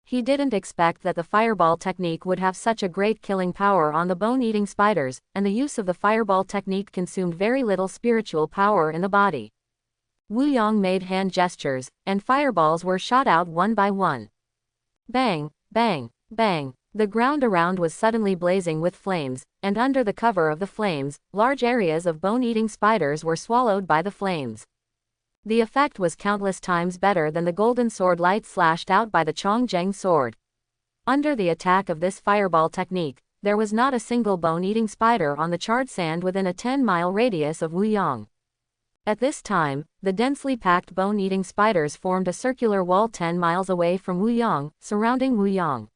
[SPEAKER 1] He didn't expect that the fireball technique would have such a great killing power on the bone-eating spiders, and the use of the fireball technique consumed very little spiritual power in the body. Wu Yang made hand gestures, and fireballs were shot out one by one. Bang, bang, bang. The ground around was suddenly blazing with flames, and under the cover of the flames, large areas of bone-eating spiders were swallowed by the flames. The effect was countless times better than the golden sword light slashed out by the Chongjiang sword. Under the attack of this fireball technique, there was not a single bone-eating spider on the charred sand within a 10-mile radius of Wu Yang. At this time, the densely packed bone-eating spiders formed a circular wall 10 miles away from Wu Yang, surrounding Wu Yang.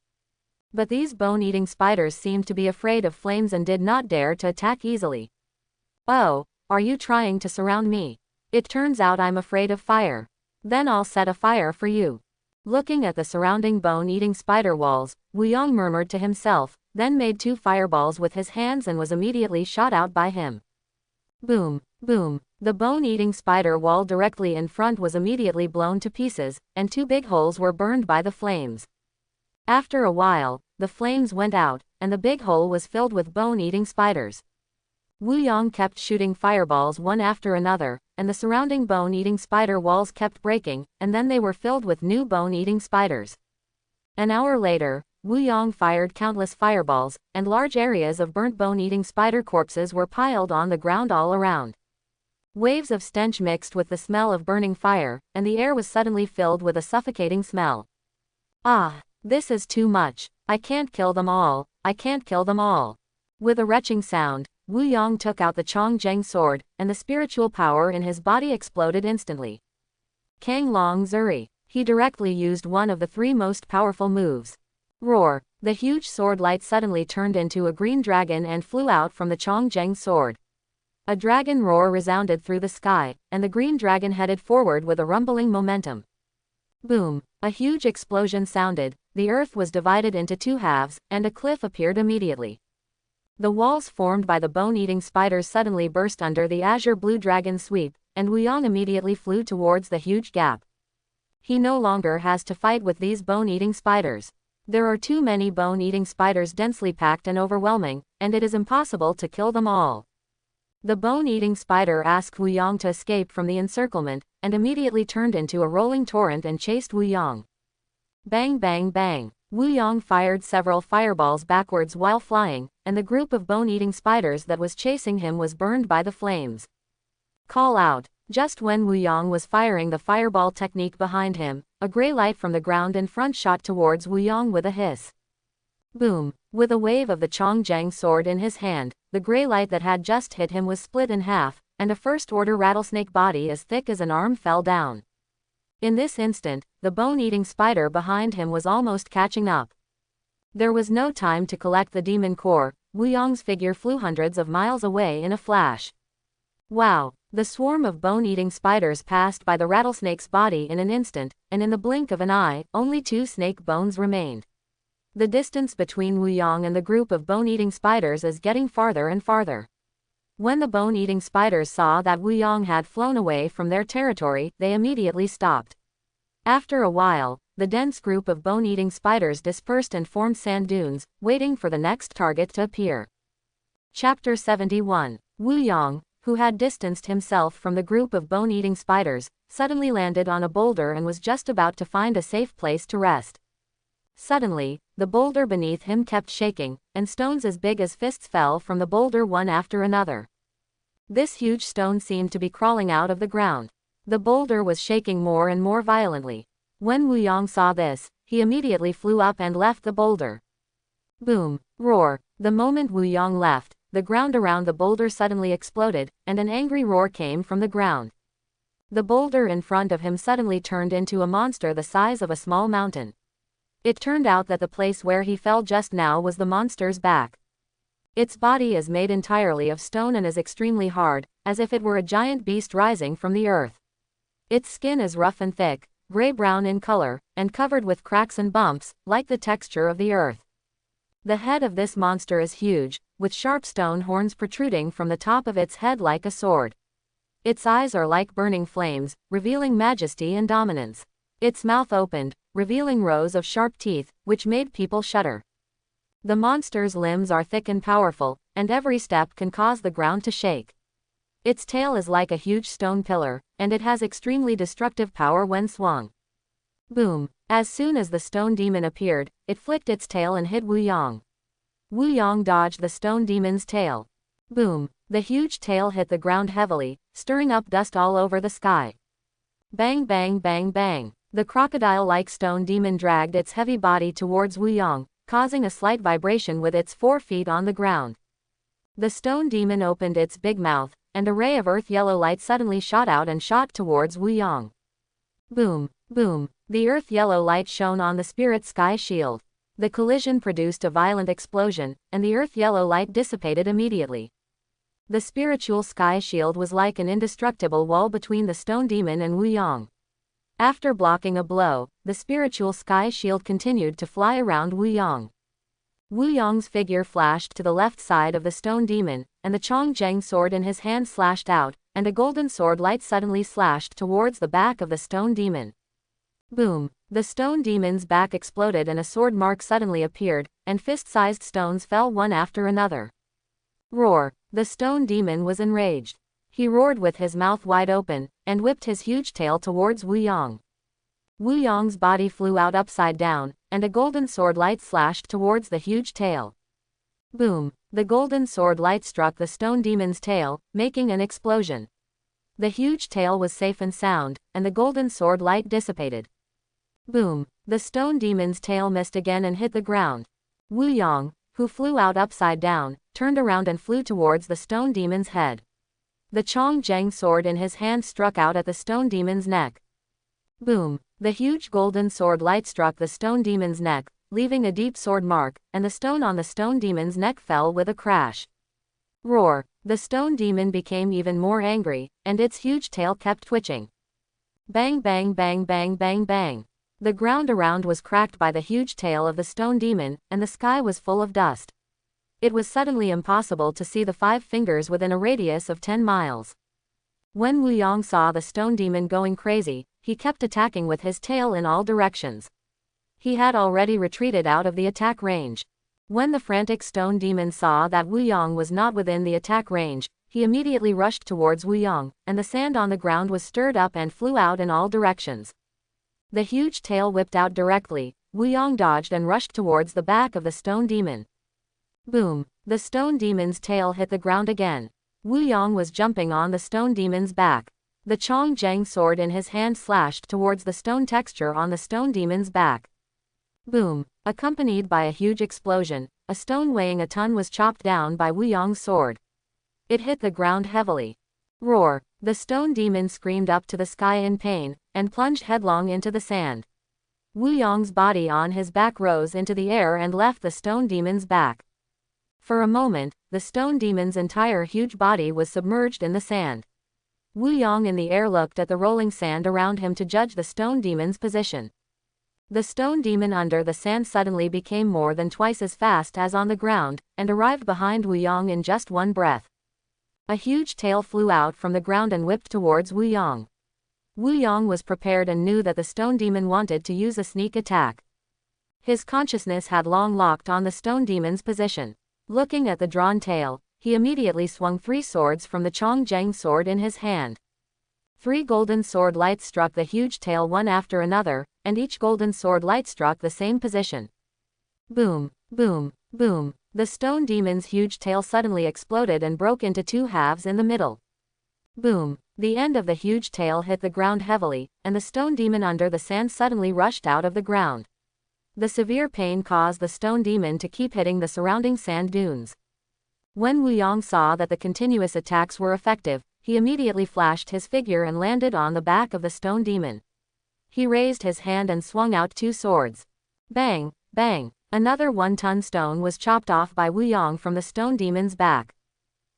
[SPEAKER 1] But these bone-eating spiders seemed to be afraid of flames and did not dare to attack easily. "Oh, are you trying to surround me? It turns out I'm afraid of fire. Then I'll set a fire for you." Looking at the surrounding bone-eating spider walls, Wu Yang murmured to himself, then made 2 fireballs with his hands and was immediately shot out by him. Boom, boom. The bone-eating spider wall directly in front was immediately blown to pieces, and 2 big holes were burned by the flames. After a while, the flames went out, and the big hole was filled with bone-eating spiders. Wu Yang kept shooting fireballs one after another, and the surrounding bone-eating spider walls kept breaking, and then they were filled with new bone-eating spiders. An hour later, Wu Yang fired countless fireballs, and large areas of burnt bone-eating spider corpses were piled on the ground all around. Waves of stench mixed with the smell of burning fire, and the air was suddenly filled with a suffocating smell. "Ah, this is too much. I can't kill them all, I can't kill them all." With a retching sound, Wu Yong took out the Chongzheng sword, and the spiritual power in his body exploded instantly. Kang Long Zuri. He directly used one of the three most powerful moves. Roar. The huge sword light suddenly turned into a green dragon and flew out from the Chongzheng sword. A dragon roar resounded through the sky, and the green dragon headed forward with a rumbling momentum. Boom. A huge explosion sounded, the earth was divided into two halves, and a cliff appeared immediately. The walls formed by the bone-eating spiders suddenly burst under the azure blue dragon's sweep, and Wu Yong immediately flew towards the huge gap. He no longer has to fight with these bone-eating spiders. There are too many bone-eating spiders densely packed and overwhelming, and it is impossible to kill them all. The bone-eating spider asked Wu Yong to escape from the encirclement, and immediately turned into a rolling torrent and chased Wu Yong. Bang bang bang. Wu Yong fired several fireballs backwards while flying, and the group of bone-eating spiders that was chasing him was burned by the flames. Call out. Just when Wu Yong was firing the fireball technique behind him, a gray light from the ground in front shot towards Wu Yong with a hiss. Boom. With a wave of the Chongzheng sword in his hand, the gray light that had just hit him was split in half, and a first-order rattlesnake body as thick as an arm fell down. In this instant, the bone-eating spider behind him was almost catching up. There was no time to collect the demon core. Wu Yong's figure flew hundreds of miles away in a flash. Wow! The swarm of bone-eating spiders passed by the rattlesnake's body in an instant, and in the blink of an eye, only 2 snake bones remained. The distance between Wu Yong and the group of bone-eating spiders is getting farther and farther. When the bone-eating spiders saw that Wu Yong had flown away from their territory, they immediately stopped. After a while, the dense group of bone-eating spiders dispersed and formed sand dunes, waiting for the next target to appear. Chapter 71. Wu Yong, who had distanced himself from the group of bone-eating spiders, suddenly landed on a boulder and was just about to find a safe place to rest. Suddenly, the boulder beneath him kept shaking, and stones as big as fists fell from the boulder one after another. This huge stone seemed to be crawling out of the ground. The boulder was shaking more and more violently. When Wu Yong saw this, he immediately flew up and left the boulder. Boom! Roar! The moment Wu Yong left, the ground around the boulder suddenly exploded, and an angry roar came from the ground. The boulder in front of him suddenly turned into a monster the size of a small mountain. It turned out that the place where he fell just now was the monster's back. Its body is made entirely of stone and is extremely hard, as if it were a giant beast rising from the earth. Its skin is rough and thick, gray-brown in color, and covered with cracks and bumps, like the texture of the earth. The head of this monster is huge, with sharp stone horns protruding from the top of its head like a sword. Its eyes are like burning flames, revealing majesty and dominance. Its mouth opened, revealing rows of sharp teeth, which made people shudder. The monster's limbs are thick and powerful, and every step can cause the ground to shake. Its tail is like a huge stone pillar, and it has extremely destructive power when swung. Boom! As soon as the stone demon appeared, it flicked its tail and hit Wu Yong. Wu Yong dodged the stone demon's tail. Boom! The huge tail hit the ground heavily, stirring up dust all over the sky. Bang bang bang bang! The crocodile-like stone demon dragged its heavy body towards Wu Yong, causing a slight vibration with its 4 feet on the ground. The stone demon opened its big mouth, and a ray of earth-yellow light suddenly shot out and shot towards Wu Yong. Boom! Boom! The earth-yellow light shone on the spirit's sky shield. The collision produced a violent explosion, and the earth-yellow light dissipated immediately. The spiritual sky shield was like an indestructible wall between the stone demon and Wu Yong. After blocking a blow, the spiritual sky shield continued to fly around Wu Yong. Wu Yong's figure flashed to the left side of the stone demon, and the Chongzheng sword in his hand slashed out, and a golden sword light suddenly slashed towards the back of the stone demon. Boom! The stone demon's back exploded and a sword mark suddenly appeared, and fist-sized stones fell one after another. Roar! The stone demon was enraged. He roared with his mouth wide open, and whipped his huge tail towards Wu Yong. Wu Yong's body flew out upside down, and a golden sword light slashed towards the huge tail. Boom! The golden sword light struck the stone demon's tail, making an explosion. The huge tail was safe and sound, and the golden sword light dissipated. Boom! The stone demon's tail missed again and hit the ground. Wu Yong, who flew out upside down, turned around and flew towards the stone demon's head. The Chong-Jang sword in his hand struck out at the stone demon's neck. Boom! The huge golden sword light struck the stone demon's neck, leaving a deep sword mark, and the stone on the stone demon's neck fell with a crash. Roar! The stone demon became even more angry, and its huge tail kept twitching. Bang bang bang bang bang bang. The ground around was cracked by the huge tail of the stone demon, and the sky was full of dust. It was suddenly impossible to see the 5 fingers within a radius of 10 miles. When Wu Yong saw the stone demon going crazy, he kept attacking with his tail in all directions. He had already retreated out of the attack range. When the frantic stone demon saw that Wu Yong was not within the attack range, he immediately rushed towards Wu Yong, and the sand on the ground was stirred up and flew out in all directions. The huge tail whipped out directly. Wu Yong dodged and rushed towards the back of the stone demon. Boom! The stone demon's tail hit the ground again. Wu Yong was jumping on the stone demon's back. The Chong-Jang sword in his hand slashed towards the stone texture on the stone demon's back. Boom! Accompanied by a huge explosion, a stone weighing a ton was chopped down by Wu Yong's sword. It hit the ground heavily. Roar! The stone demon screamed up to the sky in pain, and plunged headlong into the sand. Wu Yong's body on his back rose into the air and left the stone demon's back. For a moment, the stone demon's entire huge body was submerged in the sand. Wu Yong in the air looked at the rolling sand around him to judge the stone demon's position. The stone demon under the sand suddenly became more than twice as fast as on the ground, and arrived behind Wu Yong in just one breath. A huge tail flew out from the ground and whipped towards Wu Yong. Wu Yong was prepared and knew that the stone demon wanted to use a sneak attack. His consciousness had long locked on the stone demon's position. Looking at the drawn tail, he immediately swung 3 swords from the Chong-Jang sword in his hand. 3 golden sword lights struck the huge tail one after another, and each golden sword light struck the same position. Boom, boom, boom. The stone demon's huge tail suddenly exploded and broke into 2 halves in the middle. Boom! The end of the huge tail hit the ground heavily, and the stone demon under the sand suddenly rushed out of the ground. The severe pain caused the stone demon to keep hitting the surrounding sand dunes. When Wu Yong saw that the continuous attacks were effective, he immediately flashed his figure and landed on the back of the stone demon. He raised his hand and swung out 2 swords. Bang, bang! Another 1-ton stone was chopped off by Wu Yong from the stone demon's back.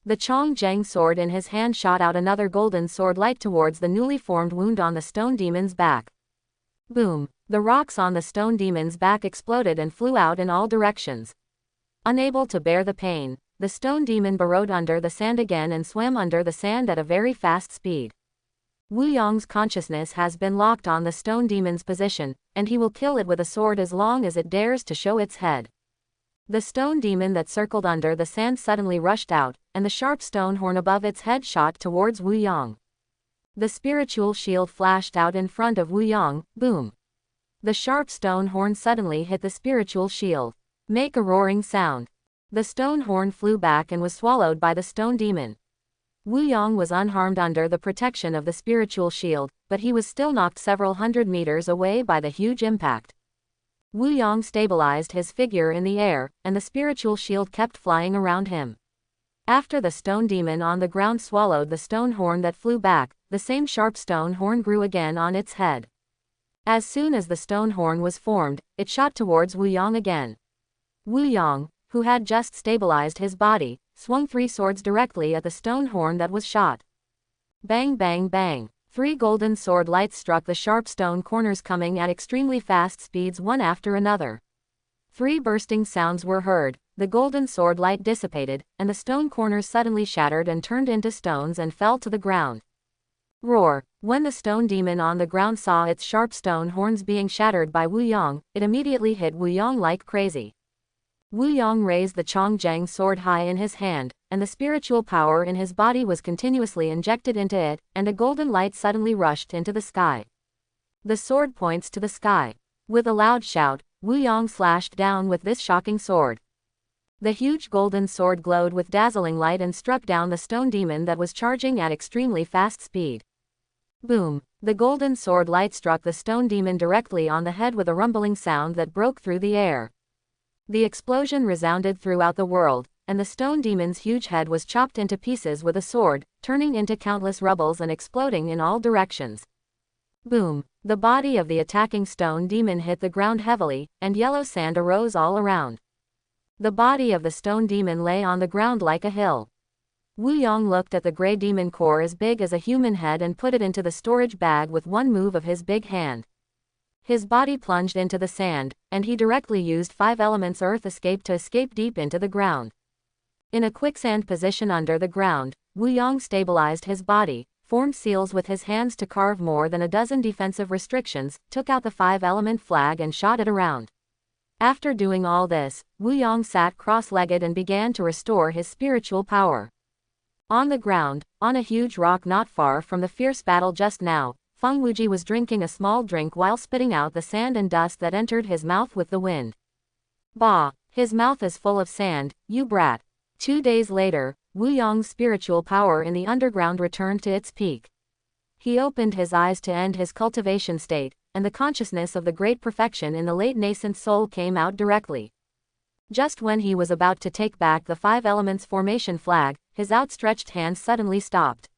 [SPEAKER 1] The Chong-Jang sword in his hand shot out another golden sword light towards the newly formed wound on the stone demon's back. Boom! The rocks on the stone demon's back exploded and flew out in all directions. Unable to bear the pain, the stone demon burrowed under the sand again and swam under the sand at a very fast speed. Wu Yong's consciousness has been locked on the stone demon's position, and he will kill it with a sword as long as it dares to show its head. The stone demon that circled under the sand suddenly rushed out, and the sharp stone horn above its head shot towards Wu Yong. The spiritual shield flashed out in front of Wu Yong. Boom! The sharp stone horn suddenly hit the spiritual shield. Make a roaring sound. The stone horn flew back and was swallowed by the stone demon. Wu Yong was unharmed under the protection of the spiritual shield, but he was still knocked several hundred meters away by the huge impact. Wu Yong stabilized his figure in the air, and the spiritual shield kept flying around him. After the stone demon on the ground swallowed the stone horn that flew back, the same sharp stone horn grew again on its head. As soon as the stone horn was formed, it shot towards Wu Yong again. Wu Yong, who had just stabilized his body, swung 3 swords directly at the stone horn that was shot. Bang bang bang! 3 golden sword lights struck the sharp stone corners coming at extremely fast speeds one after another. 3 bursting sounds were heard, the golden sword light dissipated, and the stone corners suddenly shattered and turned into stones and fell to the ground. Roar! When the stone demon on the ground saw its sharp stone horns being shattered by Wu Yong, it immediately hit Wu Yong like crazy. Wu Yong raised the Chong-Jang sword high in his hand, and the spiritual power in his body was continuously injected into it, and a golden light suddenly rushed into the sky. The sword points to the sky. With a loud shout, Wu Yong slashed down with this shocking sword. The huge golden sword glowed with dazzling light and struck down the stone demon that was charging at extremely fast speed. Boom! The golden sword light struck the stone demon directly on the head with a rumbling sound that broke through the air. The explosion resounded throughout the world, and the stone demon's huge head was chopped into pieces with a sword, turning into countless rubbles and exploding in all directions. Boom! The body of the attacking stone demon hit the ground heavily, and yellow sand arose all around. The body of the stone demon lay on the ground like a hill. Wu Yong looked at the gray demon core as big as a human head and put it into the storage bag with one move of his big hand. His body plunged into the sand, and he directly used 5 elements earth escape to escape deep into the ground. In a quicksand position under the ground, Wu Yong stabilized his body, formed seals with his hands to carve more than a dozen defensive restrictions, took out the 5-element flag and shot it around. After doing all this, Wu Yong sat cross-legged and began to restore his spiritual power. On the ground, on a huge rock not far from the fierce battle just now, Feng Wuji was drinking a small drink while spitting out the sand and dust that entered his mouth with the wind. Bah! His mouth is full of sand, you brat. 2 days later, Wu Yong's spiritual power in the underground returned to its peak. He opened his eyes to end his cultivation state, and the consciousness of the great perfection in the late nascent soul came out directly. Just when he was about to take back the 5 elements formation flag, his outstretched hand suddenly stopped.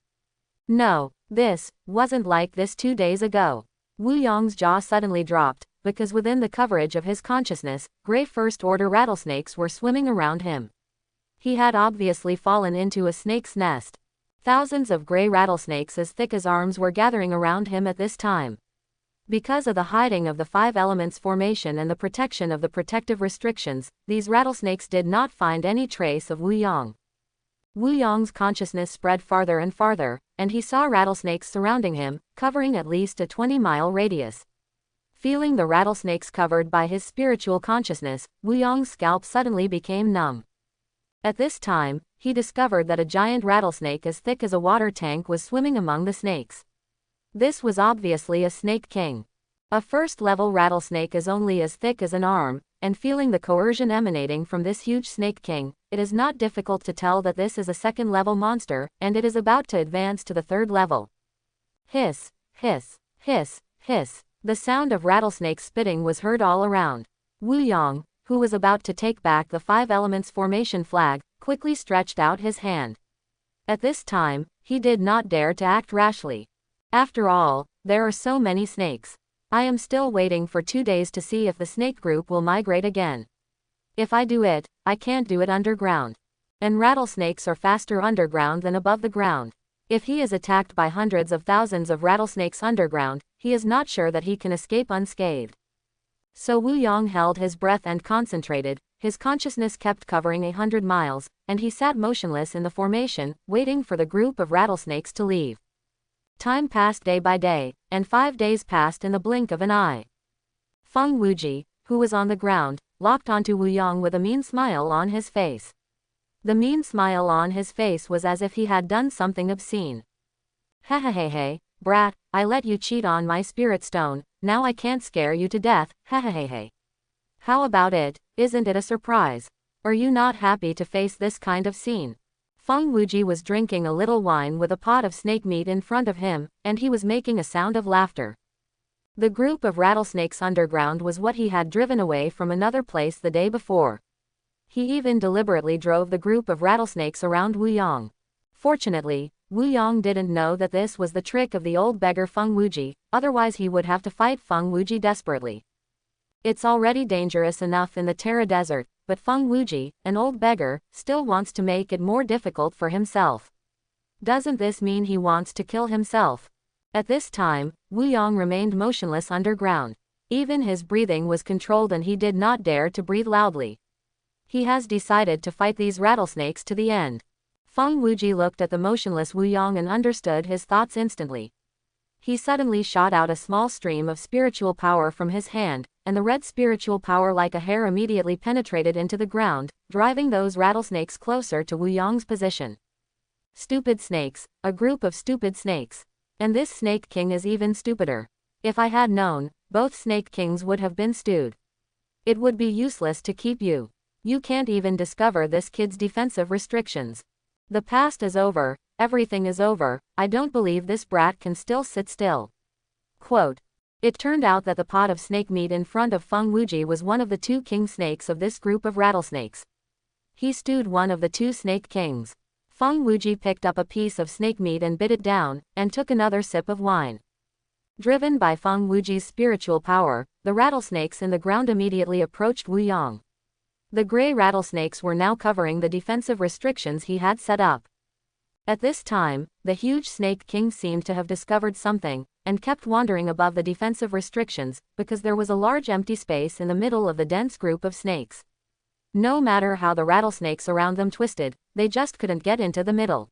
[SPEAKER 1] No, this wasn't like this 2 days ago. Wu Yong's jaw suddenly dropped, because within the coverage of his consciousness, gray first-order rattlesnakes were swimming around him. He had obviously fallen into a snake's nest. Thousands of gray rattlesnakes as thick as arms were gathering around him at this time. Because of the hiding of the 5 elements formation and the protection of the protective restrictions, these rattlesnakes did not find any trace of Wu Yong. Wu Yong's consciousness spread farther and farther, and he saw rattlesnakes surrounding him, covering at least a 20-mile radius. Feeling the rattlesnakes covered by his spiritual consciousness, Wu Yong's scalp suddenly became numb. At this time, he discovered that a giant rattlesnake as thick as a water tank was swimming among the snakes. This was obviously a snake king. A first-level rattlesnake is only as thick as an arm, and feeling the coercion emanating from this huge snake king, it is not difficult to tell that this is a second-level monster, and it is about to advance to the 3rd level. Hiss, hiss, hiss, hiss. The sound of rattlesnakes spitting was heard all around. Wu Yong, who was about to take back the 5 elements formation flag, quickly stretched out his hand. At this time, he did not dare to act rashly. After all, there are so many snakes. I am still waiting for 2 days to see if the snake group will migrate again. If I do it, I can't do it underground. And rattlesnakes are faster underground than above the ground. If he is attacked by hundreds of thousands of rattlesnakes underground, he is not sure that he can escape unscathed. So Wu Yong held his breath and concentrated, his consciousness kept covering 100 miles, and he sat motionless in the formation, waiting for the group of rattlesnakes to leave. Time passed day by day, and 5 days passed in the blink of an eye. Feng Wuji, who was on the ground, locked onto Wu Yong with a mean smile on his face. The mean smile on his face was as if he had done something obscene. Hehehehe, brat, I let you cheat on my spirit stone, now I can't scare you to death, hehehehe. How about it, isn't it a surprise? Are you not happy to face this kind of scene? Feng Wuji was drinking a little wine with a pot of snake meat in front of him, and he was making a sound of laughter. The group of rattlesnakes underground was what he had driven away from another place the day before. He even deliberately drove the group of rattlesnakes around Wu Yong. Fortunately, Wu Yong didn't know that this was the trick of the old beggar Feng Wuji, otherwise he would have to fight Feng Wuji desperately. It's already dangerous enough in the Terra Desert, but Feng Wuji, an old beggar, still wants to make it more difficult for himself. Doesn't this mean he wants to kill himself? At this time, Wu Yong remained motionless underground. Even his breathing was controlled and he did not dare to breathe loudly. He has decided to fight these rattlesnakes to the end. Feng Wuji looked at the motionless Wu Yong and understood his thoughts instantly. He suddenly shot out a small stream of spiritual power from his hand, and the red spiritual power like a hair immediately penetrated into the ground, driving those rattlesnakes closer to Wu Yong's position. Stupid snakes, a group of stupid snakes. And this snake king is even stupider. If I had known, both snake kings would have been stewed. It would be useless to keep you. You can't even discover this kid's defensive restrictions. The past is over, everything is over, I don't believe this brat can still sit still. Quote. It turned out that the pot of snake meat in front of Feng Wuji was one of the 2 king snakes of this group of rattlesnakes. He stewed one of the 2 snake kings. Feng Wuji picked up a piece of snake meat and bit it down, and took another sip of wine. Driven by Feng Wuji's spiritual power, the rattlesnakes in the ground immediately approached Wu Yang. The gray rattlesnakes were now covering the defensive restrictions he had set up. At this time, the huge snake king seemed to have discovered something, and kept wandering above the defensive restrictions, because there was a large empty space in the middle of the dense group of snakes. No matter how the rattlesnakes around them twisted, they just couldn't get into the middle.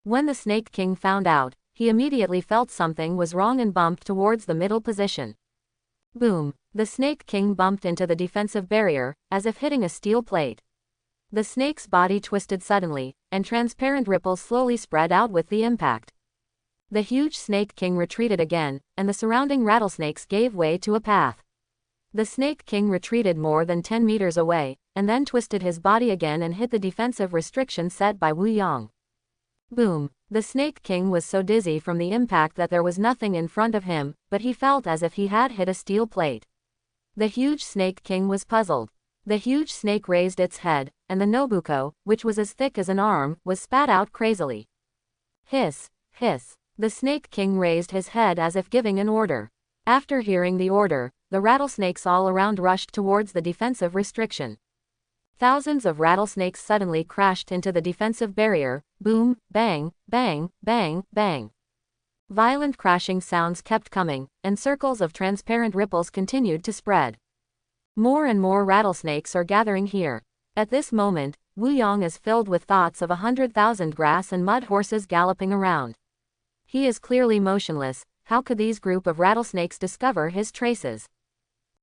[SPEAKER 1] When the snake king found out, he immediately felt something was wrong and bumped towards the middle position. Boom! The snake king bumped into the defensive barrier, as if hitting a steel plate. The snake's body twisted suddenly, and transparent ripples slowly spread out with the impact. The huge snake king retreated again, and the surrounding rattlesnakes gave way to a path. The snake king retreated more than 10 meters away, and then twisted his body again and hit the defensive restriction set by Wu Yang. Boom! The snake king was so dizzy from the impact that there was nothing in front of him, but he felt as if he had hit a steel plate. The huge snake king was puzzled. The huge snake raised its head, and the Nobuko, which was as thick as an arm, was spat out crazily. Hiss! Hiss! The snake king raised his head as if giving an order. After hearing the order, the rattlesnakes all around rushed towards the defensive restriction. Thousands of rattlesnakes suddenly crashed into the defensive barrier. Boom, bang, bang, bang, bang. Violent crashing sounds kept coming, and circles of transparent ripples continued to spread. More and more rattlesnakes are gathering here. At this moment, Wu Yang is filled with thoughts of 100,000 grass and mud horses galloping around. He is clearly motionless. How could these group of rattlesnakes discover his traces?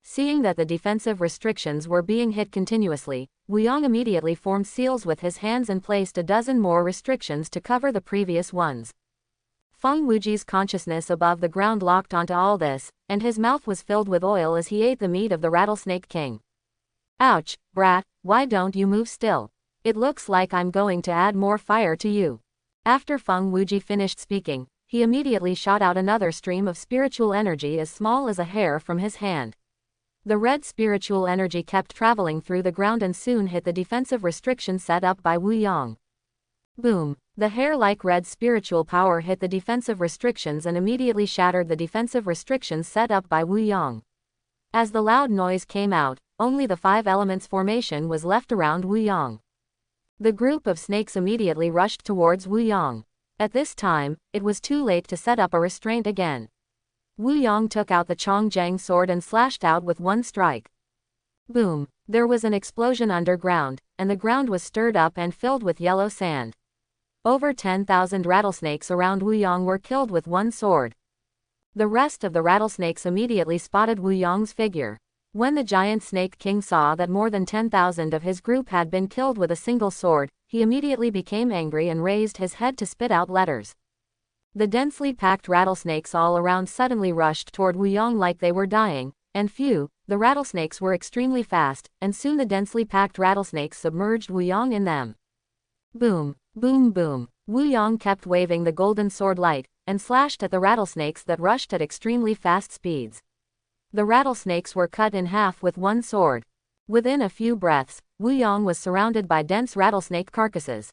[SPEAKER 1] Seeing that the defensive restrictions were being hit continuously, Wu Yang immediately formed seals with his hands and placed a dozen more restrictions to cover the previous ones. Feng Wuji's consciousness above the ground locked onto all this, and his mouth was filled with oil as he ate the meat of the rattlesnake king. Ouch, brat, why don't you move still? It looks like I'm going to add more fire to you. After Feng Wuji finished speaking, he immediately shot out another stream of spiritual energy as small as a hair from his hand. The red spiritual energy kept traveling through the ground and soon hit the defensive restriction set up by Wu Yang. Boom! The hair-like red spiritual power hit the defensive restrictions and immediately shattered the defensive restrictions set up by Wu Yang. As the loud noise came out, only the 5 elements formation was left around Wu Yang. The group of snakes immediately rushed towards Wu Yang. At this time, it was too late to set up a restraint again. Wu Yang took out the Chongjiang sword and slashed out with one strike. Boom! There was an explosion underground, and the ground was stirred up and filled with yellow sand. Over 10,000 rattlesnakes around Wu Yang were killed with one sword. The rest of the rattlesnakes immediately spotted Wu Yang's figure. When the giant snake king saw that more than 10,000 of his group had been killed with a single sword, he immediately became angry and raised his head to spit out letters. The densely packed rattlesnakes all around suddenly rushed toward Wu Yang like they were dying, and the rattlesnakes were extremely fast, and soon the densely packed rattlesnakes submerged Wu Yang in them. Boom, boom, boom. Wu Yang kept waving the golden sword light, and slashed at the rattlesnakes that rushed at extremely fast speeds. The rattlesnakes were cut in half with one sword. Within a few breaths, Wu Yang was surrounded by dense rattlesnake carcasses.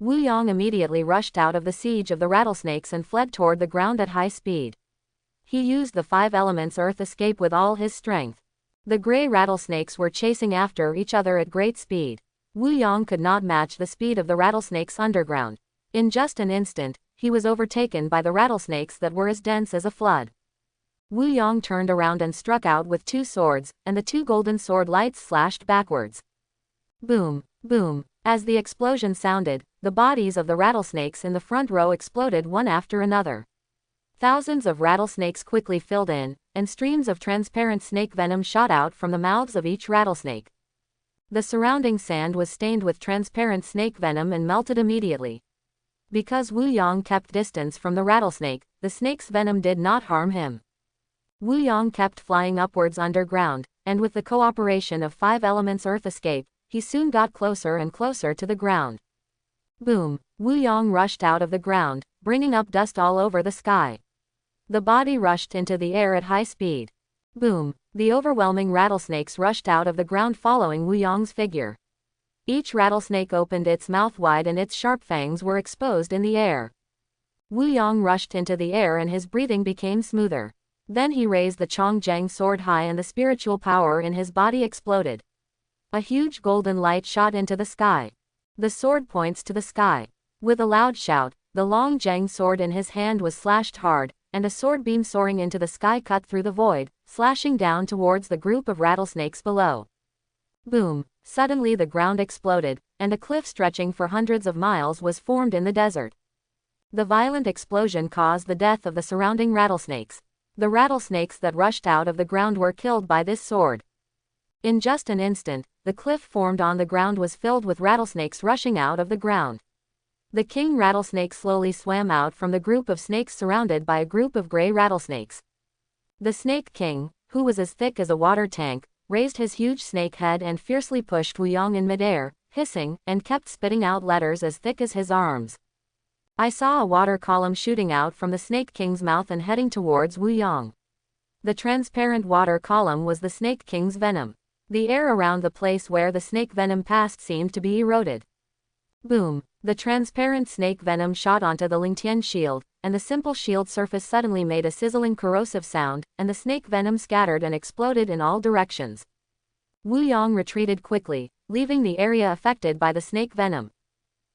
[SPEAKER 1] Wu Yang immediately rushed out of the siege of the rattlesnakes and fled toward the ground at high speed. He used the 5 elements earth escape with all his strength. The gray rattlesnakes were chasing after each other at great speed. Wu Yang could not match the speed of the rattlesnakes underground. In just an instant, he was overtaken by the rattlesnakes that were as dense as a flood. Wu Yang turned around and struck out with 2 swords, and the 2 golden sword lights slashed backwards. Boom, boom. As the explosion sounded, the bodies of the rattlesnakes in the front row exploded one after another. Thousands of rattlesnakes quickly filled in, and streams of transparent snake venom shot out from the mouths of each rattlesnake. The surrounding sand was stained with transparent snake venom and melted immediately. Because Wu Yang kept distance from the rattlesnake, the snake's venom did not harm him. Wu Yang kept flying upwards underground, and with the cooperation of 5 elements earth escape, he soon got closer and closer to the ground. Boom! Wu Yang rushed out of the ground, bringing up dust all over the sky. The body rushed into the air at high speed. Boom! The overwhelming rattlesnakes rushed out of the ground following Wu Yong's figure. Each rattlesnake opened its mouth wide and its sharp fangs were exposed in the air. Wu Yong rushed into the air and his breathing became smoother. Then he raised the Chongjiang sword high and the spiritual power in his body exploded. A huge golden light shot into the sky. The sword points to the sky. With a loud shout, the long Jiang sword in his hand was slashed hard, and a sword beam soaring into the sky cut through the void, slashing down towards the group of rattlesnakes below. Boom! Suddenly the ground exploded, and a cliff stretching for hundreds of miles was formed in the desert. The violent explosion caused the death of the surrounding rattlesnakes. The rattlesnakes that rushed out of the ground were killed by this sword. In just an instant, the cliff formed on the ground was filled with rattlesnakes rushing out of the ground. The king rattlesnake slowly swam out from the group of snakes surrounded by a group of gray rattlesnakes. The snake king, who was as thick as a water tank, raised his huge snake head and fiercely pushed Wu Yong in midair, hissing, and kept spitting out letters as thick as his arms. I saw a water column shooting out from the snake king's mouth and heading towards Wu Yong. The transparent water column was the snake king's venom. The air around the place where the snake venom passed seemed to be eroded. Boom! The transparent snake venom shot onto the Lingtian shield, and the simple shield surface suddenly made a sizzling corrosive sound, and the snake venom scattered and exploded in all directions. Wu Yong retreated quickly, leaving the area affected by the snake venom.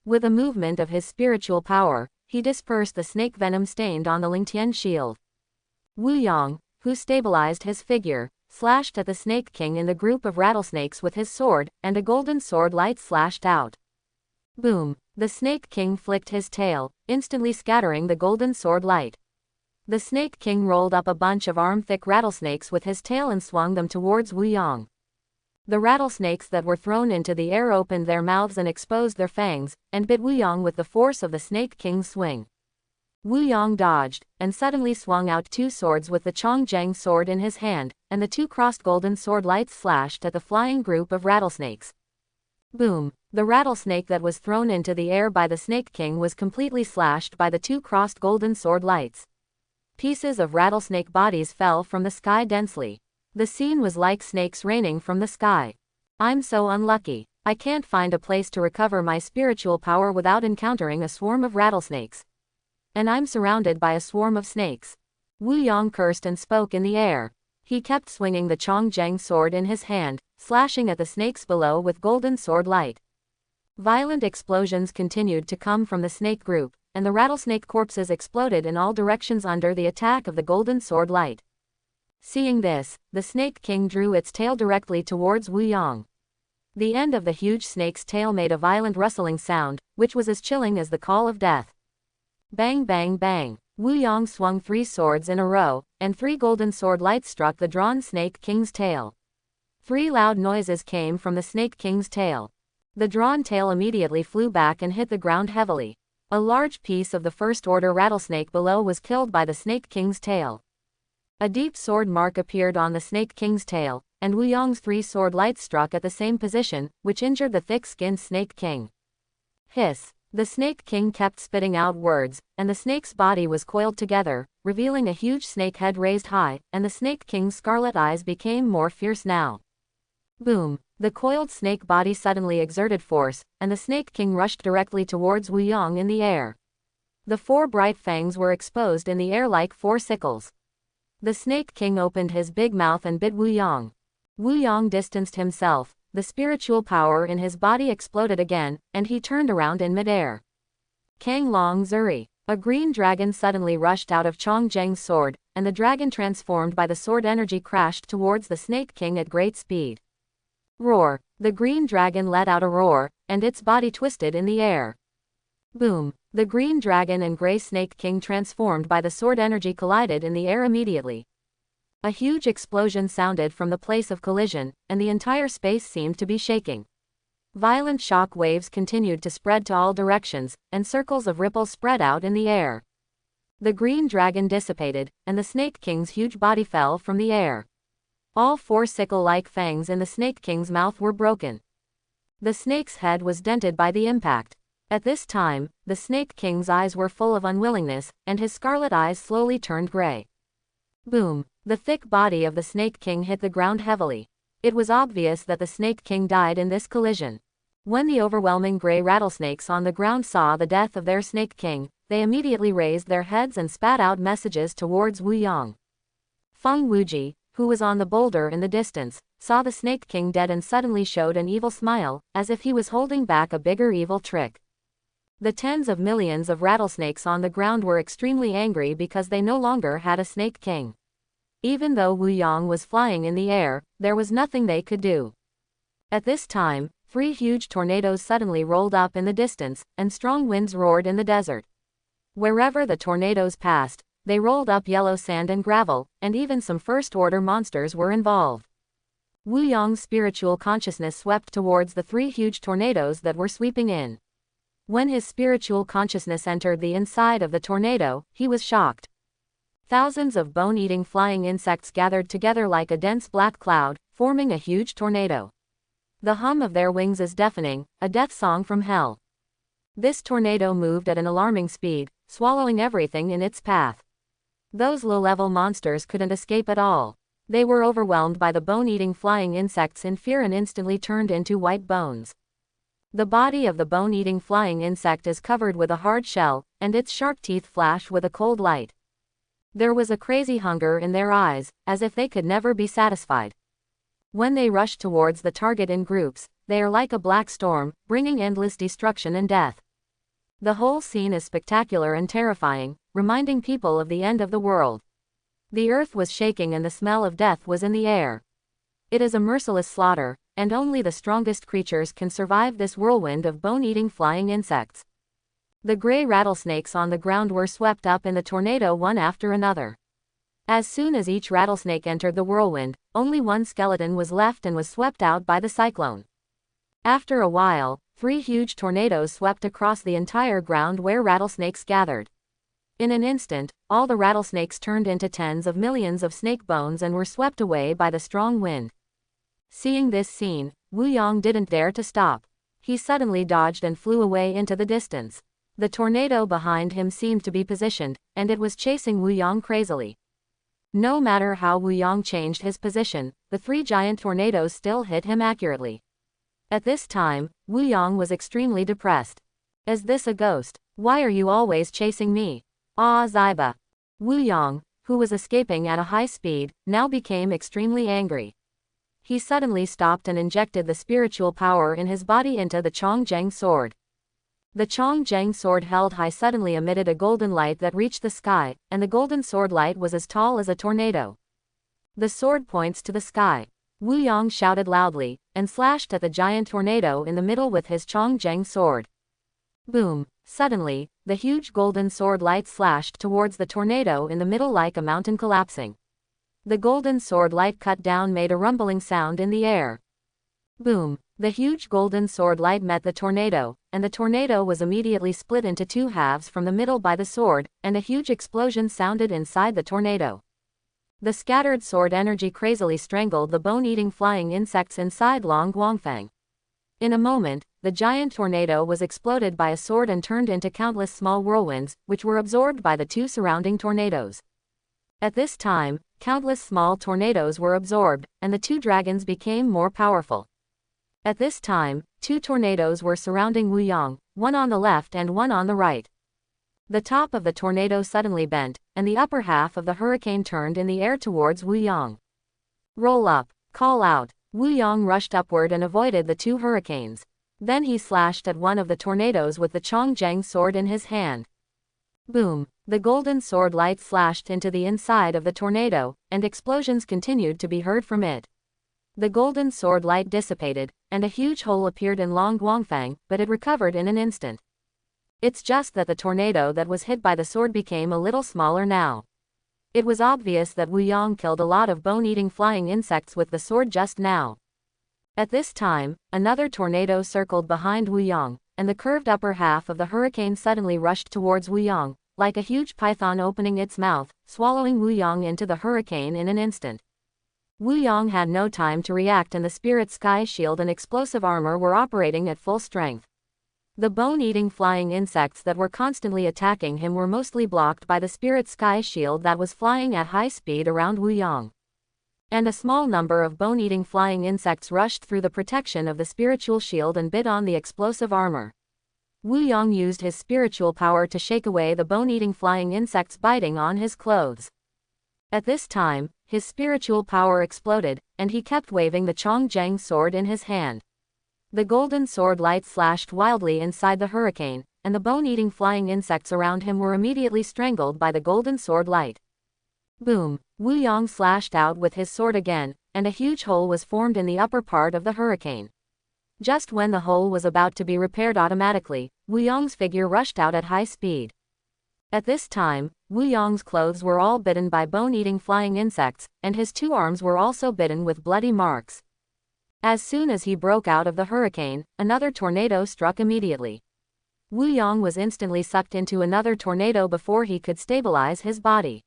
[SPEAKER 1] With a movement of his spiritual power, he dispersed the snake venom stained on the Lingtian shield. Wu Yong, who stabilized his figure, slashed at the snake king in the group of rattlesnakes with his sword, and a golden sword light slashed out. Boom! The snake king flicked his tail, instantly scattering the golden sword light. The snake king rolled up a bunch of arm-thick rattlesnakes with his tail and swung them towards Wu Yong. The rattlesnakes that were thrown into the air opened their mouths and exposed their fangs, and bit Wu Yong with the force of the snake king's swing. Wu Yong dodged, and suddenly swung out two swords with the Chongjiang sword in his hand, and the two crossed golden sword lights flashed at the flying group of rattlesnakes. Boom! The rattlesnake that was thrown into the air by the snake king was completely slashed by the two crossed golden sword lights. Pieces of rattlesnake bodies fell from the sky densely. The scene was like snakes raining from the sky. I'm so unlucky. I can't find a place to recover my spiritual power without encountering a swarm of rattlesnakes. And I'm surrounded by a swarm of snakes. Wu Yong cursed and spoke in the air. He kept swinging the Chongjiang sword in his hand, slashing at the snakes below with golden sword light. Violent explosions continued to come from the snake group, and the rattlesnake corpses exploded in all directions under the attack of the golden sword light. Seeing this, the snake king drew its tail directly towards Wu Yong. The end of the huge snake's tail made a violent rustling sound, which was as chilling as the call of death. Bang bang bang! Wu Yong swung 3 swords in a row, and 3 golden sword lights struck the drawn snake king's tail. 3 loud noises came from the snake king's tail. The drawn tail immediately flew back and hit the ground heavily. A large piece of the first-order rattlesnake below was killed by the snake king's tail. A deep sword mark appeared on the snake king's tail, and Wu Yong's 3 sword lights struck at the same position, which injured the thick-skinned snake king. Hiss! The snake king kept spitting out words, and the snake's body was coiled together, revealing a huge snake head raised high, and the snake king's scarlet eyes became more fierce now. Boom! The coiled snake body suddenly exerted force, and the snake king rushed directly towards Wu Yong in the air. The 4 bright fangs were exposed in the air like 4 sickles. The snake king opened his big mouth and bit Wu Yong. Wu Yong distanced himself. The spiritual power in his body exploded again, and he turned around in midair. Kang Long Zuri! A green dragon suddenly rushed out of Chongjiang's sword, and the dragon transformed by the sword energy crashed towards the snake king at great speed. Roar! The green dragon let out a roar, and its body twisted in the air. Boom! The green dragon and gray snake king transformed by the sword energy collided in the air immediately. A huge explosion sounded from the place of collision, and the entire space seemed to be shaking. Violent shock waves continued to spread to all directions, and circles of ripples spread out in the air. The green dragon dissipated, and the snake king's huge body fell from the air. All 4 sickle-like fangs in the snake king's mouth were broken. The snake's head was dented by the impact. At this time, the Snake King's eyes were full of unwillingness, and his scarlet eyes slowly turned gray. Boom! The thick body of the Snake King hit the ground heavily. It was obvious that the Snake King died in this collision. When the overwhelming gray rattlesnakes on the ground saw the death of their Snake King, they immediately raised their heads and spat out messages towards Wu Yang. Feng Wuji, who was on the boulder in the distance, saw the Snake King dead and suddenly showed an evil smile, as if he was holding back a bigger evil trick. The tens of millions of rattlesnakes on the ground were extremely angry because they no longer had a Snake King. Even though Wu Yang was flying in the air, there was nothing they could do. At this time, 3 huge tornadoes suddenly rolled up in the distance, and strong winds roared in the desert. Wherever the tornadoes passed, they rolled up yellow sand and gravel, and even some first-order monsters were involved. Wu Yang's spiritual consciousness swept towards the 3 huge tornadoes that were sweeping in. When his spiritual consciousness entered the inside of the tornado, he was shocked. Thousands of bone-eating flying insects gathered together like a dense black cloud, forming a huge tornado. The hum of their wings is deafening, a death song from hell. This tornado moved at an alarming speed, swallowing everything in its path. Those low-level monsters couldn't escape at all. They were overwhelmed by the bone-eating flying insects in fear and instantly turned into white bones. The body of the bone-eating flying insect is covered with a hard shell, and its sharp teeth flash with a cold light. There was a crazy hunger in their eyes, as if they could never be satisfied. When they rush towards the target in groups, they are like a black storm, bringing endless destruction and death. The whole scene is spectacular and terrifying, reminding people of the end of the world. The earth was shaking and the smell of death was in the air. It is a merciless slaughter, and only the strongest creatures can survive this whirlwind of bone-eating flying insects. The gray rattlesnakes on the ground were swept up in the tornado one after another. As soon as each rattlesnake entered the whirlwind, only one skeleton was left and was swept out by the cyclone. After a while, 3 huge tornadoes swept across the entire ground where rattlesnakes gathered. In an instant, all the rattlesnakes turned into tens of millions of snake bones and were swept away by the strong wind. Seeing this scene, Wu Yang didn't dare to stop. He suddenly dodged and flew away into the distance. The tornado behind him seemed to be positioned, and it was chasing Wu Yang crazily. No matter how Wu Yang changed his position, the 3 giant tornadoes still hit him accurately. At this time, Wu Yang was extremely depressed. Is this a ghost? Why are you always chasing me? Ah, Ziba. Wu Yang, who was escaping at a high speed, now became extremely angry. He suddenly stopped and injected the spiritual power in his body into the Chongzheng sword. The Chongzheng sword held high suddenly emitted a golden light that reached the sky, and the golden sword light was as tall as a tornado. The sword points to the sky. Wu Yang shouted loudly, and slashed at the giant tornado in the middle with his Chongzheng sword. Boom! Suddenly, the huge golden sword light slashed towards the tornado in the middle like a mountain collapsing. The golden sword light cut down made a rumbling sound in the air. Boom! The huge golden sword light met the tornado, and the tornado was immediately split into 2 halves from the middle by the sword, and a huge explosion sounded inside the tornado. The scattered sword energy crazily strangled the bone-eating flying insects inside Long Guangfang. In a moment, the giant tornado was exploded by a sword and turned into countless small whirlwinds, which were absorbed by the 2 surrounding tornadoes. At this time, countless small tornadoes were absorbed, and the 2 dragons became more powerful. At this time, 2 tornadoes were surrounding Wu Yang, one on the left and one on the right. The top of the tornado suddenly bent, and the upper half of the hurricane turned in the air towards Wu Yang. Roll up, call out. Wu Yang rushed upward and avoided the 2 hurricanes. Then he slashed at one of the tornadoes with the Chongzheng sword in his hand. Boom! The golden sword light slashed into the inside of the tornado, and explosions continued to be heard from it. The golden sword light dissipated, and a huge hole appeared in Long Guangfang, but it recovered in an instant. It's just that the tornado that was hit by the sword became a little smaller now. It was obvious that Wu Yang killed a lot of bone-eating flying insects with the sword just now. At this time, another tornado circled behind Wu Yang, and the curved upper half of the hurricane suddenly rushed towards Wu Yang, like a huge python opening its mouth, swallowing Wu Yang into the hurricane in an instant. Wu Yang had no time to react and the spirit sky shield and explosive armor were operating at full strength. The bone-eating flying insects that were constantly attacking him were mostly blocked by the spirit sky shield that was flying at high speed around Wu Yang. And a small number of bone-eating flying insects rushed through the protection of the spiritual shield and bit on the explosive armor. Wu Yang used his spiritual power to shake away the bone-eating flying insects biting on his clothes. At this time, his spiritual power exploded, and he kept waving the Chongzheng sword in his hand. The golden sword light slashed wildly inside the hurricane, and the bone-eating flying insects around him were immediately strangled by the golden sword light. Boom! Wu Yang slashed out with his sword again, and a huge hole was formed in the upper part of the hurricane. Just when the hole was about to be repaired automatically, Wu Yang's figure rushed out at high speed. At this time, Wu Yang's clothes were all bitten by bone-eating flying insects, and his two arms were also bitten with bloody marks. As soon as he broke out of the hurricane, another tornado struck immediately. Wu Yang was instantly sucked into another tornado before he could stabilize his body.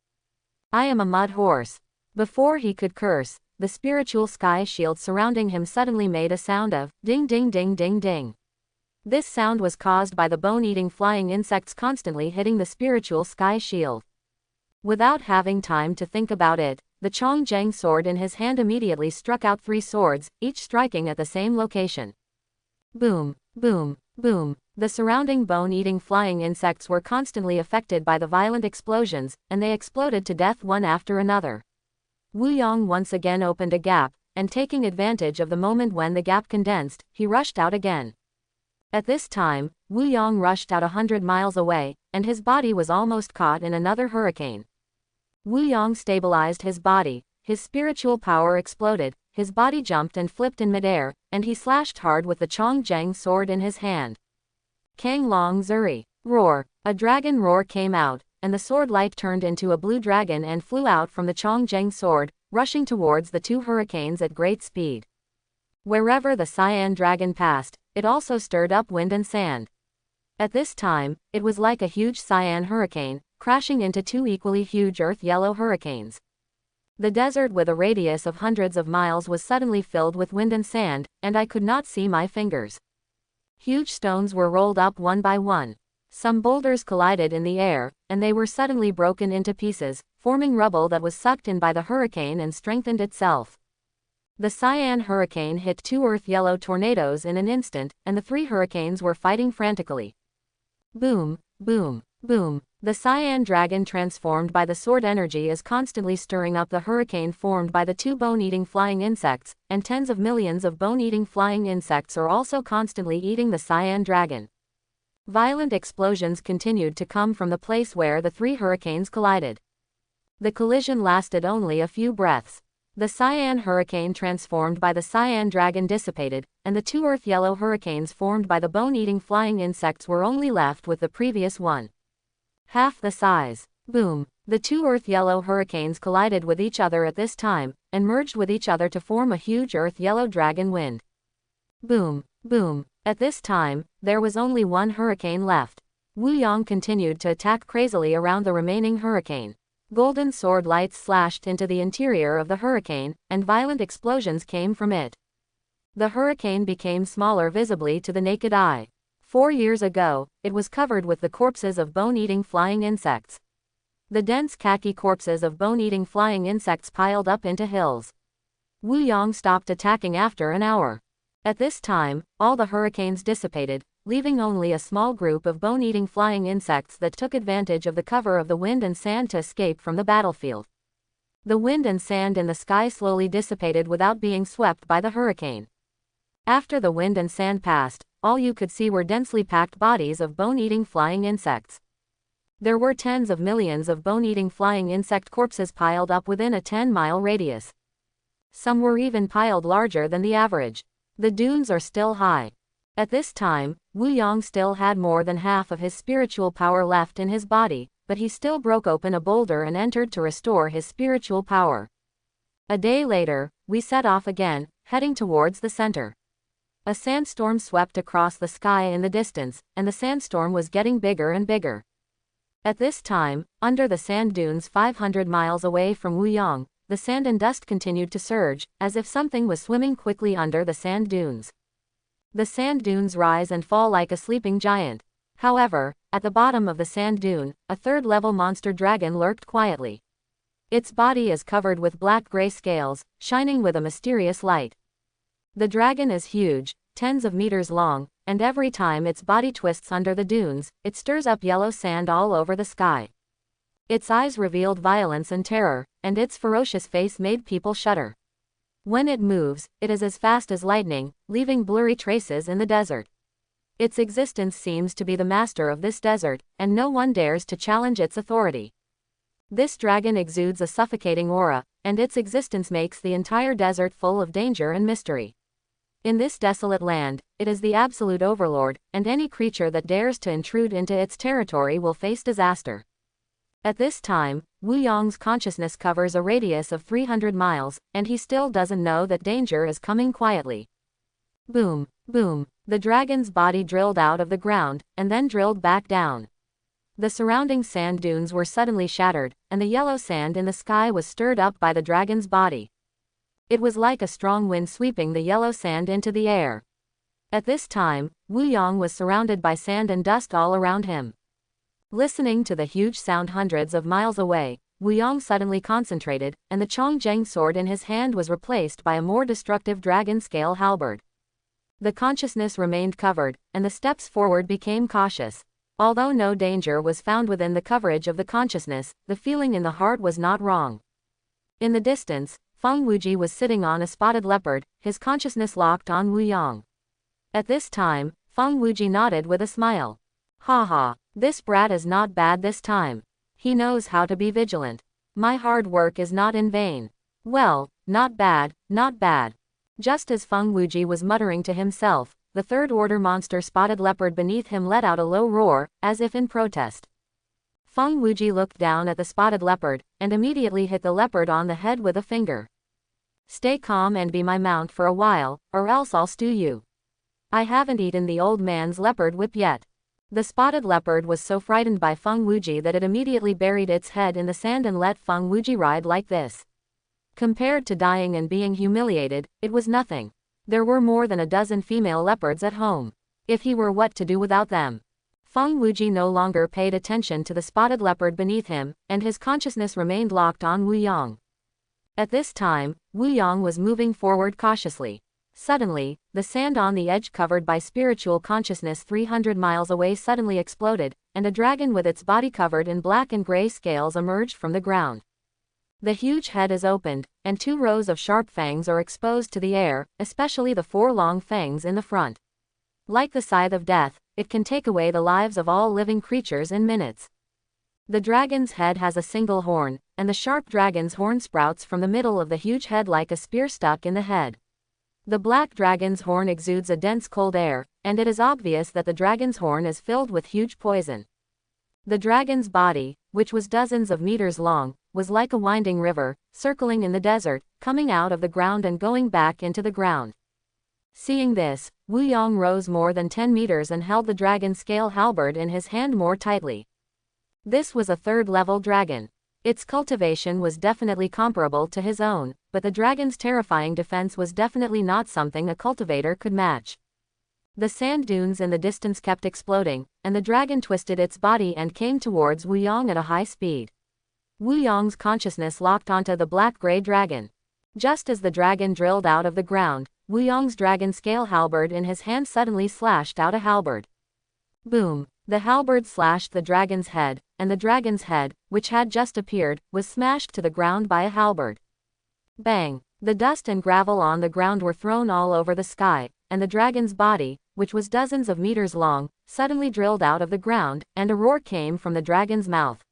[SPEAKER 1] I am a mud horse. Before he could curse, the spiritual sky shield surrounding him suddenly made a sound of ding ding ding ding ding. This sound was caused by the bone-eating flying insects constantly hitting the spiritual sky shield. Without having time to think about it, the Chongzheng sword in his hand immediately struck out 3 swords, each striking at the same location. Boom, boom, boom. The surrounding bone-eating flying insects were constantly affected by the violent explosions, and they exploded to death one after another. Wu Yang once again opened a gap, and taking advantage of the moment when the gap condensed, he rushed out again. At this time, Wu Yang rushed out 100 miles away, and his body was almost caught in another hurricane. Wu Yang stabilized his body, his spiritual power exploded, his body jumped and flipped in midair, and he slashed hard with the Chongzheng sword in his hand. Kang Long Zuri. Roar. A dragon roar came out, and the sword light turned into a blue dragon and flew out from the Chongzheng sword, rushing towards the 2 hurricanes at great speed. Wherever the cyan dragon passed, it also stirred up wind and sand. At this time, it was like a huge cyan hurricane, crashing into 2 equally huge earth-yellow hurricanes. The desert with a radius of hundreds of miles was suddenly filled with wind and sand, and I could not see my fingers. Huge stones were rolled up one by one. Some boulders collided in the air, and they were suddenly broken into pieces, forming rubble that was sucked in by the hurricane and strengthened itself. The cyan hurricane hit 2 earth-yellow tornadoes in an instant, and the 3 hurricanes were fighting frantically. Boom, boom, boom. The cyan dragon transformed by the sword energy is constantly stirring up the hurricane formed by the 2 bone-eating flying insects, and tens of millions of bone-eating flying insects are also constantly eating the cyan dragon. Violent explosions continued to come from the place where the 3 hurricanes collided. The collision lasted only a few breaths. The cyan hurricane transformed by the cyan dragon dissipated, and the 2 earth-yellow hurricanes formed by the bone-eating flying insects were only left with the previous one. Half the size. Boom. The 2 earth-yellow hurricanes collided with each other at this time, and merged with each other to form a huge earth-yellow dragon wind. Boom, boom. At this time, there was only 1 hurricane left. Wu Yang continued to attack crazily around the remaining hurricane. Golden sword lights slashed into the interior of the hurricane, and violent explosions came from it. The hurricane became smaller visibly to the naked eye. 4 years ago, it was covered with the corpses of bone-eating flying insects. The dense khaki corpses of bone-eating flying insects piled up into hills. Wu Yang stopped attacking after an hour. At this time, all the hurricanes dissipated, leaving only a small group of bone-eating flying insects that took advantage of the cover of the wind and sand to escape from the battlefield. The wind and sand in the sky slowly dissipated without being swept by the hurricane. After the wind and sand passed, all you could see were densely packed bodies of bone-eating flying insects. There were tens of millions of bone-eating flying insect corpses piled up within a 10-mile radius. Some were even piled larger than the average. The dunes are still high. At this time, Wu Yang still had more than half of his spiritual power left in his body, but he still broke open a boulder and entered to restore his spiritual power. A day later, we set off again, heading towards the center. A sandstorm swept across the sky in the distance, and the sandstorm was getting bigger and bigger. At this time, under the sand dunes 500 miles away from Wu Yang, the sand and dust continued to surge, as if something was swimming quickly under the sand dunes. The sand dunes rise and fall like a sleeping giant. However, at the bottom of the sand dune, a third-level monster dragon lurked quietly. Its body is covered with black-gray scales, shining with a mysterious light. The dragon is huge, tens of meters long, and every time its body twists under the dunes, it stirs up yellow sand all over the sky. Its eyes revealed violence and terror, and its ferocious face made people shudder. When it moves, it is as fast as lightning, leaving blurry traces in the desert. Its existence seems to be the master of this desert, and no one dares to challenge its authority. This dragon exudes a suffocating aura, and its existence makes the entire desert full of danger and mystery. In this desolate land, it is the absolute overlord, and any creature that dares to intrude into its territory will face disaster. At this time, Wu Yong's consciousness covers a radius of 300 miles, and he still doesn't know that danger is coming quietly. Boom, boom, the dragon's body drilled out of the ground, and then drilled back down. The surrounding sand dunes were suddenly shattered, and the yellow sand in the sky was stirred up by the dragon's body. It was like a strong wind sweeping the yellow sand into the air. At this time, Wu Yong was surrounded by sand and dust all around him. Listening to the huge sound hundreds of miles away, Wu Yong suddenly concentrated, and the Chongzheng sword in his hand was replaced by a more destructive dragon-scale halberd. The consciousness remained covered, and the steps forward became cautious. Although no danger was found within the coverage of the consciousness, the feeling in the heart was not wrong. In the distance, Feng Wuji was sitting on a spotted leopard, his consciousness locked on Wu Yong. At this time, Feng Wuji nodded with a smile. Haha, this brat is not bad this time. He knows how to be vigilant. My hard work is not in vain. Well, not bad, not bad. Just as Feng Wuji was muttering to himself, the third-order monster spotted leopard beneath him let out a low roar, as if in protest. Feng Wuji looked down at the spotted leopard, and immediately hit the leopard on the head with a finger. Stay calm and be my mount for a while, or else I'll stew you. I haven't eaten the old man's leopard whip yet. The spotted leopard was so frightened by Feng Wuji that it immediately buried its head in the sand and let Feng Wuji ride like this. Compared to dying and being humiliated, it was nothing. There were more than a dozen female leopards at home. If he were what to do without them? Feng Wuji no longer paid attention to the spotted leopard beneath him, and his consciousness remained locked on Wu Yong. At this time, Wu Yong was moving forward cautiously. Suddenly, the sand on the edge covered by spiritual consciousness 300 miles away suddenly exploded, and a dragon with its body covered in black and gray scales emerged from the ground. The huge head is opened, and 2 rows of sharp fangs are exposed to the air, especially the 4 long fangs in the front. Like the scythe of death, it can take away the lives of all living creatures in minutes. The dragon's head has a single horn, and the sharp dragon's horn sprouts from the middle of the huge head like a spear stuck in the head. The black dragon's horn exudes a dense cold air, and it is obvious that the dragon's horn is filled with huge poison. The dragon's body, which was dozens of meters long, was like a winding river, circling in the desert, coming out of the ground and going back into the ground. Seeing this, Wu Yong rose more than 10 meters and held the dragon's scale halberd in his hand more tightly. This was a third-level dragon. Its cultivation was definitely comparable to his own, but the dragon's terrifying defense was definitely not something a cultivator could match. The sand dunes in the distance kept exploding, and the dragon twisted its body and came towards Wu Yong at a high speed. Wu Yong's consciousness locked onto the black-gray dragon. Just as the dragon drilled out of the ground, Wu Yong's dragon scale halberd in his hand suddenly slashed out a halberd. Boom! The halberd slashed the dragon's head, and the dragon's head, which had just appeared, was smashed to the ground by a halberd. Bang! The dust and gravel on the ground were thrown all over the sky, and the dragon's body, which was dozens of meters long, suddenly drilled out of the ground, and a roar came from the dragon's mouth.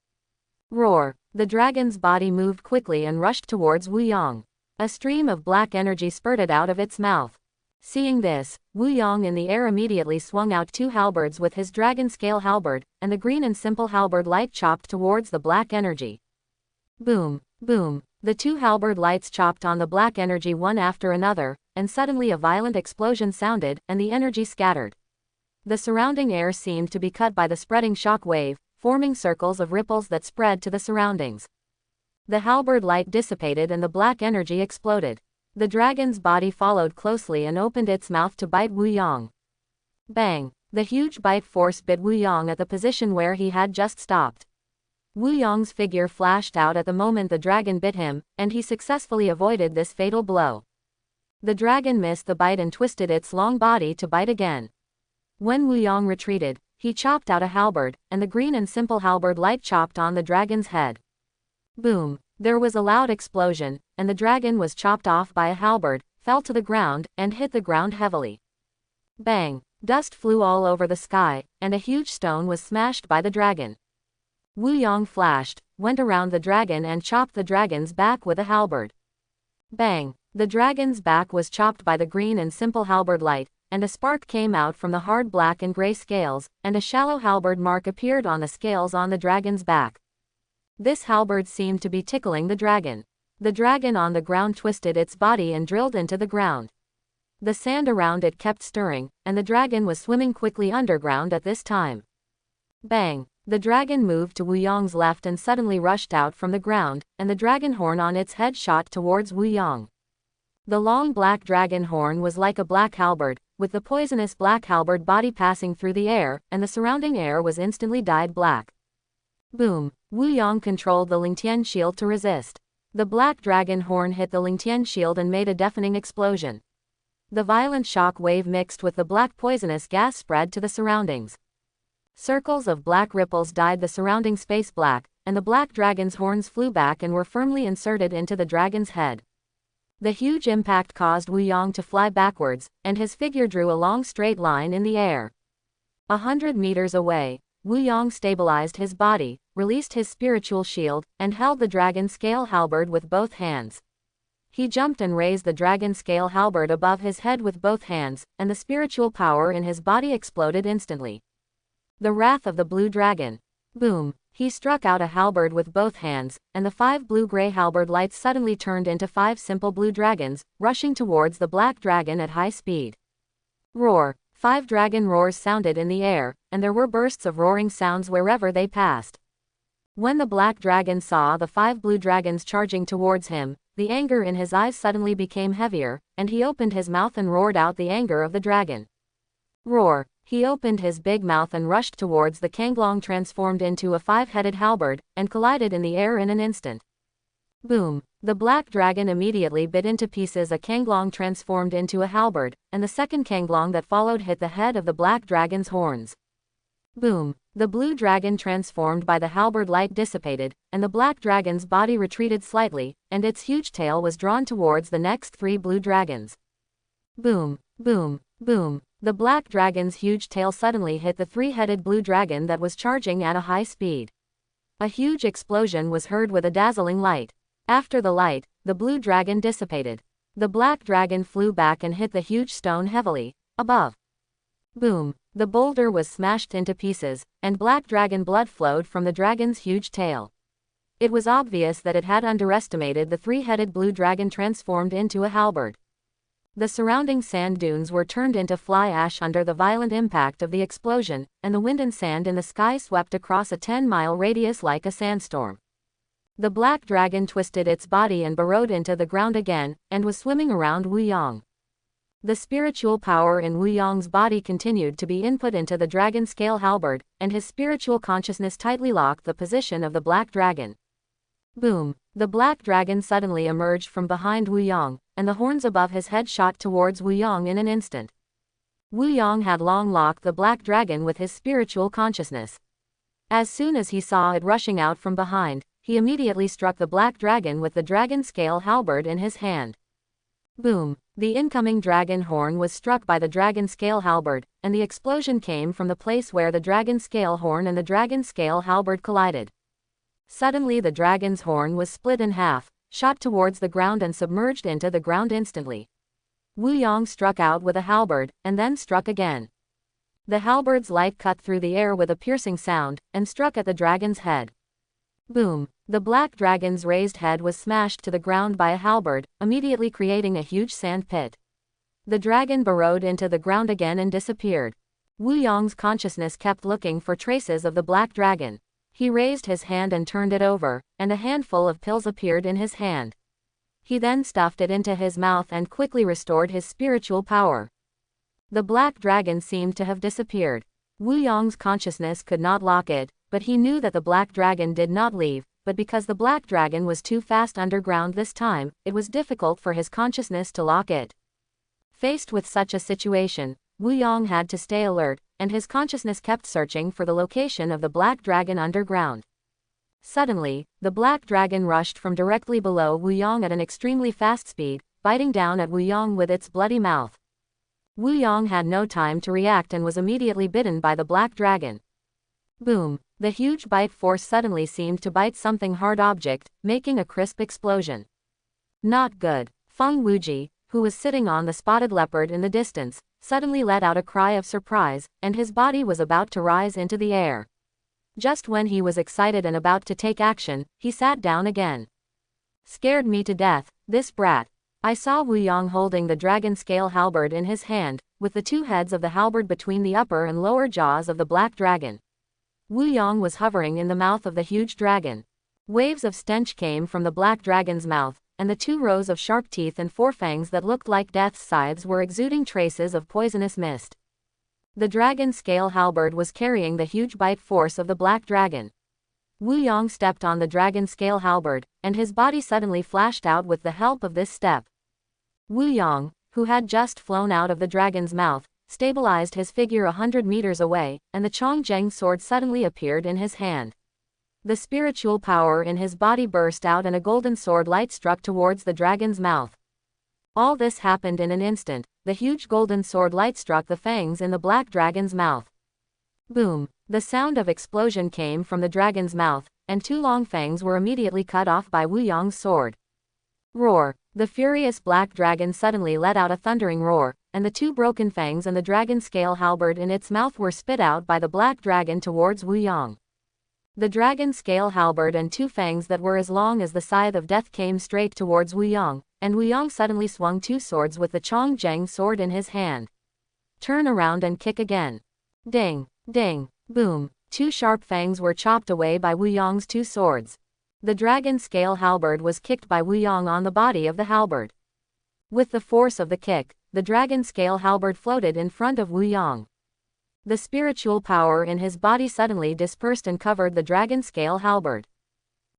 [SPEAKER 1] Roar! The dragon's body moved quickly and rushed towards Wu Yong. A stream of black energy spurted out of its mouth. Seeing this, Wu Yong in the air immediately swung out 2 halberds with his dragon scale halberd, and the green and simple halberd light chopped towards the black energy. Boom! Boom! The 2 halberd lights chopped on the black energy one after another, and suddenly a violent explosion sounded, and the energy scattered. The surrounding air seemed to be cut by the spreading shock wave, forming circles of ripples that spread to the surroundings. The halberd light dissipated and the black energy exploded. The dragon's body followed closely and opened its mouth to bite Wu Yong. Bang! The huge bite force bit Wu Yong at the position where he had just stopped. Wu Yong's figure flashed out at the moment the dragon bit him, and he successfully avoided this fatal blow. The dragon missed the bite and twisted its long body to bite again. When Wu Yong retreated, he chopped out a halberd, and the green and simple halberd light chopped on the dragon's head. Boom! There was a loud explosion, and the dragon was chopped off by a halberd, fell to the ground, and hit the ground heavily. Bang! Dust flew all over the sky, and a huge stone was smashed by the dragon. Wu Yong flashed, went around the dragon and chopped the dragon's back with a halberd. Bang! The dragon's back was chopped by the green and simple halberd light, and a spark came out from the hard black and gray scales, and a shallow halberd mark appeared on the scales on the dragon's back. This halberd seemed to be tickling the dragon. The dragon on the ground twisted its body and drilled into the ground. The sand around it kept stirring, and the dragon was swimming quickly underground at this time. Bang! The dragon moved to Wu Yong's left and suddenly rushed out from the ground, and the dragon horn on its head shot towards Wu Yong. The long black dragon horn was like a black halberd, with the poisonous black halberd body passing through the air, and the surrounding air was instantly dyed black. Boom! Wu Yong controlled the Lingtian shield to resist. The black dragon horn hit the Lingtian shield and made a deafening explosion. The violent shock wave mixed with the black poisonous gas spread to the surroundings. Circles of black ripples dyed the surrounding space black, and the black dragon's horns flew back and were firmly inserted into the dragon's head. The huge impact caused Wu Yong to fly backwards, and his figure drew a long straight line in the air. 100 meters away, Wu Yong stabilized his body, released his spiritual shield, and held the dragon scale halberd with both hands. He jumped and raised the dragon scale halberd above his head with both hands, and the spiritual power in his body exploded instantly. The wrath of the blue dragon. Boom! He struck out a halberd with both hands, and the 5 blue-gray halberd lights suddenly turned into 5 simple blue dragons, rushing towards the black dragon at high speed. Roar! 5 dragon roars sounded in the air, and there were bursts of roaring sounds wherever they passed. When the black dragon saw the 5 blue dragons charging towards him, the anger in his eyes suddenly became heavier, and he opened his mouth and roared out the anger of the dragon. Roar! He opened his big mouth and rushed towards the Kanglong, transformed into a 5-headed halberd, and collided in the air in an instant. Boom! The black dragon immediately bit into pieces a Kanglong transformed into a halberd, and the second Kanglong that followed hit the head of the black dragon's horns. Boom! The blue dragon transformed by the halberd light dissipated, and the black dragon's body retreated slightly, and its huge tail was drawn towards the next 3 blue dragons. Boom! Boom! Boom! The black dragon's huge tail suddenly hit the 3-headed blue dragon that was charging at a high speed. A huge explosion was heard with a dazzling light. After the light, the blue dragon dissipated. The black dragon flew back and hit the huge stone heavily, above. Boom! The boulder was smashed into pieces, and black dragon blood flowed from the dragon's huge tail. It was obvious that it had underestimated the 3-headed blue dragon transformed into a halberd. The surrounding sand dunes were turned into fly ash under the violent impact of the explosion, and the wind and sand in the sky swept across a 10-mile radius like a sandstorm. The black dragon twisted its body and burrowed into the ground again, and was swimming around Wu Yong. The spiritual power in Wu Yong's body continued to be input into the dragon scale halberd, and his spiritual consciousness tightly locked the position of the black dragon. Boom! The black dragon suddenly emerged from behind Wu Yong, and the horns above his head shot towards Wu Yong in an instant. Wu Yong had long locked the black dragon with his spiritual consciousness. As soon as he saw it rushing out from behind, he immediately struck the black dragon with the dragon scale halberd in his hand. Boom! The incoming dragon horn was struck by the dragon scale halberd, and the explosion came from the place where the dragon scale horn and the dragon scale halberd collided. Suddenly the dragon's horn was split in half, shot towards the ground and submerged into the ground instantly. Wu Yong struck out with a halberd, and then struck again. The halberd's light cut through the air with a piercing sound, and struck at the dragon's head. Boom! The black dragon's raised head was smashed to the ground by a halberd, immediately creating a huge sand pit. The dragon burrowed into the ground again and disappeared. Wu Yong's consciousness kept looking for traces of the black dragon. He raised his hand and turned it over, and a handful of pills appeared in his hand. He then stuffed it into his mouth and quickly restored his spiritual power. The black dragon seemed to have disappeared. Wu Yong's consciousness could not lock it, but he knew that the black dragon did not leave, but because the black dragon was too fast underground this time, it was difficult for his consciousness to lock it. Faced with such a situation, Wu Yong had to stay alert, and his consciousness kept searching for the location of the black dragon underground. Suddenly, the black dragon rushed from directly below Wu Yong at an extremely fast speed, biting down at Wu Yong with its bloody mouth. Wu Yong had no time to react and was immediately bitten by the black dragon. Boom! The huge bite force suddenly seemed to bite something hard object, making a crisp explosion. Not good. Feng Wuji, who was sitting on the spotted leopard in the distance, suddenly let out a cry of surprise, and his body was about to rise into the air. Just when he was excited and about to take action, he sat down again. Scared me to death, this brat. I saw Wu Yong holding the dragon scale halberd in his hand, with the two heads of the halberd between the upper and lower jaws of the black dragon. Wu Yong was hovering in the mouth of the huge dragon. Waves of stench came from the black dragon's mouth, and the 2 rows of sharp teeth and forefangs that looked like death's scythes were exuding traces of poisonous mist. The dragon scale halberd was carrying the huge bite force of the black dragon. Wu Yong stepped on the dragon scale halberd, and his body suddenly flashed out with the help of this step. Wu Yong, who had just flown out of the dragon's mouth, stabilized his figure 100 meters away, and the Chongzheng sword suddenly appeared in his hand. The spiritual power in his body burst out and a golden sword light struck towards the dragon's mouth. All this happened in an instant. The huge golden sword light struck the fangs in the black dragon's mouth. Boom! The sound of explosion came from the dragon's mouth, and 2 long fangs were immediately cut off by Wu Yong's sword. Roar! The furious black dragon suddenly let out a thundering roar, and the 2 broken fangs and the dragon scale halberd in its mouth were spit out by the black dragon towards Wu Yong. The dragon scale halberd and 2 fangs that were as long as the scythe of death came straight towards Wu Yong, and Wu Yong suddenly swung 2 swords with the Chongzheng sword in his hand. Turn around and kick again. Ding! Ding! Boom! 2 sharp fangs were chopped away by Wu Yong's 2 swords. The dragon scale halberd was kicked by Wu Yong on the body of the halberd. With the force of the kick, the dragon scale halberd floated in front of Wu Yong. The spiritual power in his body suddenly dispersed and covered the dragon scale halberd.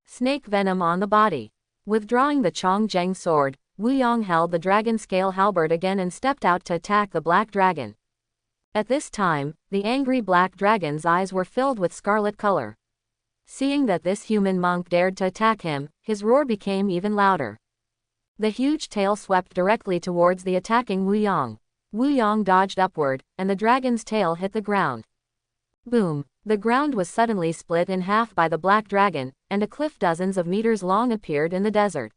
[SPEAKER 1] Snake venom on the body. Withdrawing the Chongzheng sword, Wu Yong held the dragon scale halberd again and stepped out to attack the black dragon. At this time, the angry black dragon's eyes were filled with scarlet color. Seeing that this human monk dared to attack him, his roar became even louder. The huge tail swept directly towards the attacking Wu Yong. Wu Yong dodged upward, and the dragon's tail hit the ground. Boom! The ground was suddenly split in half by the black dragon, and a cliff dozens of meters long appeared in the desert.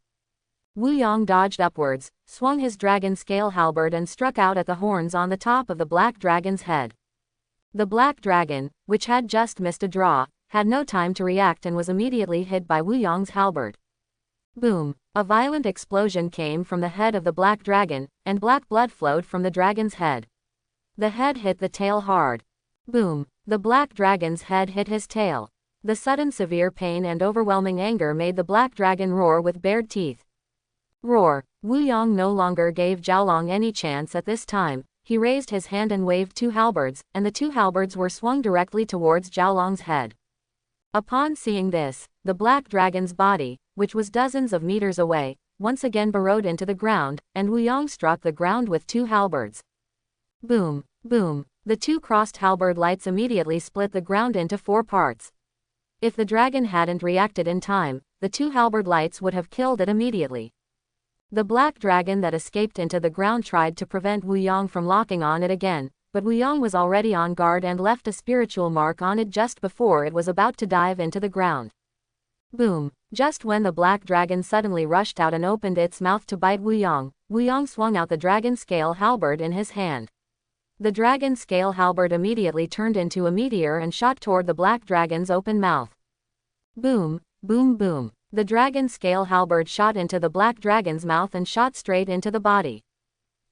[SPEAKER 1] Wu Yong dodged upwards, swung his dragon scale halberd and struck out at the horns on the top of the black dragon's head. The black dragon, which had just missed a draw, had no time to react and was immediately hit by Wu Yong's halberd. Boom! A violent explosion came from the head of the black dragon, and black blood flowed from the dragon's head. The head hit the tail hard. Boom! The black dragon's head hit his tail. The sudden severe pain and overwhelming anger made the black dragon roar with bared teeth. Roar! Wu Yong no longer gave Zhaolong any chance at this time. He raised his hand and waved 2 halberds, and the 2 halberds were swung directly towards Zhaolong's head. Upon seeing this, the black dragon's body, which was dozens of meters away, once again burrowed into the ground, and Wu Yong struck the ground with 2 halberds. Boom! Boom! The 2 crossed halberd lights immediately split the ground into 4 parts. If the dragon hadn't reacted in time, the 2 halberd lights would have killed it immediately. The black dragon that escaped into the ground tried to prevent Wu Yong from locking on it again, but Wu Yong was already on guard and left a spiritual mark on it just before it was about to dive into the ground. Boom! Just when the black dragon suddenly rushed out and opened its mouth to bite Wu Yong swung out the dragon scale halberd in his hand. The dragon scale halberd immediately turned into a meteor and shot toward the black dragon's open mouth. Boom! Boom! Boom! The dragon scale halberd shot into the black dragon's mouth and shot straight into the body.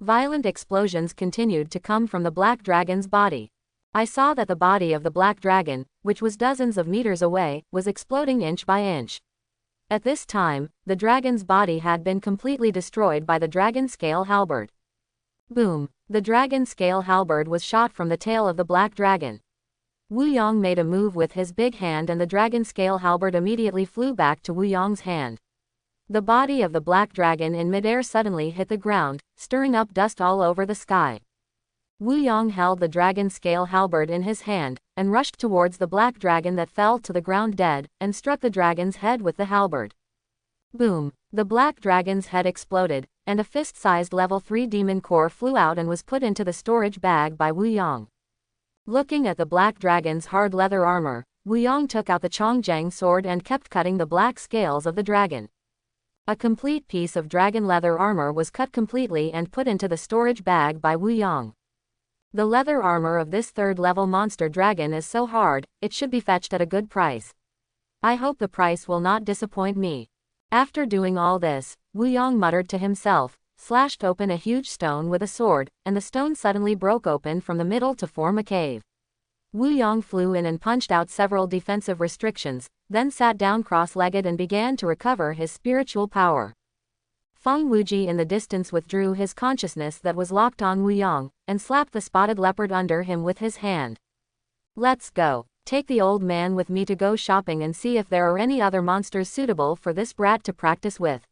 [SPEAKER 1] Violent explosions continued to come from the black dragon's body. I saw that the body of the black dragon, which was dozens of meters away, was exploding inch by inch. At this time, the dragon's body had been completely destroyed by the dragon scale halberd. Boom! The dragon scale halberd was shot from the tail of the black dragon. Wu Yong made a move with his big hand and the dragon scale halberd immediately flew back to Wu Yong's hand. The body of the black dragon in midair suddenly hit the ground, stirring up dust all over the sky. Wu Yong held the dragon scale halberd in his hand, and rushed towards the black dragon that fell to the ground dead, and struck the dragon's head with the halberd. Boom! The black dragon's head exploded, and a fist-sized level 3 demon core flew out and was put into the storage bag by Wu Yong. Looking at the black dragon's hard leather armor, Wu Yong took out the Chongjiang sword and kept cutting the black scales of the dragon. A complete piece of dragon leather armor was cut completely and put into the storage bag by Wu Yong. The leather armor of this third-level monster dragon is so hard, it should be fetched at a good price. I hope the price will not disappoint me. After doing all this, Wu Yong muttered to himself, slashed open a huge stone with a sword, and the stone suddenly broke open from the middle to form a cave. Wu Yong flew in and punched out several defensive restrictions, then sat down cross-legged and began to recover his spiritual power. Feng Wuji in the distance withdrew his consciousness that was locked on Wu Yong, and slapped the spotted leopard under him with his hand. Let's go. Take the old man with me to go shopping and see if there are any other monsters suitable for this brat to practice with.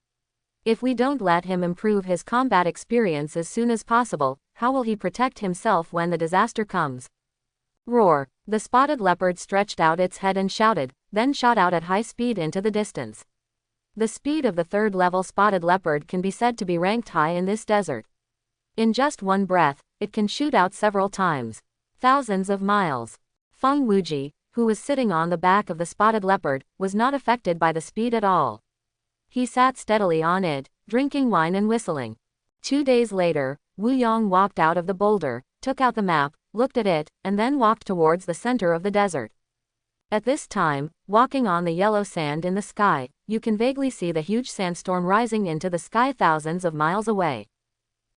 [SPEAKER 1] If we don't let him improve his combat experience as soon as possible, how will he protect himself when the disaster comes? Roar! The spotted leopard stretched out its head and shouted, then shot out at high speed into the distance. The speed of the third-level spotted leopard can be said to be ranked high in this desert. In just one breath, it can shoot out several times. Thousands of miles. Feng Wuji, who was sitting on the back of the spotted leopard, was not affected by the speed at all. He sat steadily on it, drinking wine and whistling. 2 days later, Wu Yong walked out of the boulder, took out the map, looked at it, and then walked towards the center of the desert. At this time, walking on the yellow sand in the sky, you can vaguely see the huge sandstorm rising into the sky thousands of miles away.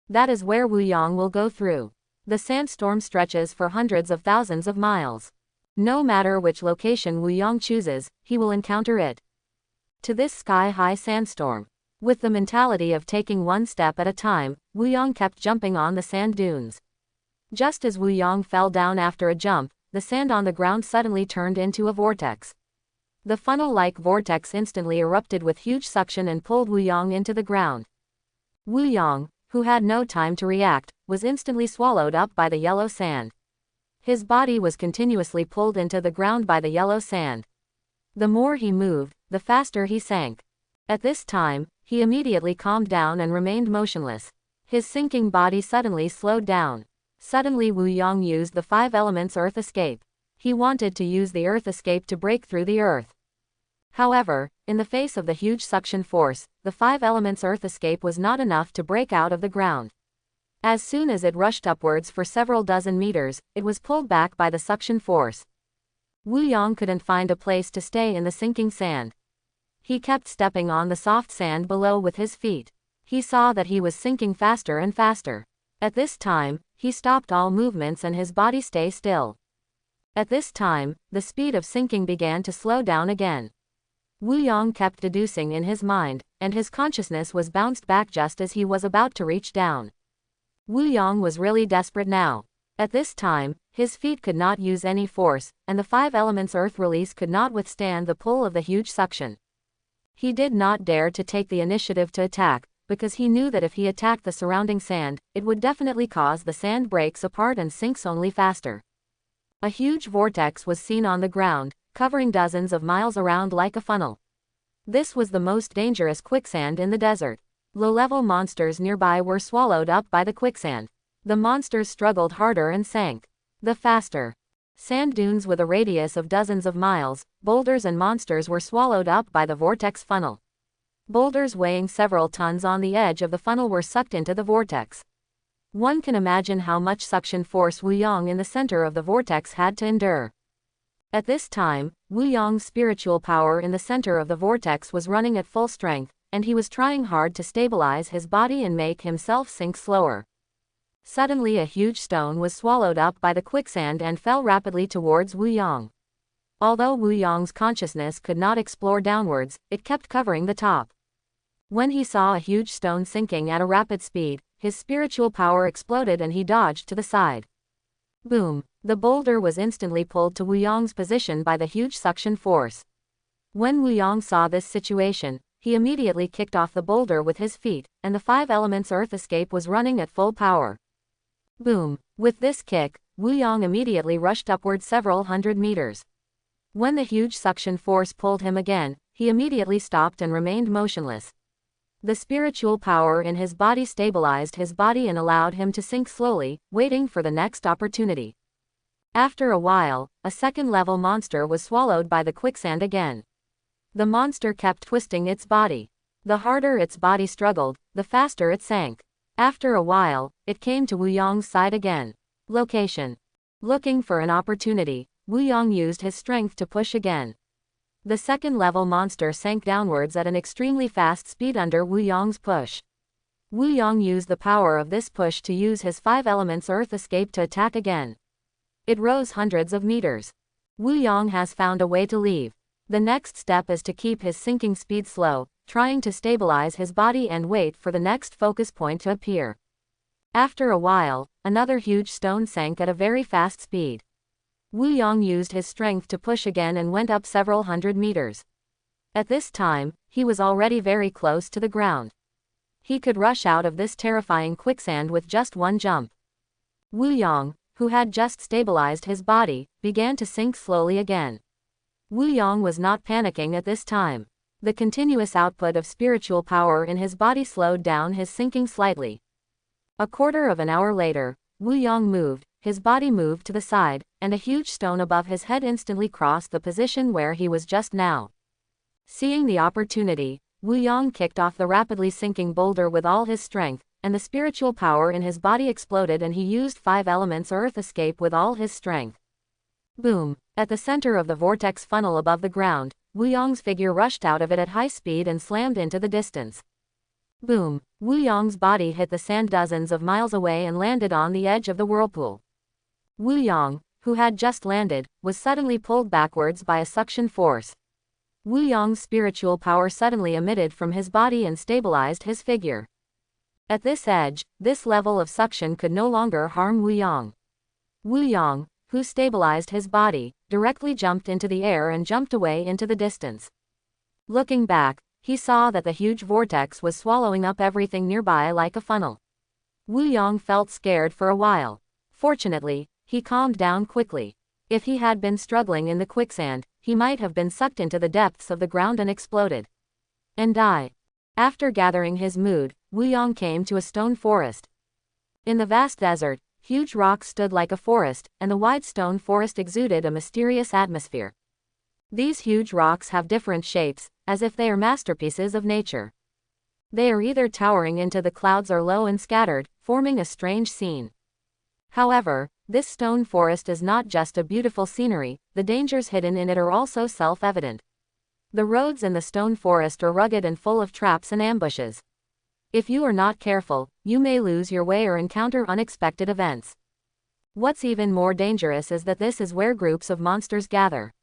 [SPEAKER 1] That is where Wu Yong will go through. The sandstorm stretches for hundreds of thousands of miles. No matter which location Wu Yong chooses, he will encounter it. To this sky-high sandstorm. With the mentality of taking one step at a time, Wu Yong kept jumping on the sand dunes. Just as Wu Yong fell down after a jump, the sand on the ground suddenly turned into a vortex. The funnel-like vortex instantly erupted with huge suction and pulled Wu Yong into the ground. Wu Yong, who had no time to react, was instantly swallowed up by the yellow sand. His body was continuously pulled into the ground by the yellow sand. The more he moved, the faster he sank. At this time, he immediately calmed down and remained motionless. His sinking body suddenly slowed down. Suddenly Wu Yong used the 5 elements earth escape. He wanted to use the earth escape to break through the earth. However, in the face of the huge suction force, the 5 elements earth escape was not enough to break out of the ground. As soon as it rushed upwards for several dozen meters, it was pulled back by the suction force. Wu Yong couldn't find a place to stay in the sinking sand. He kept stepping on the soft sand below with his feet. He saw that he was sinking faster and faster. At this time, he stopped all movements and his body stayed still. At this time, the speed of sinking began to slow down again. Wu Yong kept deducing in his mind, and his consciousness was bounced back just as he was about to reach down. Wu Yong was really desperate now. At this time, his feet could not use any force, and the 5 elements earth release could not withstand the pull of the huge suction. He did not dare to take the initiative to attack, because he knew that if he attacked the surrounding sand, it would definitely cause the sand breaks apart and sinks only faster. A huge vortex was seen on the ground, covering dozens of miles around like a funnel. This was the most dangerous quicksand in the desert. Low-level monsters nearby were swallowed up by the quicksand. The monsters struggled harder and sank. The faster. Sand dunes with a radius of dozens of miles, boulders and monsters were swallowed up by the vortex funnel. Boulders weighing several tons on the edge of the funnel were sucked into the vortex. One can imagine how much suction force Wu Yong in the center of the vortex had to endure. At this time, Wu Yong's spiritual power in the center of the vortex was running at full strength, and he was trying hard to stabilize his body and make himself sink slower. Suddenly a huge stone was swallowed up by the quicksand and fell rapidly towards Wu Yong. Although Wu Yong's consciousness could not explore downwards, it kept covering the top. When he saw a huge stone sinking at a rapid speed, his spiritual power exploded and he dodged to the side. Boom! The boulder was instantly pulled to Wu Yong's position by the huge suction force. When Wu Yong saw this situation, he immediately kicked off the boulder with his feet, and the 5 elements earth escape was running at full power. Boom! With this kick, Wu Yong immediately rushed upward several hundred meters. When the huge suction force pulled him again, he immediately stopped and remained motionless. The spiritual power in his body stabilized his body and allowed him to sink slowly, waiting for the next opportunity. After a while, a second-level monster was swallowed by the quicksand again. The monster kept twisting its body. The harder its body struggled, the faster it sank. After a while, it came to Wu Yong's side again. Location. Looking for an opportunity, Wu Yong used his strength to push again. The second-level monster sank downwards at an extremely fast speed under Wu Yong's push. Wu Yong used the power of this push to use his 5 elements earth escape to attack again. It rose hundreds of meters. Wu Yong has found a way to leave. The next step is to keep his sinking speed slow, trying to stabilize his body and wait for the next focus point to appear. After a while, another huge stone sank at a very fast speed. Wu Yong used his strength to push again and went up several hundred meters. At this time, he was already very close to the ground. He could rush out of this terrifying quicksand with just one jump. Wu Yong, who had just stabilized his body, began to sink slowly again. Wu Yong was not panicking at this time. The continuous output of spiritual power in his body slowed down his sinking slightly. A quarter of an hour later, Wu Yong moved, his body moved to the side, and a huge stone above his head instantly crossed the position where he was just now. Seeing the opportunity, Wu Yong kicked off the rapidly sinking boulder with all his strength, and the spiritual power in his body exploded and he used 5 elements earth escape with all his strength. Boom! At the center of the vortex funnel above the ground, Wu Yong's figure rushed out of it at high speed and slammed into the distance. Boom! Wu Yong's body hit the sand dozens of miles away and landed on the edge of the whirlpool. Wu Yong, who had just landed, was suddenly pulled backwards by a suction force. Wu Yong's spiritual power suddenly emitted from his body and stabilized his figure. At this edge, this level of suction could no longer harm Wu Yong. Wu Yong, who stabilized his body, directly jumped into the air and jumped away into the distance. Looking back, he saw that the huge vortex was swallowing up everything nearby like a funnel. Wu Yong felt scared for a while. Fortunately, he calmed down quickly. If he had been struggling in the quicksand, he might have been sucked into the depths of the ground and exploded. And die. After gathering his mood, Wu Yong came to a stone forest. In the vast desert, huge rocks stood like a forest, and the wide stone forest exuded a mysterious atmosphere. These huge rocks have different shapes, as if they are masterpieces of nature. They are either towering into the clouds or low and scattered, forming a strange scene. However, this stone forest is not just a beautiful scenery, the dangers hidden in it are also self-evident. The roads in the stone forest are rugged and full of traps and ambushes. If you are not careful, you may lose your way or encounter unexpected events. What's even more dangerous is that this is where groups of monsters gather.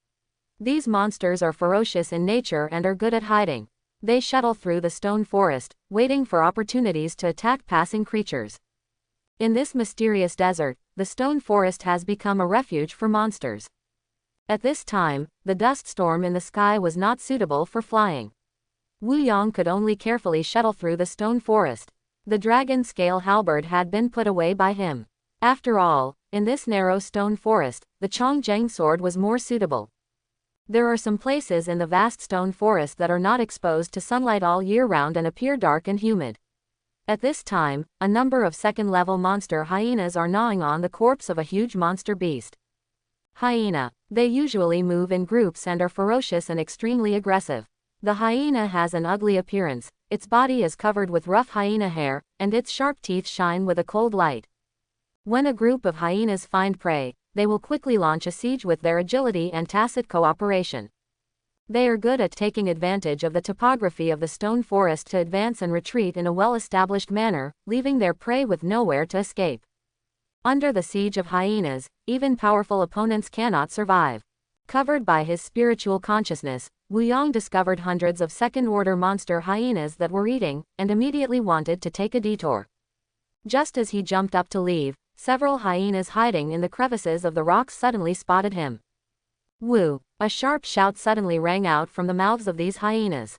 [SPEAKER 1] These monsters are ferocious in nature and are good at hiding. They shuttle through the stone forest, waiting for opportunities to attack passing creatures. In this mysterious desert, the stone forest has become a refuge for monsters. At this time, the dust storm in the sky was not suitable for flying. Wu Yong could only carefully shuttle through the stone forest. The dragon scale halberd had been put away by him. After all, in this narrow stone forest, the Chongjiang sword was more suitable. There are some places in the vast stone forest that are not exposed to sunlight all year round and appear dark and humid. At this time, a number of second-level monster hyenas are gnawing on the corpse of a huge monster beast. Hyena. They usually move in groups and are ferocious and extremely aggressive. The hyena has an ugly appearance, its body is covered with rough hyena hair, and its sharp teeth shine with a cold light. When a group of hyenas find prey, they will quickly launch a siege with their agility and tacit cooperation. They are good at taking advantage of the topography of the stone forest to advance and retreat in a well-established manner, leaving their prey with nowhere to escape. Under the siege of hyenas, even powerful opponents cannot survive. Covered by his spiritual consciousness, Wu Yong discovered hundreds of second-order monster hyenas that were eating, and immediately wanted to take a detour. Just as he jumped up to leave, several hyenas hiding in the crevices of the rocks suddenly spotted him. Woo! A sharp shout suddenly rang out from the mouths of these hyenas.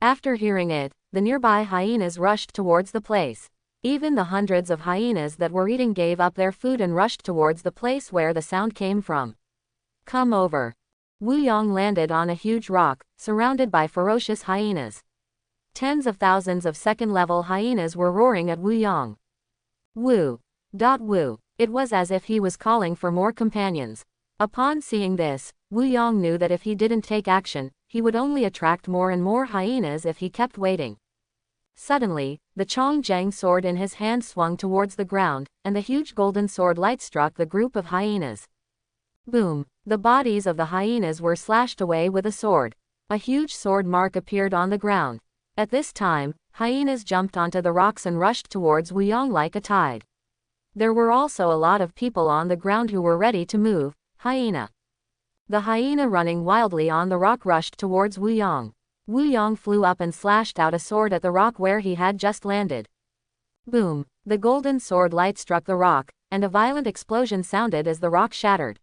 [SPEAKER 1] After hearing it, the nearby hyenas rushed towards the place. Even the hundreds of hyenas that were eating gave up their food and rushed towards the place where the sound came from. Come over. Wu Yong landed on a huge rock, surrounded by ferocious hyenas. Tens of thousands of second-level hyenas were roaring at Wu Yong. Woo! Woo! It was as if he was calling for more companions. Upon seeing this, Wu Yong knew that if he didn't take action, he would only attract more and more hyenas if he kept waiting. Suddenly, the Chongjiang sword in his hand swung towards the ground, and the huge golden sword light struck the group of hyenas. Boom! The bodies of the hyenas were slashed away with a sword. A huge sword mark appeared on the ground. At this time, hyenas jumped onto the rocks and rushed towards Wu Yong like a tide. There were also a lot of people on the ground who were ready to move. Hyena. The hyena running wildly on the rock rushed towards Wu Yong. Wu Yong flew up and slashed out a sword at the rock where he had just landed. Boom! The golden sword light struck the rock, and a violent explosion sounded as the rock shattered.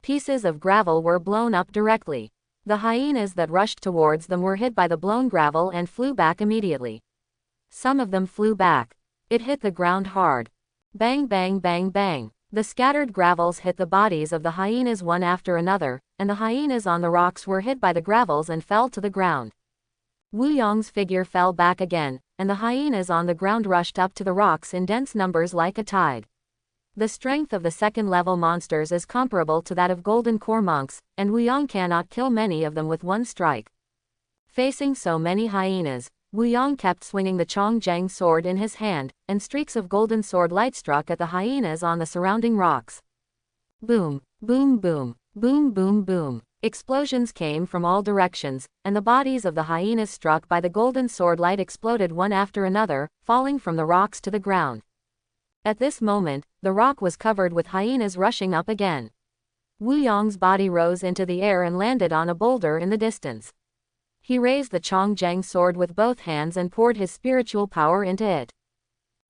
[SPEAKER 1] Pieces of gravel were blown up directly. The hyenas that rushed towards them were hit by the blown gravel and flew back immediately. Some of them flew back. It hit the ground hard. Bang bang bang bang. The scattered gravels hit the bodies of the hyenas one after another, and the hyenas on the rocks were hit by the gravels and fell to the ground. Wu Yong's figure fell back again, and the hyenas on the ground rushed up to the rocks in dense numbers like a tide. The strength of the second-level monsters is comparable to that of golden core monks, and Wu Yong cannot kill many of them with one strike. Facing so many hyenas, Wu Yong kept swinging the Chongjiang sword in his hand, and streaks of golden sword light struck at the hyenas on the surrounding rocks. Boom, boom boom, boom boom boom. Explosions came from all directions, and the bodies of the hyenas struck by the golden sword light exploded one after another, falling from the rocks to the ground. At this moment, the rock was covered with hyenas rushing up again. Wu Yong's body rose into the air and landed on a boulder in the distance. He raised the Chongjiang sword with both hands and poured his spiritual power into it.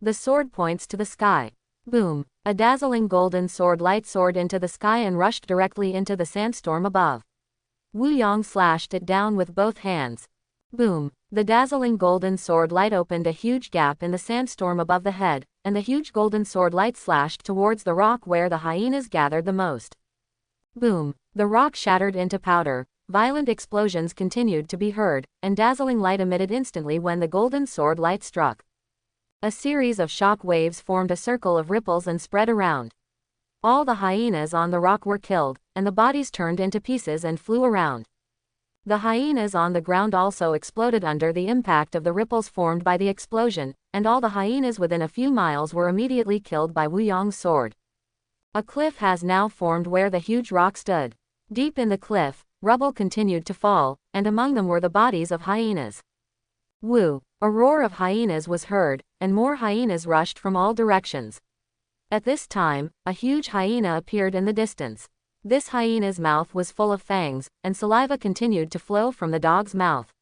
[SPEAKER 1] The sword points to the sky. Boom! A dazzling golden sword light soared into the sky and rushed directly into the sandstorm above. Wu Yong slashed it down with both hands. Boom! The dazzling golden sword light opened a huge gap in the sandstorm above the head, and the huge golden sword light slashed towards the rock where the hyenas gathered the most. Boom! The rock shattered into powder. Violent explosions continued to be heard, and dazzling light emitted instantly when the golden sword light struck. A series of shock waves formed a circle of ripples and spread around. All the hyenas on the rock were killed, and the bodies turned into pieces and flew around. The hyenas on the ground also exploded under the impact of the ripples formed by the explosion, and all the hyenas within a few miles were immediately killed by Wu Yong's sword. A cliff has now formed where the huge rock stood. Deep in the cliff, rubble continued to fall, and among them were the bodies of hyenas. Woo! A roar of hyenas was heard, and more hyenas rushed from all directions. At this time, a huge hyena appeared in the distance. This hyena's mouth was full of fangs, and saliva continued to flow from the dog's mouth.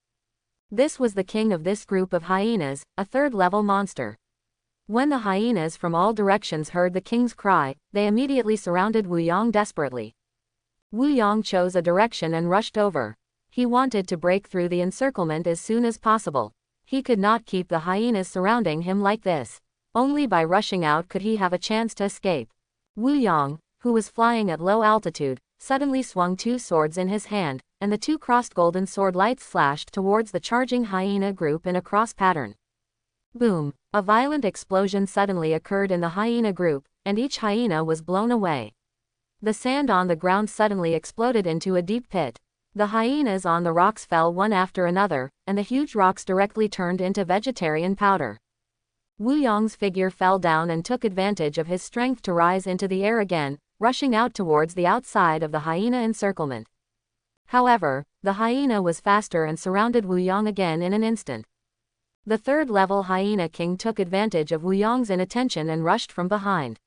[SPEAKER 1] This was the king of this group of hyenas, a third-level monster. When the hyenas from all directions heard the king's cry, they immediately surrounded Wu Yong desperately. Wu Yong chose a direction and rushed over. He wanted to break through the encirclement as soon as possible. He could not keep the hyenas surrounding him like this. Only by rushing out could he have a chance to escape. Wu Yong, who was flying at low altitude, suddenly swung two swords in his hand, and the two crossed golden sword lights flashed towards the charging hyena group in a cross pattern. Boom! A violent explosion suddenly occurred in the hyena group, and each hyena was blown away. The sand on the ground suddenly exploded into a deep pit. The hyenas on the rocks fell one after another, and the huge rocks directly turned into vegetarian powder. Wu Yong's figure fell down and took advantage of his strength to rise into the air again, rushing out towards the outside of the hyena encirclement. However, the hyena was faster and surrounded Wu Yong again in an instant. The third-level hyena king took advantage of Wu Yong's inattention and rushed from behind.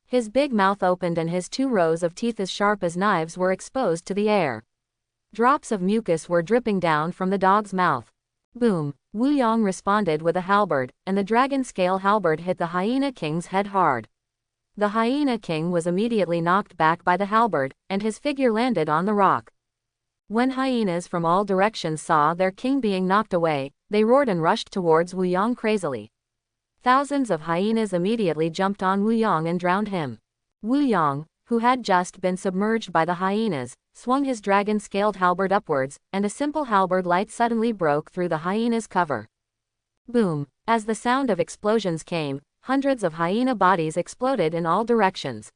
[SPEAKER 1] His big mouth opened and his two rows of teeth as sharp as knives were exposed to the air. Drops of mucus were dripping down from the dog's mouth. Boom! Wu Yong responded with a halberd, and the dragon scale halberd hit the Hyena King's head hard. The Hyena King was immediately knocked back by the halberd, and his figure landed on the rock. When hyenas from all directions saw their king being knocked away, they roared and rushed towards Wu Yong crazily. Thousands of hyenas immediately jumped on Wu Yong and drowned him. Wu Yong, who had just been submerged by the hyenas, swung his dragon-scaled halberd upwards, and a simple halberd light suddenly broke through the hyena's cover. Boom! As the sound of explosions came, hundreds of hyena bodies exploded in all directions.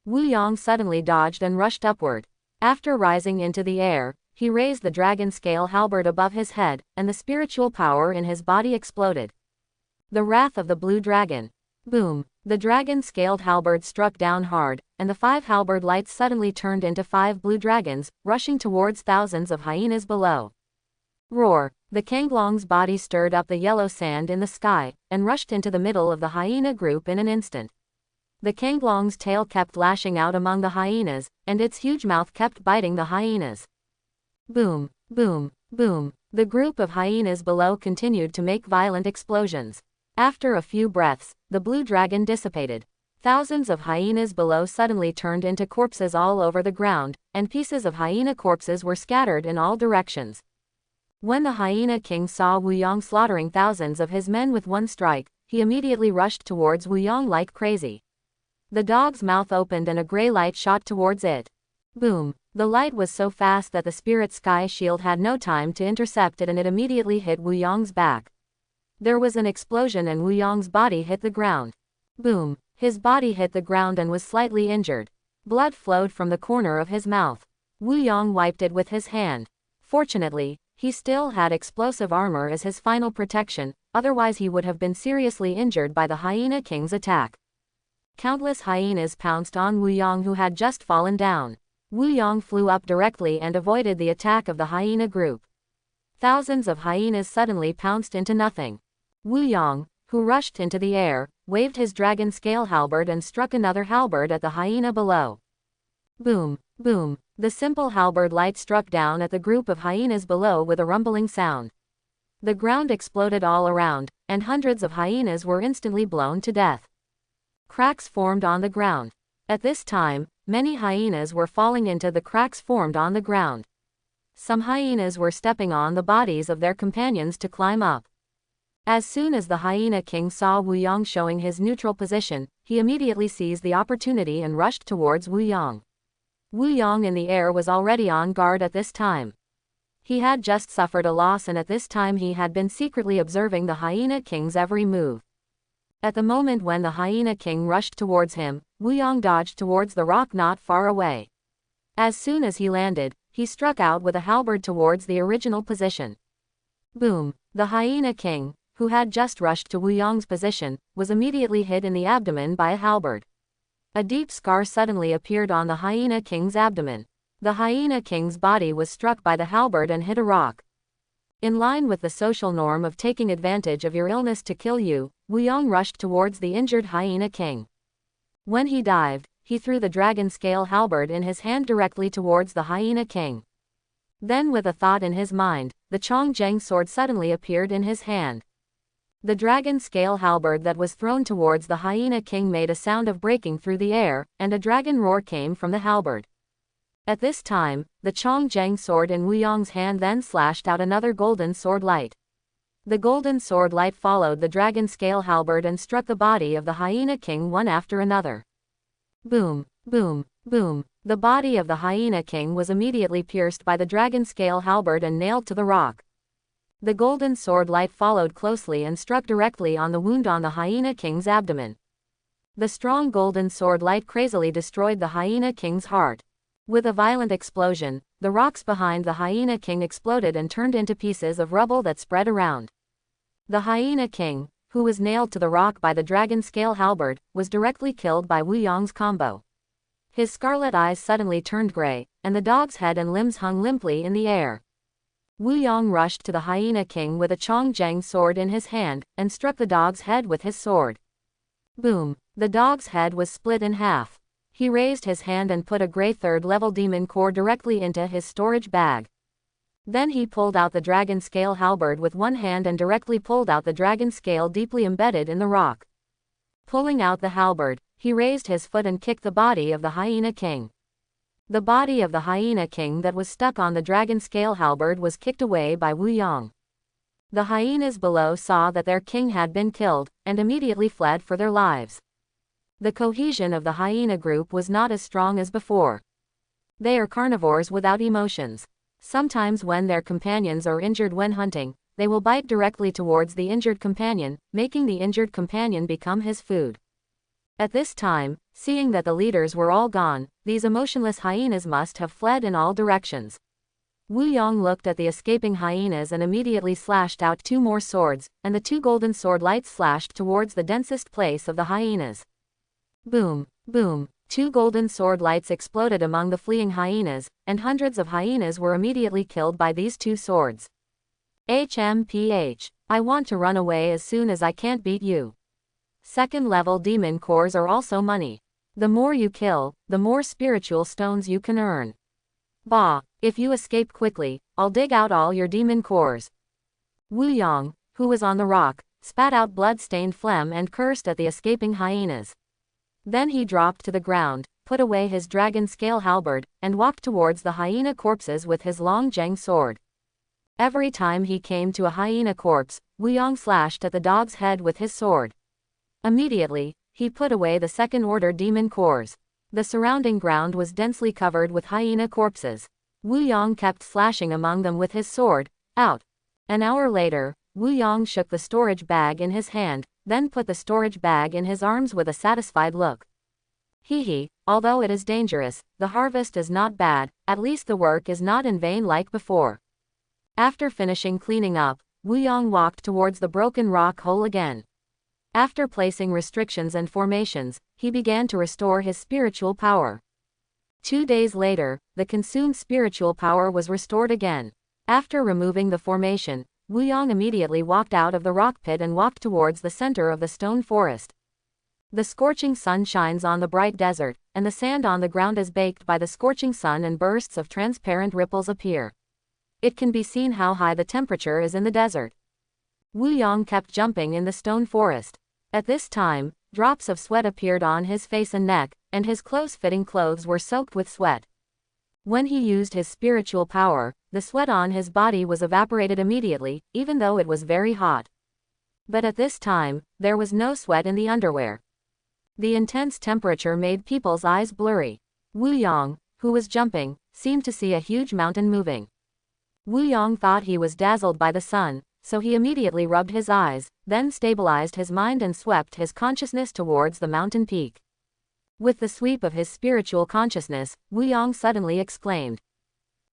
[SPEAKER 1] Wu Yong suddenly dodged and rushed upward. After rising into the air, he raised the dragon-scale halberd above his head, and the spiritual power in his body exploded. The Wrath of the Blue Dragon. Boom! The dragon-scaled halberd struck down hard, and the 5 halberd lights suddenly turned into 5 blue dragons, rushing towards thousands of hyenas below. Roar! The Kanglong's body stirred up the yellow sand in the sky, and rushed into the middle of the hyena group in an instant. The Kanglong's tail kept lashing out among the hyenas, and its huge mouth kept biting the hyenas. Boom! Boom! Boom! The group of hyenas below continued to make violent explosions. After a few breaths, the blue dragon dissipated. Thousands of hyenas below suddenly turned into corpses all over the ground, and pieces of hyena corpses were scattered in all directions. When the Hyena King saw Wu Yong slaughtering thousands of his men with one strike, he immediately rushed towards Wu Yong like crazy. The dog's mouth opened and a gray light shot towards it. Boom! The light was so fast that the spirit sky shield had no time to intercept it, and it immediately hit Wu Yong's back. There was an explosion and Wu Yong's body hit the ground. Boom! His body hit the ground and was slightly injured. Blood flowed from the corner of his mouth. Wu Yong wiped it with his hand. Fortunately, he still had explosive armor as his final protection, otherwise he would have been seriously injured by the Hyena King's attack. Countless hyenas pounced on Wu Yong, who had just fallen down. Wu Yong flew up directly and avoided the attack of the hyena group. Thousands of hyenas suddenly pounced into nothing. Wu Yong, who rushed into the air, waved his dragon scale halberd and struck another halberd at the hyena below. Boom! Boom! The simple halberd light struck down at the group of hyenas below with a rumbling sound. The ground exploded all around, and hundreds of hyenas were instantly blown to death. Cracks formed on the ground. At this time, many hyenas were falling into the cracks formed on the ground. Some hyenas were stepping on the bodies of their companions to climb up. As soon as the Hyena King saw Wu Yong showing his neutral position, he immediately seized the opportunity and rushed towards Wu Yong. Wu Yong in the air was already on guard at this time. He had just suffered a loss, and at this time he had been secretly observing the Hyena King's every move. At the moment when the Hyena King rushed towards him, Wu Yong dodged towards the rock not far away. As soon as he landed, he struck out with a halberd towards the original position. Boom! The Hyena King, who had just rushed to Wu Yong's position, was immediately hit in the abdomen by a halberd. A deep scar suddenly appeared on the Hyena King's abdomen. The Hyena King's body was struck by the halberd and hit a rock. In line with the social norm of taking advantage of your illness to kill you, Wu Yong rushed towards the injured Hyena King. When he dived, he threw the dragon scale halberd in his hand directly towards the Hyena King. Then, with a thought in his mind, the Chongjiang sword suddenly appeared in his hand. The dragon scale halberd that was thrown towards the Hyena King made a sound of breaking through the air, and a dragon roar came from the halberd. At this time, the Chongjiang sword in Wu Yong's hand then slashed out another golden sword light. The golden sword light followed the dragon scale halberd and struck the body of the Hyena King one after another. Boom! Boom! Boom! The body of the Hyena King was immediately pierced by the dragon scale halberd and nailed to the rock. The golden sword light followed closely and struck directly on the wound on the Hyena King's abdomen. The strong golden sword light crazily destroyed the Hyena King's heart. With a violent explosion, the rocks behind the Hyena King exploded and turned into pieces of rubble that spread around. The Hyena King, who was nailed to the rock by the dragon scale halberd, was directly killed by Wu Yong's combo. His scarlet eyes suddenly turned gray, and the dog's head and limbs hung limply in the air. Wu Yong rushed to the Hyena King with a Chongjiang sword in his hand, and struck the dog's head with his sword. Boom! The dog's head was split in half. He raised his hand and put a gray third-level demon core directly into his storage bag. Then he pulled out the dragon scale halberd with one hand and directly pulled out the dragon scale deeply embedded in the rock. Pulling out the halberd, he raised his foot and kicked the body of the hyena king. The body of the hyena king that was stuck on the dragon scale halberd was kicked away by Wu Yong. The hyenas below saw that their king had been killed, and immediately fled for their lives. The cohesion of the hyena group was not as strong as before. They are carnivores without emotions. Sometimes when their companions are injured when hunting, they will bite directly towards the injured companion, making the injured companion become his food. At this time, seeing that the leaders were all gone, these emotionless hyenas must have fled in all directions. Wu Yong looked at the escaping hyenas and immediately slashed out 2 more swords, and the 2 golden sword lights slashed towards the densest place of the hyenas. Boom, boom, 2 golden sword lights exploded among the fleeing hyenas, and hundreds of hyenas were immediately killed by these 2 swords. HMPH. I want to run away as soon as I can't beat you. Second level demon cores are also money. The more you kill, the more spiritual stones you can earn. Bah, if you escape quickly, I'll dig out all your demon cores. Wu Yong, who was on the rock, spat out blood-stained phlegm and cursed at the escaping hyenas. Then he dropped to the ground, put away his dragon scale halberd, and walked towards the hyena corpses with his long Zheng sword. Every time he came to a hyena corpse, Wu Yong slashed at the dog's head with his sword. Immediately, he put away the second-order demon cores. The surrounding ground was densely covered with hyena corpses. Wu Yong kept slashing among them with his sword. Out. An hour later, Wu Yong shook the storage bag in his hand, then put the storage bag in his arms with a satisfied look. Hee, although it is dangerous, the harvest is not bad, at least the work is not in vain like before. After finishing cleaning up, Wu Yong walked towards the broken rock hole again. After placing restrictions and formations, he began to restore his spiritual power. 2 days later, the consumed spiritual power was restored again. After removing the formation, Wu Yong immediately walked out of the rock pit and walked towards the center of the stone forest. The scorching sun shines on the bright desert, and the sand on the ground is baked by the scorching sun and bursts of transparent ripples appear. It can be seen how high the temperature is in the desert. Wu Yong kept jumping in the stone forest. At this time, drops of sweat appeared on his face and neck, and his close-fitting clothes were soaked with sweat. When he used his spiritual power, the sweat on his body was evaporated immediately, even though it was very hot. But at this time, there was no sweat in the underwear. The intense temperature made people's eyes blurry. Wu Yong, who was jumping, seemed to see a huge mountain moving. Wu Yong thought he was dazzled by the sun, so he immediately rubbed his eyes, then stabilized his mind and swept his consciousness towards the mountain peak. With the sweep of his spiritual consciousness, Wu Yong suddenly exclaimed,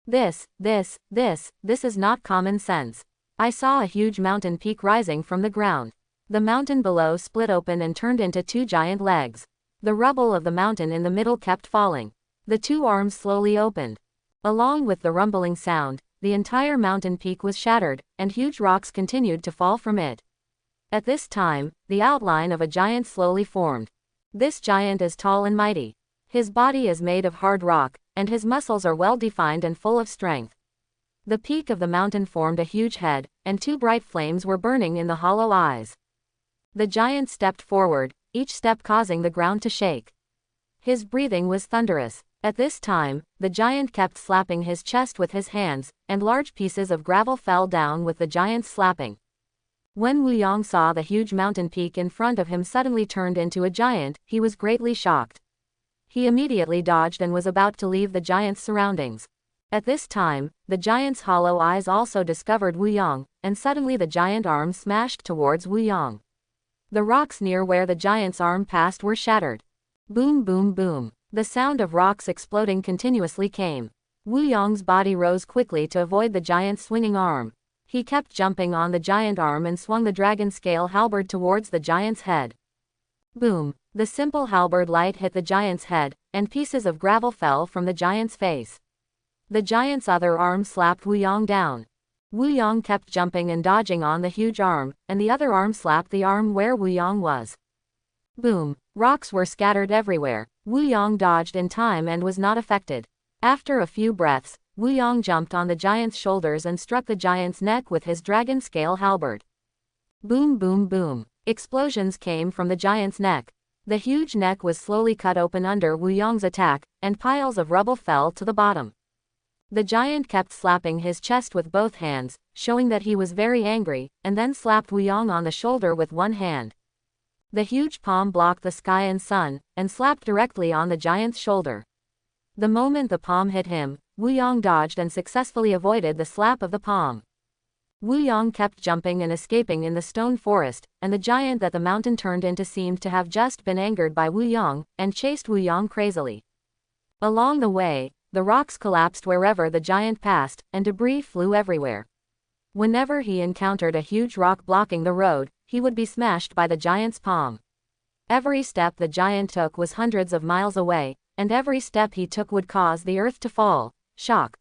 [SPEAKER 1] This is not common sense. I saw a huge mountain peak rising from the ground. The mountain below split open and turned into 2 giant legs. The rubble of the mountain in the middle kept falling. The 2 arms slowly opened. Along with the rumbling sound, the entire mountain peak was shattered, and huge rocks continued to fall from it. At this time, the outline of a giant slowly formed. This giant is tall and mighty. His body is made of hard rock, and his muscles are well defined and full of strength. The peak of the mountain formed a huge head, and 2 bright flames were burning in the hollow eyes. The giant stepped forward, each step causing the ground to shake. His breathing was thunderous. At this time, the giant kept slapping his chest with his hands, and large pieces of gravel fell down with the giant's slapping. When Wu Yong saw the huge mountain peak in front of him suddenly turned into a giant, he was greatly shocked. He immediately dodged and was about to leave the giant's surroundings. At this time, the giant's hollow eyes also discovered Wu Yong, and suddenly the giant arm smashed towards Wu Yong. The rocks near where the giant's arm passed were shattered. Boom, boom, boom. The sound of rocks exploding continuously came. Wu Yong's body rose quickly to avoid the giant's swinging arm. He kept jumping on the giant arm and swung the dragon scale halberd towards the giant's head. Boom! The simple halberd light hit the giant's head, and pieces of gravel fell from the giant's face. The giant's other arm slapped Wu Yong down. Wu Yong kept jumping and dodging on the huge arm, and the other arm slapped the arm where Wu Yong was. Boom! Rocks were scattered everywhere. Wu Yong dodged in time and was not affected. After a few breaths, Wu Yong jumped on the giant's shoulders and struck the giant's neck with his dragon scale halberd. Boom boom boom. Explosions came from the giant's neck. The huge neck was slowly cut open under Wu Yong's attack, and piles of rubble fell to the bottom. The giant kept slapping his chest with both hands, showing that he was very angry, and then slapped Wu Yong on the shoulder with one hand. The huge palm blocked the sky and sun, and slapped directly on the giant's shoulder. The moment the palm hit him, Wu Yong dodged and successfully avoided the slap of the palm. Wu Yong kept jumping and escaping in the stone forest, and the giant that the mountain turned into seemed to have just been angered by Wu Yong, and chased Wu Yong crazily. Along the way, the rocks collapsed wherever the giant passed, and debris flew everywhere. Whenever he encountered a huge rock blocking the road, he would be smashed by the giant's palm. Every step the giant took was hundreds of miles away, and every step he took would cause the earth to fall. Shock.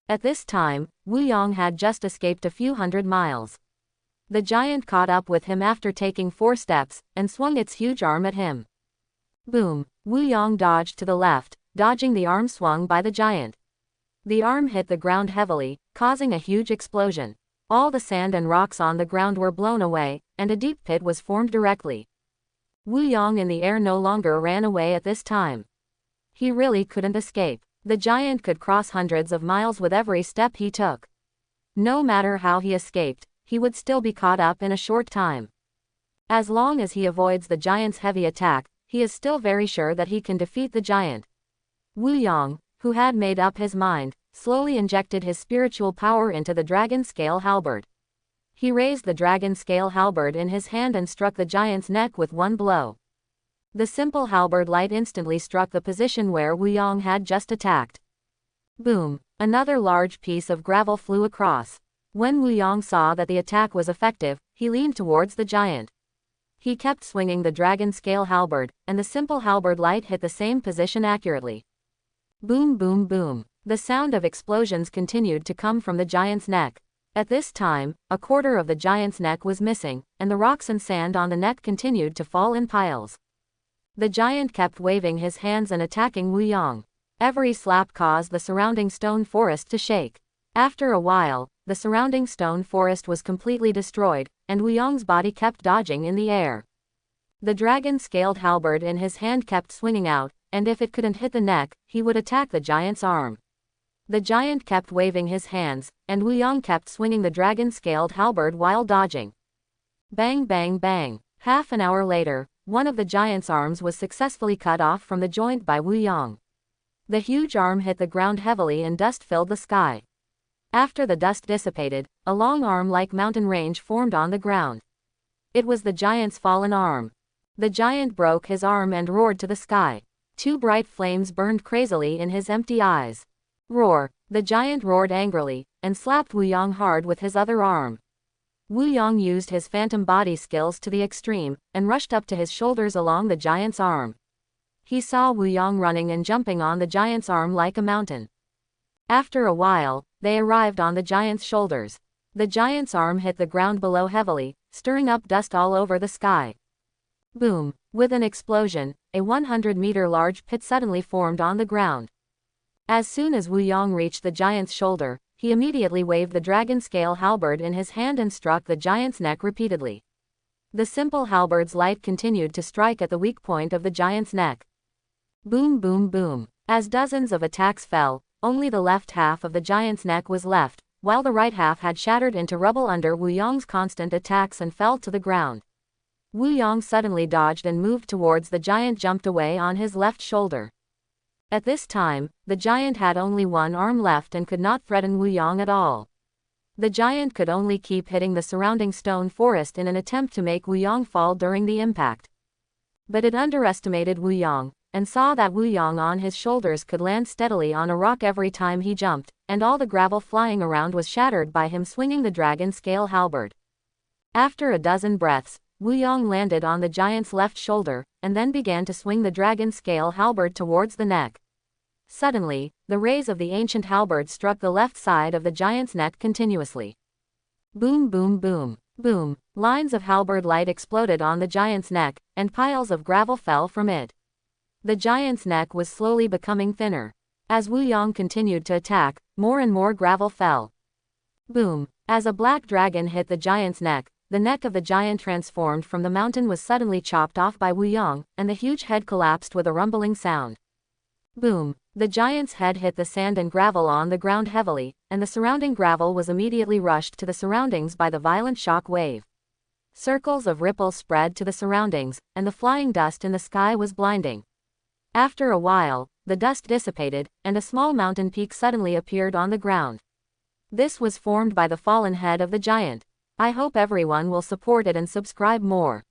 [SPEAKER 1] At this time, Wu Yong had just escaped a few hundred miles. The giant caught up with him after taking 4 steps, and swung its huge arm at him. Boom! Wu Yong dodged to the left, dodging the arm swung by the giant. The arm hit the ground heavily, causing a huge explosion. All the sand and rocks on the ground were blown away, and a deep pit was formed directly. Wu Yong in the air no longer ran away at this time. He really couldn't escape. The giant could cross hundreds of miles with every step he took. No matter how he escaped, he would still be caught up in a short time. As long as he avoids the giant's heavy attack, he is still very sure that he can defeat the giant. Wu Yong, who had made up his mind, slowly injected his spiritual power into the dragon scale halberd. He raised the dragon scale halberd in his hand and struck the giant's neck with one blow. The simple halberd light instantly struck the position where Wu Yong had just attacked. Boom! Another large piece of gravel flew across. When Wu Yong saw that the attack was effective, he leaned towards the giant. He kept swinging the dragon scale halberd, and the simple halberd light hit the same position accurately. Boom boom boom. The sound of explosions continued to come from the giant's neck. At this time, a quarter of the giant's neck was missing, and the rocks and sand on the neck continued to fall in piles. The giant kept waving his hands and attacking Wu Yong. Every slap caused the surrounding stone forest to shake. After a while, the surrounding stone forest was completely destroyed, and Wu Yong's body kept dodging in the air. The dragon-scaled halberd in his hand kept swinging out, and if it couldn't hit the neck, he would attack the giant's arm. The giant kept waving his hands, and Wu Yong kept swinging the dragon-scaled halberd while dodging. Bang bang bang. Half an hour later, one of the giant's arms was successfully cut off from the joint by Wu Yong. The huge arm hit the ground heavily and dust filled the sky. After the dust dissipated, a long arm-like mountain range formed on the ground. It was the giant's fallen arm. The giant broke his arm and roared to the sky. 2 bright flames burned crazily in his empty eyes. Roar! The giant roared angrily, and slapped Wu Yong hard with his other arm. Wu Yong used his phantom body skills to the extreme, and rushed up to his shoulders along the giant's arm. He saw Wu Yong running and jumping on the giant's arm like a mountain. After a while, they arrived on the giant's shoulders. The giant's arm hit the ground below heavily, stirring up dust all over the sky. Boom! With an explosion, a 100-meter large pit suddenly formed on the ground. As soon as Wu Yong reached the giant's shoulder, he immediately waved the dragon scale halberd in his hand and struck the giant's neck repeatedly. The simple halberd's light continued to strike at the weak point of the giant's neck. Boom boom boom. As dozens of attacks fell, only the left half of the giant's neck was left, while the right half had shattered into rubble under Wu Yong's constant attacks and fell to the ground. Wu Yong suddenly dodged and moved towards the giant, jumped away on his left shoulder. At this time, the giant had only one arm left and could not threaten Wu Yong at all. The giant could only keep hitting the surrounding stone forest in an attempt to make Wu Yong fall during the impact. But it underestimated Wu Yong, and saw that Wu Yong on his shoulders could land steadily on a rock every time he jumped, and all the gravel flying around was shattered by him swinging the dragon scale halberd. After a dozen breaths, Wu Yong landed on the giant's left shoulder, and then began to swing the dragon scale halberd towards the neck. Suddenly, the rays of the ancient halberd struck the left side of the giant's neck continuously. Boom boom boom, boom, lines of halberd light exploded on the giant's neck, and piles of gravel fell from it. The giant's neck was slowly becoming thinner. As Wu Yong continued to attack, more and more gravel fell. Boom! As a black dragon hit the giant's neck, the neck of the giant transformed from the mountain was suddenly chopped off by Wu Yong, and the huge head collapsed with a rumbling sound. Boom! The giant's head hit the sand and gravel on the ground heavily, and the surrounding gravel was immediately rushed to the surroundings by the violent shock wave. Circles of ripples spread to the surroundings, and the flying dust in the sky was blinding. After a while, the dust dissipated, and a small mountain peak suddenly appeared on the ground. This was formed by the fallen head of the giant. I hope everyone will support it and subscribe more.